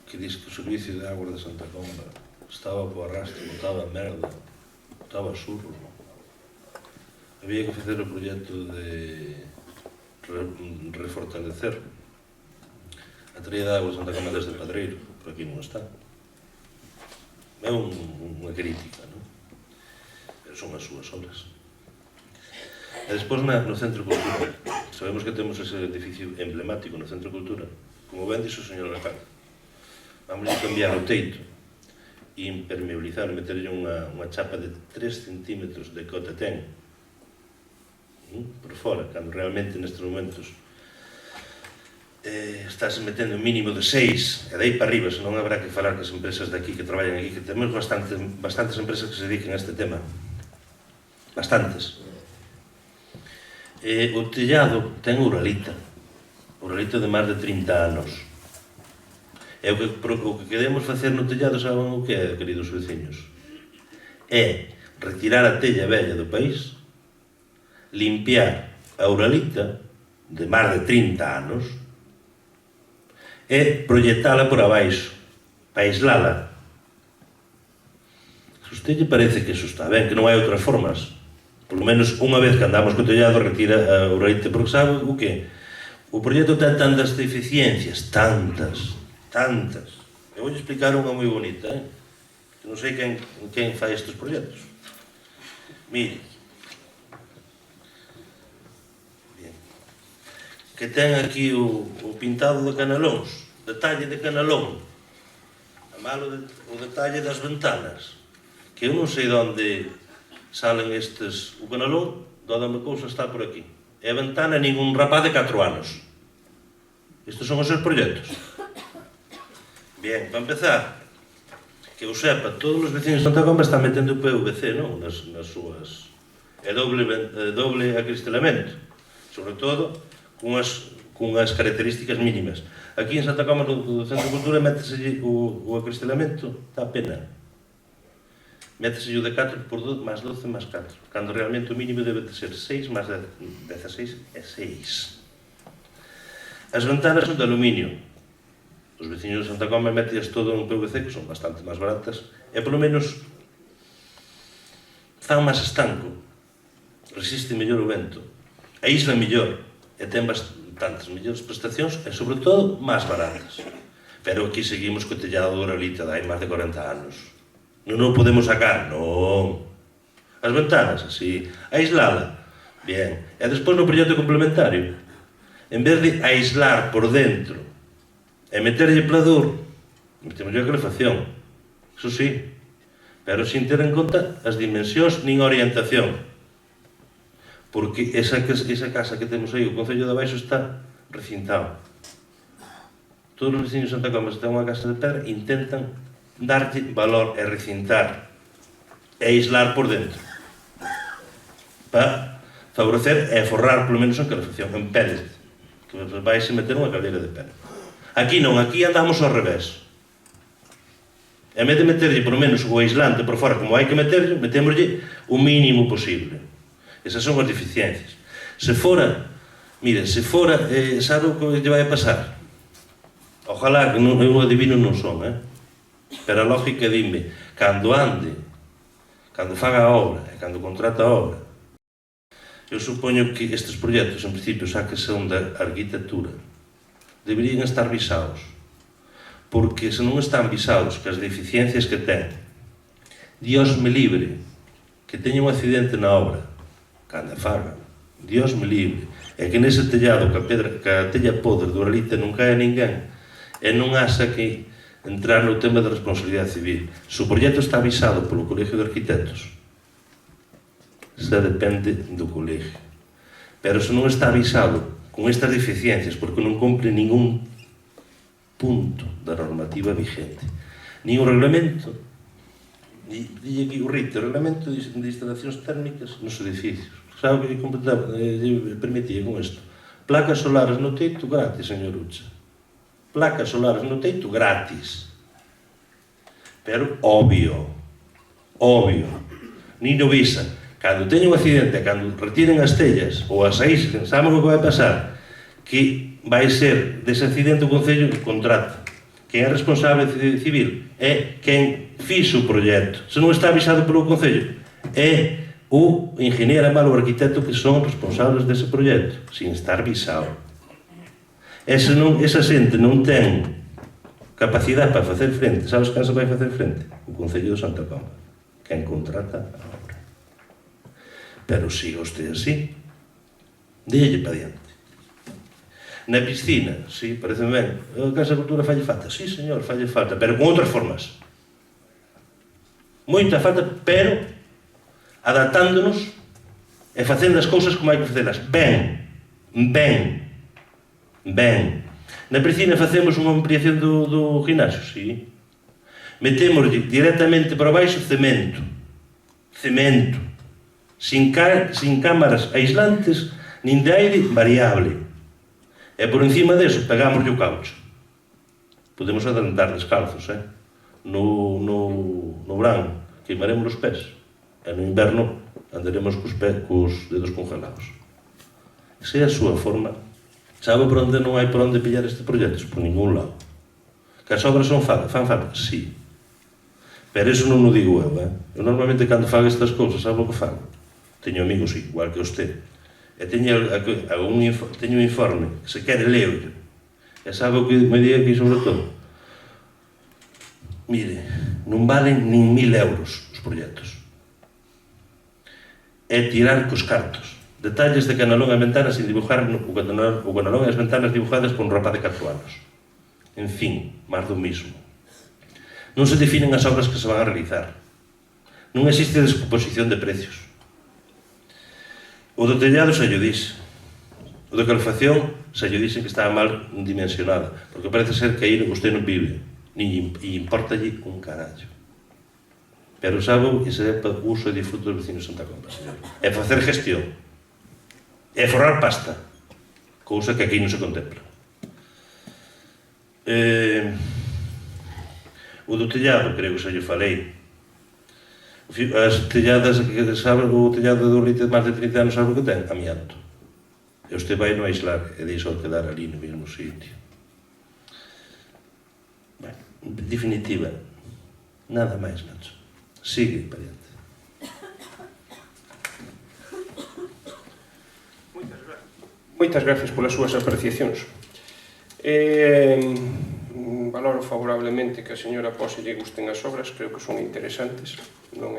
Speaker 4: que diz que o servicio de agua de Santa Comba estaba po arrastre, botaba merda, botaba surro. Había que facer o proxecto de refortalecer a traía de agua de Santa Coma desde Padreiro, por aquí non está. É unha crítica, non? Pero son as súas obras. E despois no Centro Cultura, sabemos que temos ese edificio emblemático no Centro Cultura, como ben dixo o señor alcalde. Vamos a cambiar o teito e impermeabilizar, meterlle unha chapa de 3 centímetros de cota ten por fora, cando realmente nestes momentos estás metendo un mínimo de 6, e dai para arriba, senón habrá que falar que as empresas de aquí que traballan aquí, que temos bastantes empresas que se dedican a este tema, bastantes. O tellado ten uralita de máis de 30 anos. E o que queremos facer no tellado, saben o que é, queridos veciños? É retirar a tella vella do país, limpiar a uralita de máis de 30 anos e proyectala por abaixo, para aislala. Se usted lle parece que eso está ben, que non hai outras formas, polo menos unha vez que andamos co tellado retira a uralita, porque sabe o que? O proxecto ten tantas deficiencias, tantas. Eu vou explicar unha moi bonita, que non sei quen fai estes proxectos. Mire, que ten aquí o pintado de canalóns, detalle de canalón, a malo o detalle das ventanas, que eu non sei de onde salen estes, o canalón, dódame cousa está por aquí, e a ventana ningún rapaz de 4 anos. Estes son os seus proxectos. Bien, para empezar, que eu sepa, todos os vecinos de Santa Comba están metendo o PVC, non? Nas súas... É doble acristalamiento, sobre todo cunhas características mínimas. Aquí en Santa Comba, no Centro de Cultura, métese o acristalamiento, está a pena. Métese o de 4 por 2, máis 12, máis 4, cando realmente o mínimo debe de ser 6, máis 16 é 6. As ventanas son de aluminio. Os veciños de Santa Comba metías todo en PVC, que son bastante máis baratas, e polo menos fan máis estanco, resiste mellor o vento, aísla mellor, e ten bastantes mellores prestacións, e sobre todo máis baratas. Pero aquí seguimos co tellado de uralita de hai máis de 40 anos. Non o podemos sacar, non. As ventanas, así, aislala, bien. E despois no proxecto complementario, en vez de aislar por dentro e meterlle plador, metemos a calefacción, eso sí, pero sin ter en conta as dimensións nin a orientación, porque esa casa que temos aí, o Concello de Abaixo, está recintado. Todos os veciños de Santa Comba, se ten unha casa de pedra, intentan darlle valor e recintar e aislar por dentro para favorecer e forrar polo menos a calefacción en pellet, que vais a meter unha caldeira de pellet. Aquí non, aquí andamos ao revés. En vez de meterlle por menos o aislante por fora, como hai que meterlle, metémoslle o mínimo posible. Esas son as deficiencias. Se fora, mire, sabe o que lle vai a pasar? Ojalá que eu adivino non son, pero a lógica dime, cando ande, cando faga a obra e cando contrata a obra, eu supoño que estes proxectos, en principio, xa que son da arquitectura, deberían estar visados, porque se non están visados que as deficiencias que ten, Dios me libre que teña un accidente na obra, cando faga, Dios me libre, e que nese tellado que a tella podre do uralita non cae ninguén, e non haxa que entrar no tema da responsabilidade civil. Se o proxecto está avisado polo Colegio de Arquitectos, se depende do colegio, pero se non está avisado con estas deficiencias, porque non cumpre ningún punto da normativa vigente, nin o reglamento, dille aquí o RIT, o reglamento de instalacións térmicas nos edificios. Sabe o que lle permitía con isto? Placas solares no teito gratis, señor Ucha. Placas solares no teito gratis. Pero obvio, nin o visa. Cando teña un accidente, cando retiren as tellas ou as aíslen, saben o que vai pasar? Que vai ser dese accidente o Concello que contrata Quen é responsable civil é quen fixo o proxecto. Se non está avisado polo Concello, é o ingeniero e o arquitecto que son responsables dese proxecto, sin estar avisado. Esa xente non ten capacidade para facer frente. Sabes quen se vai facer frente? O Concello de Santa Comba, quen contrata a obra. Pero siga usted así, délle para diante. Na piscina, sí, parece ben. A Casa de Cultura falle falta. Sí, señor, falle falta, pero con outras formas. Moita falta, pero adaptándonos e facendo as cousas como hai que facelas. Ben. Na piscina facemos unha ampliación do gimnasio, sí. Metemos directamente para baixo cemento. Sin cámaras aislantes, nin de aire variable. E por encima deso pegamos o caucho. Podemos andar descalzos, no verán queimaremos os pés, e no inverno andaremos cos dedos congelados. Esa é a súa forma. Sabe por onde non hai por onde pillar este proxecto? Por ningún lado. Que as obras fan falta? Sí. Pero iso non o digo eu, Eu normalmente cando fago estas cousas, sabe o que fago? Teño amigos igual que usted. E teño un informe, se quere leo, e sabe o que me diga aquí sobre todo? Mire, non valen nin 1000 euros os proxectos. É tirar cos cartos. Detalles de canalón e ventanas sin dibujar o canalón e as ventanas dibujadas por un rapaz de 4 anos. En fin, máis do mismo. Non se definen as obras que se van a realizar. Non existe descomposición de precios. O do tellado xa llo dix. O da calefacción xa llo dixen que estaba mal dimensionada, porque parece ser que aí usted non vive, nin importalle un carallo. Pero sabe que se é para o uso e disfruto dos vecinos de Santa Comba, señor. É facer gestión. É forrar pasta, cousa que aquí non se contempla. O do tellado, creo que xa llo falei. As telladas, sabe, o tellado do Lite de máis de 30 anos, sabe o que ten? Amianto. E usted vai no aislar e deixa quedar ali no mesmo sitio. Bueno, en definitiva, nada máis, Nacho. Sigue para diante.
Speaker 1: Moitas gracias polas súas apreciacións. Valoro favorablemente que a señora Pose lle gusten as obras, creo que son interesantes. Non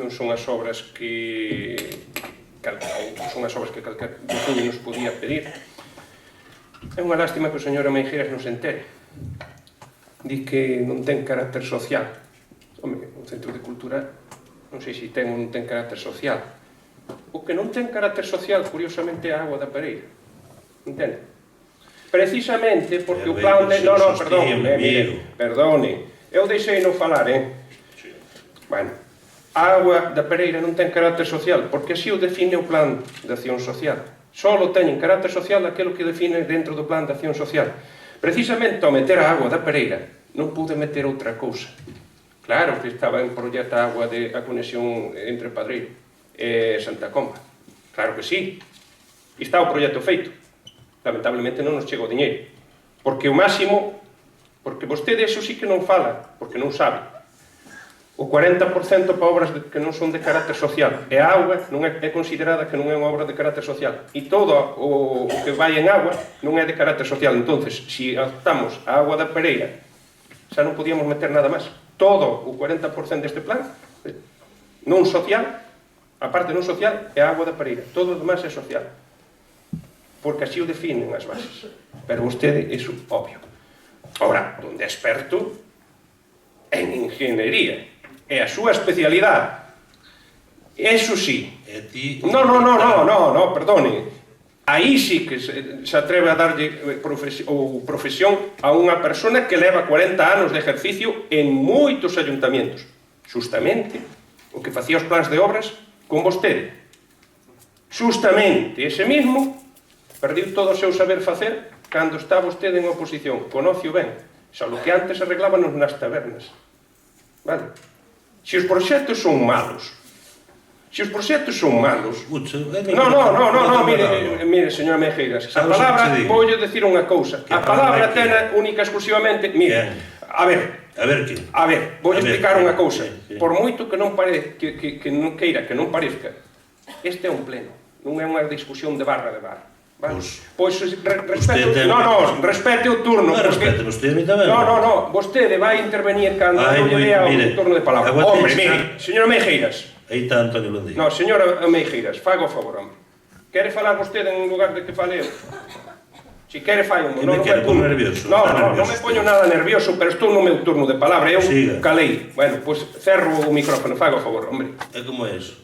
Speaker 1: son as obras que son as obras que calquer veciño nos podía pedir. É unha lástima que o señor Ameijeras non se entere. Di que non ten carácter social. Home, o Centro de Cultura non sei se ten ou non ten carácter social. O que non ten carácter social, curiosamente, é a auga da Pereira. Entende? Precisamente porque o plan de... No, perdone. Eu deixei non falar, Bueno, a auga da Pereira non ten carácter social, porque así o define o plan de acción social. Só teñen carácter social aquilo que define dentro do plan de acción social. Precisamente ao meter a auga da Pereira, non pude meter outra cousa. Claro que estaba en proxecto a auga a conexión entre Padreiro e Santa Comba. Claro que sí. Está o proxecto feito. Lamentablemente non nos chega o diñeiro. Porque o máximo, porque vostede eso sí que non fala, porque non sabe. O 40% para obras que non son de carácter social. E a auga non é considerada que non é unha obra de carácter social. E todo o que vai en auga non é de carácter social. Entonces, se adoptamos a auga da Pereira, xa non podíamos meter nada máis. Todo o 40% deste plan, non social, a parte non social, é a auga da Pereira. Todo o demais é social. Porque así o definen as bases. Pero vostede, iso, obvio. Ora, onde é experto en ingeniería. É a súa especialidade. Eso sí. No, perdone. Aí sí que se atreve a darlle profesión a unha persona que leva 40 anos de ejercicio en moitos ayuntamientos. Justamente o que facía os plans de obras con vostede. Justamente ese mismo perdiu todo o seu saber facer cando está vostede en oposición. Conoce o ben. Xa lo que antes arreglábanos nas tabernas. Vale? Se os proxectos son malos, Se os proxectos son malos...
Speaker 4: No,
Speaker 1: mire, señora Mejeiras, a palabra, voulle decir unha cousa. A palabra tena única exclusivamente... Mire, a ver, voulle explicar unha cousa. Por moito que non queira, que non parezca, este é un pleno, non é unha discusión de barra de bar. Pois respete o turno.
Speaker 4: Respete vostede a mí tamén.
Speaker 1: No, vostede vai intervenir cando lle dea o turno de palabra. Hombre, mire, señora Mejeiras.
Speaker 4: Aí está Antonio Londín.
Speaker 1: No, señora Mejeiras, faga o favor, hombre. Quere falar vostede en lugar de que fale eu? Si quere, fai un...
Speaker 4: Non me quere poñer nervioso.
Speaker 1: Non me poño nada nervioso, pero estou no meu turno de palabra. Eu calei. Bueno, pois cerro o micrófono, faga o favor, hombre.
Speaker 4: É como é iso?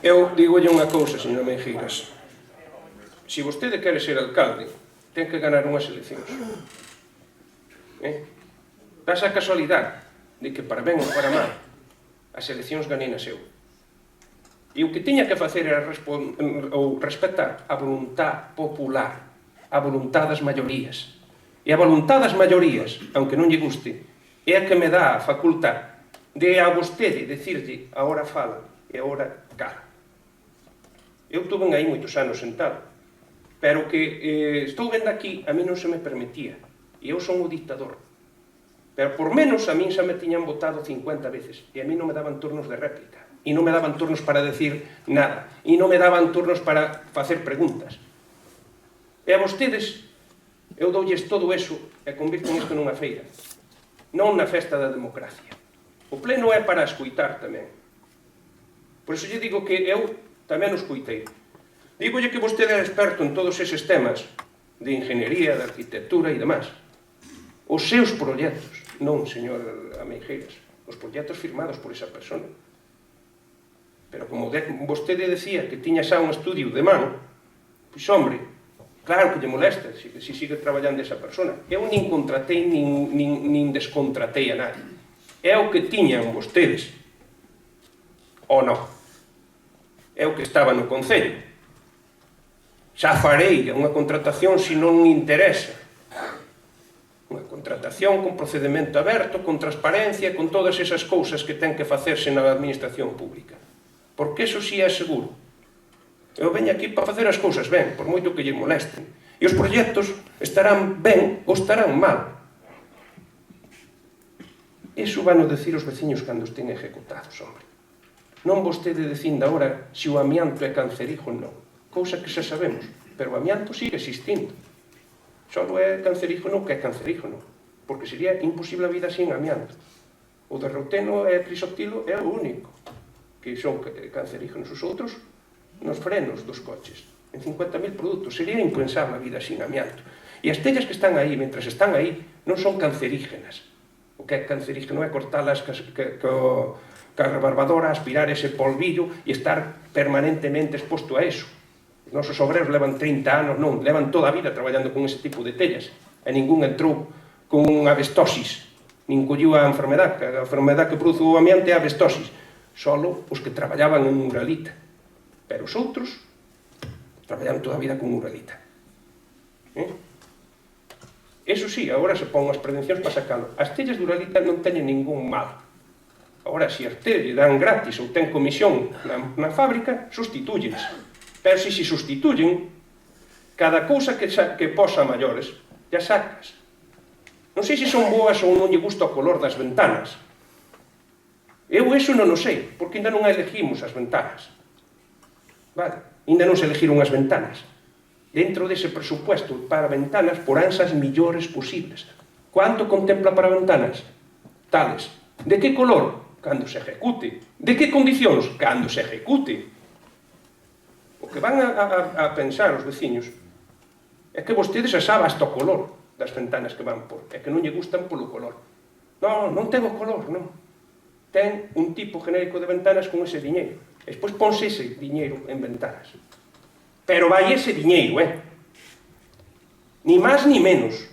Speaker 1: Eu digolle unha cousa, señora Mejeiras. Se vostede quere ser alcalde, ten que ganar unhas eleccións. Dase a casualidade de que, para ben ou para mal, as eleccións ganenas eu. E o que tiña que facer era respetar a voluntad popular, a voluntad das maiorías. E a voluntad das maiorías, aunque non lle guste, é a que me dá a facultad de a vostede decirlle a hora fala e a hora cala. Eu tuve aí moitos anos sentado, pero que estou vendo aquí, a mí non se me permitía, e eu son o dictador. Pero por menos a min xa me tiñan votado 50 veces, e a mí non me daban turnos de réplica, e non me daban turnos para decir nada, e non me daban turnos para facer preguntas. E a vostedes, eu doulles todo eso e convirten isto nunha feira, non na festa da democracia. O pleno é para escuitar tamén. Por iso lle digo que eu tamén o escuitei. Dígolle que vostede é experto en todos eses temas de ingeniería, de arquitectura e demás. Os seus proxectos, non, señor Mejeiras, os proxectos firmados por esa persona. Pero como vostede decía que tiña xa un estudio de man, pois, hombre, claro que lle molesta se sigue traballando esa persona. Eu nin contratei nin descontratei a nadie. É o que tiñan vostedes. Ou non? É o que estaba no Concello. Xa farei unha contratación se non me interesa. Unha contratación con procedimento aberto, con transparencia, con todas esas cousas que ten que facerse na administración pública. Porque eso sí é seguro. Eu veño aquí para facer as cousas ben, por moito que lle molesten. E os proxectos estarán ben ou estarán mal. Iso van a decir os veciños cando estén ejecutados, hombre. Non vostede dicindo agora se o amianto é cancerígeno ou non. Cousa que xa sabemos, pero o amianto sigue existindo. Só é cancerígeno que é cancerígeno, porque sería imposible a vida sin amianto. O derroteno e o crisoctilo é o único que son cancerígenos. Os outros nos frenos dos coches, en 50.000 produtos. Sería impensable a vida sin amianto. E as tellas que están aí, mentre están aí, non son cancerígenas. O que é cancerígeno é cortalas ca rebarbadora, aspirar ese polvillo e estar permanentemente exposto a eso. Os nosos obreros levan 30 anos, non, levan toda a vida traballando con ese tipo de tellas, e ningún entrou con unha abestosis, nin colliu a enfermedade, que a enfermedade que produce o amianto é a abestosis, solo os que traballaban en Uralita, pero os outros traballaban toda a vida con Uralita. Eso sí, agora se pon as prevencións para sacalo. As tellas de Uralita non teñen ningún mal. Agora, se as tellas dan gratis ou ten comisión na fábrica, sustitúyense. Pero se se sustituyen, cada cousa que posa maiores, ya sacas. Non sei se son boas ou non lle gusta o color das ventanas. Eu eso non o sei, porque ainda non elegimos as ventanas. Vale, ainda non se elegiron as ventanas. Dentro dese presupuesto para ventanas poránse as millores posibles. Quanto contempla para ventanas? Tales. De que color? Cando se ejecute. De que condicións? Cando se ejecute. O que van a pensar os veciños é que vostedes xa sabe hasta o color das ventanas que van por, é que non lle gustan polo color. Non ten o color, non. Ten un tipo genérico de ventanas con ese diñeiro. Despois ponse ese diñeiro en ventanas. Pero vai ese diñeiro, ni máis ni menos.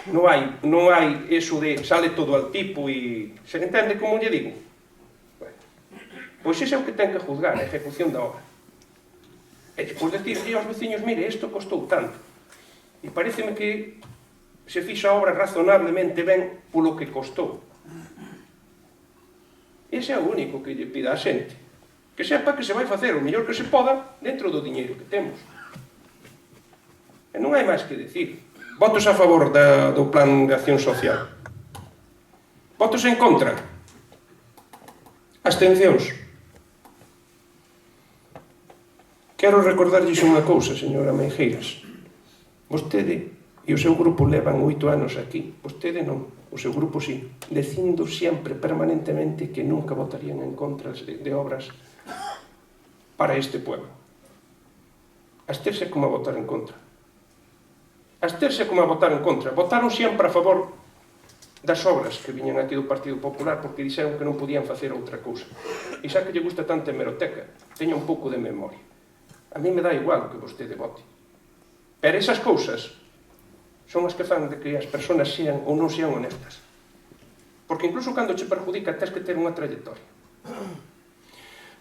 Speaker 1: Non hai eso de sale todo al tipo e... Se entende como lle digo? Bueno, pois ese é o que ten que juzgar a ejecución da obra. E despois decirle aos veciños, mire, isto costou tanto. E pareceme que se fixa a obra razonablemente ben polo que costou. Ese é o único que lle pida a xente. Que sepa que se vai facer o mellor que se poda dentro do diñeiro que temos. E non hai máis que decir. Votos a favor do plan de acción social. Votos en contra. Abstencións. Quero recordarlles unha cousa, señora Meijeiras. Vostede e o seu grupo levan 8 anos aquí. Vostede non, o seu grupo sí. Dicindo sempre, permanentemente, que nunca votarían en contra de obras para este pueblo. Absterse como a votar en contra. Absterse como a votar en contra. Votaron sempre a favor das obras que viñan aquí do Partido Popular porque dixeron que non podían facer outra cousa. E xa que lle gusta tanto a hemeroteca, teña un pouco de memoria. A mí me dá igual que vostede vote. Pero esas cousas son as que fan de que as persoas sean ou non sean honestas. Porque incluso cando che perjudica tens que ter unha trayectoria.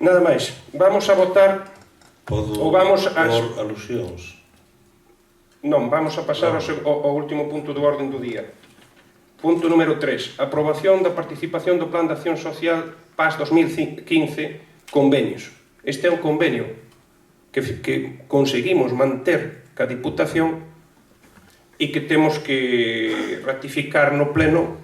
Speaker 1: Nada máis. Vamos a votar ou vamos a...
Speaker 4: Por alusións.
Speaker 1: Non, vamos a pasar ao último punto do orden do día. Punto número 3. Aprobación da participación do Plan de Acción Social PAS 2015 convenios. Este é un convenio que conseguimos manter ca Diputación e que temos que ratificar no Pleno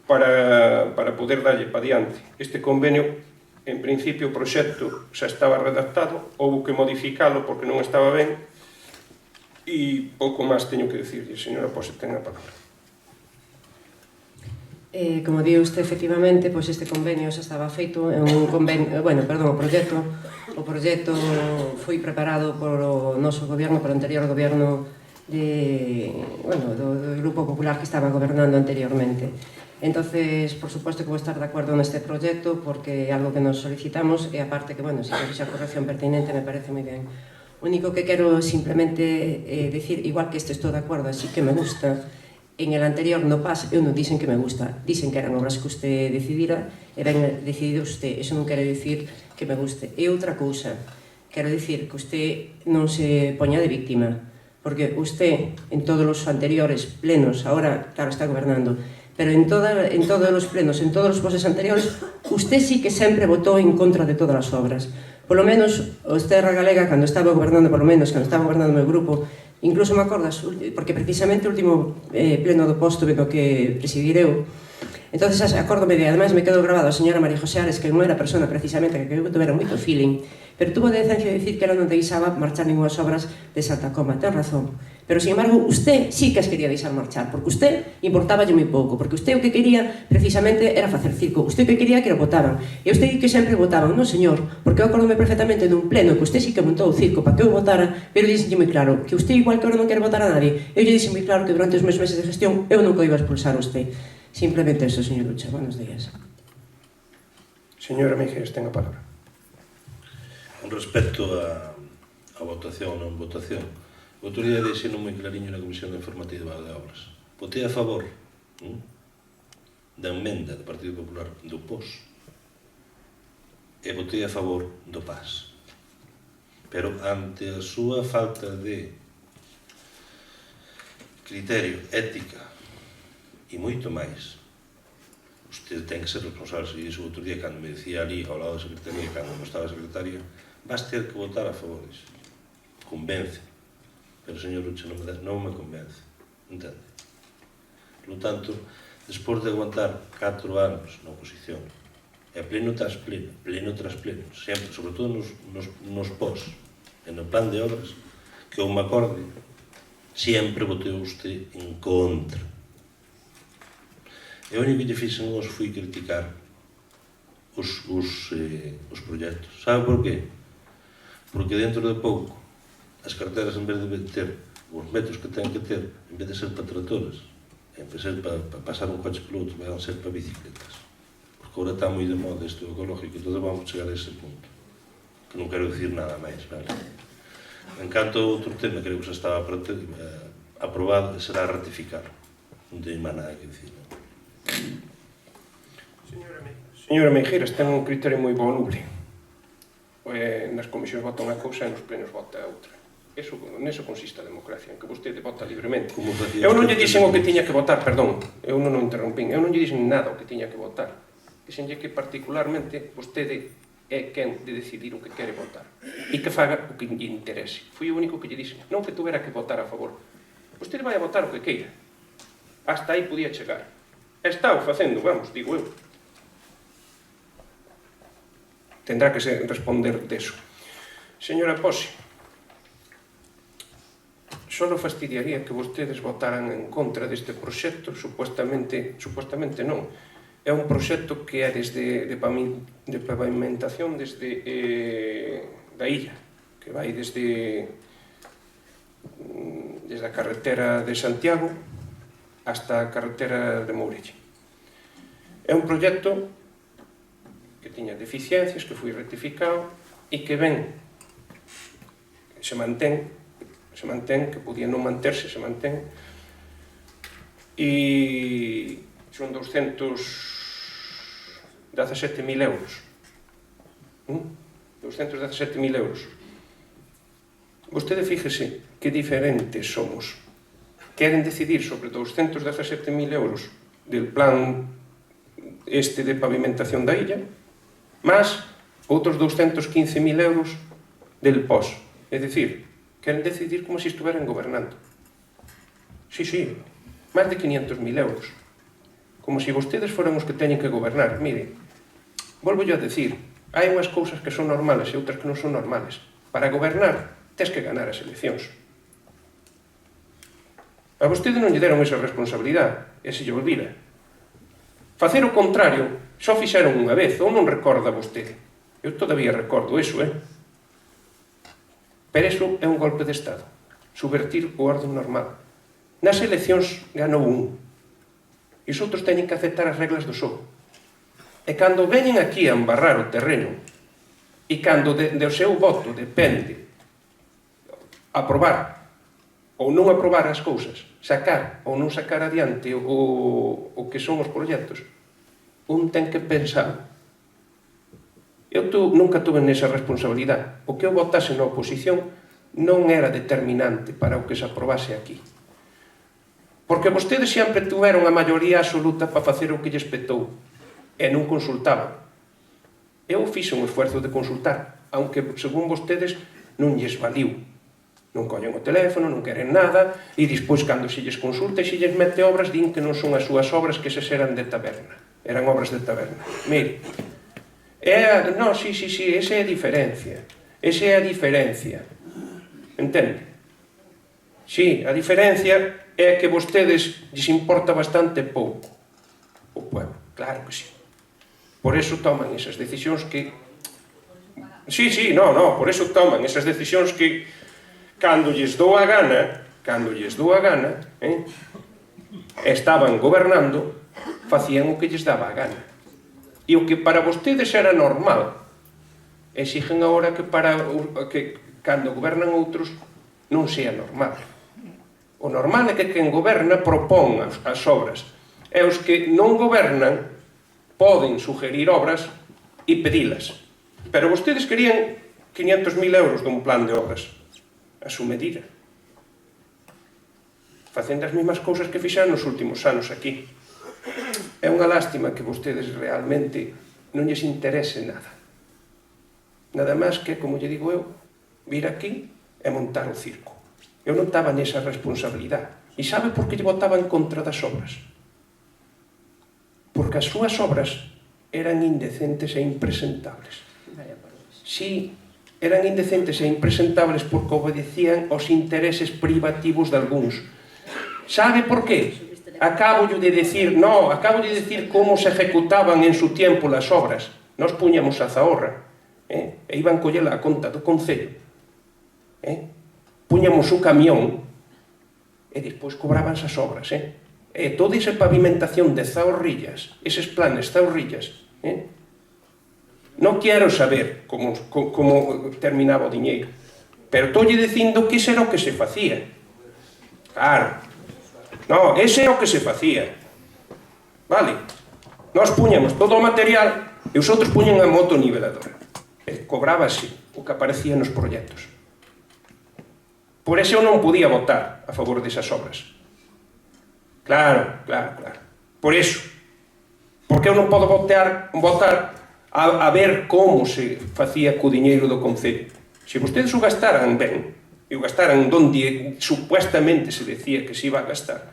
Speaker 1: para poder dalle pa diante. Este convenio, en principio, o proxecto xa estaba redactado, houve que modificalo porque non estaba ben e pouco máis teño que decirlle. Señora Pose, ten a palabra.
Speaker 2: Como di usted, efectivamente, pois este convenio xa estaba feito, o proxecto foi preparado polo noso goberno, polo anterior goberno do Grupo Popular que estaba gobernando anteriormente. Entonces, por suposto que vou estar de acordo neste proxecto porque é algo que nos solicitamos e aparte que, se fixa a corrección pertinente me parece moi ben. O único que quero simplemente decir, igual que este estou de acordo, así que me gusta. En el anterior no PAS eu non dixen que me gusta, dixen que eran obras que usted decidira e ben decidido usted, eso non quere dicir que me guste. E outra cousa, quero dicir que usted non se poña de víctima, porque usted en todos os anteriores plenos, ahora claro está gobernando, pero en todos os plenos, en todos os poses anteriores, usted sí que sempre votou en contra de todas as obras. Polo menos, o Terra Galega, cando estaba gobernando, polo menos, cando estaba gobernando o meu grupo, incluso me acordas, porque precisamente o último pleno do posto do que presidireu, entonces acórdome de, ademais me quedou grabado a señora María José Ares, que non era persona precisamente que eu tuvera moito feeling, pero tuvo a decencia de dicir que ela non deixaba marchar ningunhas obras de Santa Coma. Ten razón, pero sin embargo usted sí que as quería deixar marchar, porque usted importáballe moi pouco, porque usted o que quería precisamente era facer circo, usted o que quería que o votaban, e usted que sempre votaban, non señor, porque eu acordome perfectamente dun pleno que usted sí que montou o circo para que eu votara, pero dixenlle moi claro que usted igual que ahora non quere votar a nadie, eu lle dixen moi claro que durante os meus meses de gestión eu nunca iba a expulsar a usted. Simplemente eso, señor Lucha. Buenos días.
Speaker 1: Señora Meijeiras, ten a palabra.
Speaker 4: Con respecto a votación ou non votación, o outro día deixeno moi clariño na Comisión de Informativa de Obras. Votei a favor da emenda do Partido Popular do POS e votei a favor do PAS. Pero ante a súa falta de criterio, ética e moito máis, usted ten que ser responsable. E iso outro día, cando me decía ali ao lado da secretaría, cando non estaba a secretaria, vas ter que votar a favor disso. Convence. Pero, señor Lucha, non me convence. Entende? Por lo tanto, despois de aguantar 4 anos na oposición, e pleno tras pleno, sempre, sobre todo nos pós, e no plan de obras, que eu me acorde, sempre votei usted en contra. E o único que lle fixen hoxe foi criticar os proxectos. Sabe por qué? Porque dentro de pouco as carteras, en vez de ter os metros que ten que ter, en vez de ser para tractores, en vez de ser para pasar un coche polo outro, van ser para bicicletas. Porque agora está moi de moda isto ecológico, e todos vamos chegar a ese punto. Que non quero dicir nada máis, vale? En canto a outro tema, creo que xa estaba aprobado, será ratificar. Non teño máis nada que dicir.
Speaker 1: Señora Meijeiras, ten un criterio moi voluble. Nas comisións vota unha cousa e nos plenos vota outra. Neso consiste a democracia, en que vostede vota libremente.
Speaker 4: Como facía
Speaker 1: Eu non lle
Speaker 4: usted
Speaker 1: dixen o que
Speaker 4: antes?
Speaker 1: tiña que votar, perdón, eu non o interrompín, eu non lle dixen nada o que tiña que votar. Dixenlle que particularmente vostede é quen de decidir o que quere votar e que faga o que lle interese. Fui o único que lle dixen, non que tuvera que votar a favor. Vostede vai a votar o que queira. Hasta aí podía chegar. Está o facendo, vamos, digo eu. Tendrá que responder deso. Señora Posi, só fastidiaría que vostedes votaran en contra deste proxecto, supuestamente non. É un proxecto que é de pavimentación desde da illa, que vai desde a carretera de Santiago hasta a carretera de Mourelle. É un proxecto que tiña deficiencias, que foi rectificado e que se mantén, que podía non manterse, se mantén, e son 217.000 euros. 217.000 euros. Vostede fíjese que diferentes somos. Queren decidir sobre 217.000 euros del plan de pavimentación da illa, máis outros 215.000 euros del POS. É dicir, queren decidir como se estuveran gobernando. Sí, máis de 500.000 euros. Como se vostedes foran os que teñen que gobernar. Mire, volvo a decir, hai unhas cousas que son normales e outras que non son normales. Para gobernar, tes que ganar as eleccións. A vostede non lle deron esa responsabilidade, e se lle olvida. Facer o contrario, só fixeron unha vez, ou non recorda vostede. Eu todavía recordo eso, Pero eso é un golpe de Estado. Subvertir o orden normal. Nas eleccións ganou un. E os outros teñen que aceptar as reglas do xogo. E cando veñen aquí a embarrar o terreno, e cando do seu voto depende aprobar ou non aprobar as cousas, sacar ou non sacar adiante o que son os proxectos, un ten que pensar. Eu nunca tuve nesa responsabilidade. O que eu votase na oposición non era determinante para o que se aprobase aquí. Porque vostedes sempre tuveron a maioría absoluta para facer o que lles petou e non consultaban. Eu fixe un esfuerzo de consultar, aunque según vostedes non lles valiu. Non collen o teléfono, non queren nada, e despois cando se lles consulta e se lles mete obras, din que non son as súas obras, que esas eran de taberna. Eran obras de taberna. Mire, no, sí, esa é a diferencia. Esa é a diferencia. Entende? Sí, a diferencia é que vostedes lles importa bastante pouco o pueblo, claro que sí. Por eso toman esas decisións que... Sí, por eso toman esas decisións que cando lles dou a gana, estaban gobernando, facían o que lles daba a gana. E o que para vostedes era normal, exigen agora que cando gobernan outros non sea normal. O normal é que quen goberna propón as obras, e os que non gobernan poden sugerir obras e pedilas. Pero vostedes querían 500.000 euros dun plan de obras, a su medida, facendo as mesmas cousas que fixeron nos últimos anos aquí. É unha lástima que vostedes realmente non lles interese nada. Nada máis que, como lle digo eu, vir aquí e montar o circo. Eu non estaba nesa responsabilidade. E sabe por que lle votaba en contra das obras? Porque as súas obras eran indecentes e impresentables. Sí, eran indecentes e impresentables porque obedecían aos intereses privativos de algúns. Sabe por qué? Acabo de decir como se ejecutaban en su tiempo las obras. Nos puñamos a zahorra, e iban collela a conta do Concello. Puñamos un camión e despois cobraban as obras. E toda esa pavimentación de zahorrillas, eses planes zahorrillas, non quero saber como terminaba o diñeiro, pero estou lle dicindo que ese era o que se facía. Claro. No, ese é o que se facía. Vale? Nós puñamos todo o material e os outros puñan a moto niveladora. E cobrábase o que aparecía nos proxectos. Por eso eu non podía votar a favor desas obras. Claro. Por eso. Porque eu non podo votar a ver como se facía co diñeiro do Concello. Se vostedes o gastaran ben, e o gastaran donde supuestamente se decía que se iba a gastar,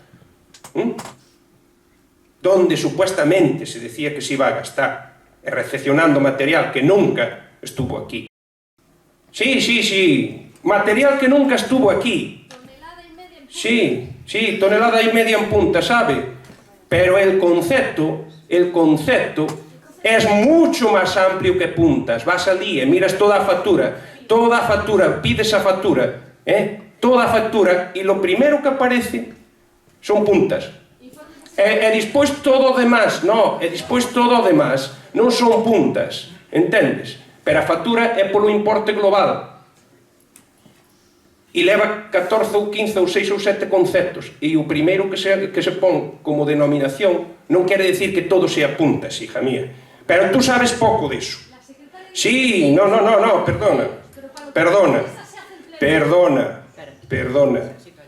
Speaker 1: donde supuestamente se decía que se iba a gastar, e recepcionando material que nunca estuvo aquí. Sí, material que nunca estuvo aquí. Sí, tonelada y media en punta, ¿sabe? Pero el concepto es mucho más amplio que puntas. Vas allí e miras toda a factura, pides a factura, toda a factura, e lo primero que aparece son puntas. E despois todo o demás, non son puntas, entendes? Pero a factura é polo importe global. E leva 14 ou 15 ou 6 ou 7 conceptos. E o primeiro que se pon como denominación non quere decir que todo sea puntas, hija mía. Pero tú sabes pouco diso. Sí, no, perdona.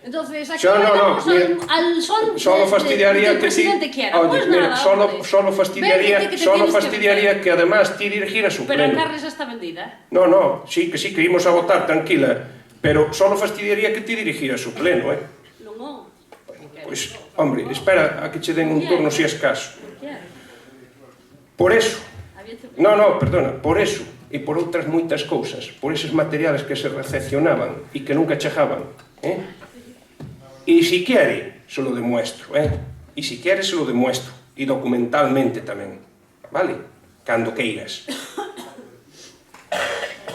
Speaker 5: Entonces, aquí estamos al son del presidente quiera. Pues nada,
Speaker 1: solo fastidiaría que además ti dirigieras o pleno.
Speaker 5: Pero a Carles está vendida.
Speaker 1: No, sí, que íbamos a votar, tranquila. Pero solo fastidiaría que ti dirigieras o pleno,
Speaker 5: Non.
Speaker 1: Pois, hombre, espera a que che den un turno si es caso. Por eso. Perdona, por eso e por outras moitas cousas, por eses materiales que se recepcionaban e que nunca chegaban, E si quiere, se lo demuestro, E si quiere, se lo demuestro. E documentalmente tamén. Vale? Cando queiras.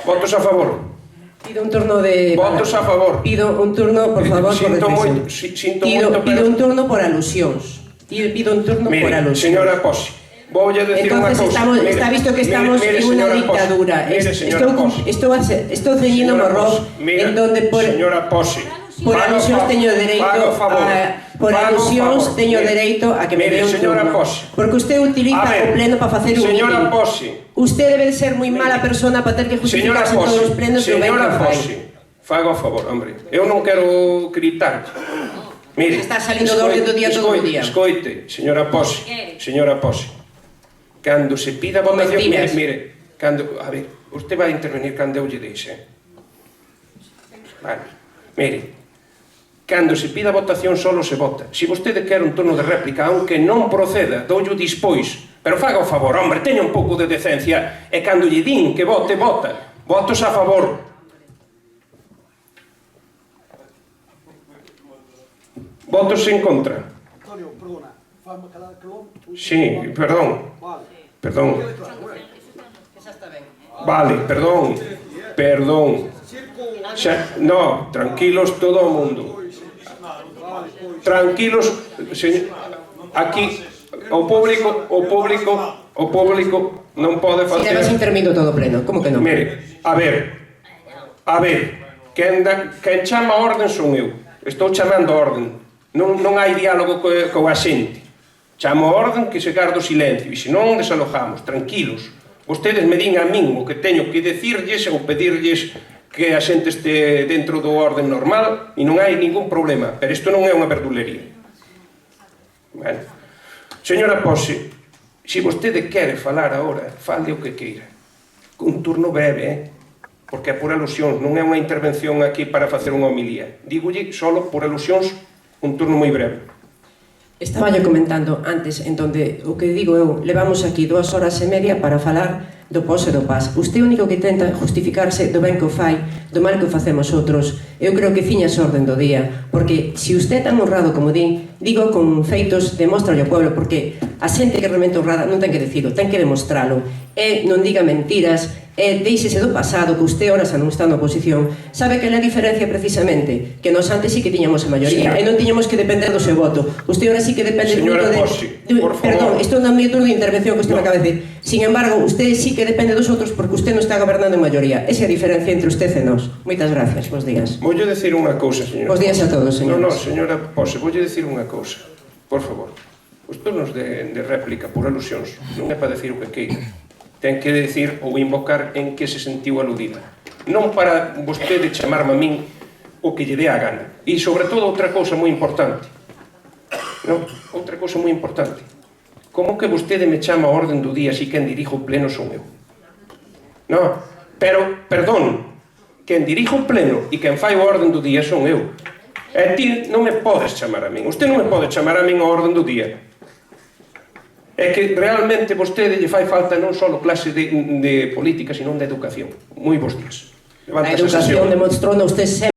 Speaker 1: Votos a favor.
Speaker 2: Pido un turno de...
Speaker 1: Votos a favor.
Speaker 2: Pido un turno, por favor, por reflexión. Pido un turno por alusións. Pido un turno por alusións.
Speaker 1: Señora Posi, voulle decir unha cousa.
Speaker 2: Está visto que estamos en unha dictadura. Estou ceñindo o rob en donde por...
Speaker 1: Señora Posi,
Speaker 2: por alusións teño dereito a que me dé un turno. Porque usted utiliza o pleno para facer un
Speaker 1: señora
Speaker 2: meeting.
Speaker 1: Posi,
Speaker 2: Usted debe de ser moi mala persona para ter que justificarse en todos os plenos do ben que fai.
Speaker 1: faga o favor, hombre. Eu non quero gritar. Mire,
Speaker 2: está salindo do orden do día todo o día.
Speaker 1: Escoite, señora Posi, cando se pida votación, mire, cando, a ver, usted vai intervenir cando eu lle deixe. Vale, mire, cando se pida votación solo se vota. Se vostede quer un turno de réplica, aunque non proceda, doullo dispois, pero faga o favor, hombre, teña un pouco de decencia, e cando lle din que vote, vota. Votos a favor. Votos en contra.
Speaker 6: Antonio, perdona, fama calar calón.
Speaker 1: Sí, perdón. Perdón. Vale, perdón. No, tranquilos todo o mundo. Tranquilos, señor. Aquí o público non pode facer.
Speaker 2: Si levas intervindo todo pleno, como que non?
Speaker 1: Mire, a ver. Quen chama a orden son eu. Estou chamando a orden. Non hai diálogo coa xente. Chamo a orden que se gardo silencio, e se non desalojamos, tranquilos. Vostedes me din a min o que teño que decirlles ou pedirlles que a xente este dentro do orden normal e non hai ningún problema, pero isto non é unha verdulería. Bueno, señora Posi, se vostede quere falar agora, fale o que queira. Un turno breve, porque é por alusións, non é unha intervención aquí para facer unha homilía. Dígolle solo por alusións un turno moi breve.
Speaker 2: Estaba yo comentando antes, en donde o que digo eu, levamos aquí 2 horas e media para falar do pos e do pas. Usted o único que tenta justificarse do ben que o fai, do mal que o facemos outros. Eu creo que ciñas orden do día, porque se usted é tan honrado como di, digo con feitos, demostra ao pueblo, porque a xente que é realmente honrada non ten que dicilo, ten que demostralo. E non diga mentiras, e deixese do pasado, que usted ahora xa non está na oposición. Sabe que é a diferencia precisamente? Que nos antes sí que tiñamos a maioría, e non tiñamos que depender do seu voto. Usted ahora sí que depende
Speaker 1: moito de...
Speaker 2: Perdón, isto non é mi turno de intervención que usted me acaba de decir. Sin embargo, usted sí que depende dos outros porque usted non está gobernando en maioría. Esa é a diferencia entre usted e nós. Moitas gracias, bons días.
Speaker 1: Voulle decir unha cousa, señora.
Speaker 2: Bons días a todos, señores.
Speaker 1: Non, señora Pose, voulle decir unha cousa. Por favor. Os turnos de réplica por alusións non é para decir o que queira. Ten que decir ou invocar en que se sentiu aludida. Non para vostede chamarme a min o que lle dé a gana. E, sobre todo, outra cousa moi importante. Non? Outra cousa moi importante. Como que vostede me chama a orden do día se quen dirijo o pleno son eu? Non, pero, perdón, quen dirijo o pleno e quen fai a orden do día son eu. E ti non me podes chamar a min. Usted non me pode chamar a min a orden do día. É que realmente vostede lle fai falta non só clase de política, sino de educación. Moi bons días.
Speaker 2: A educación demostrou usted sempre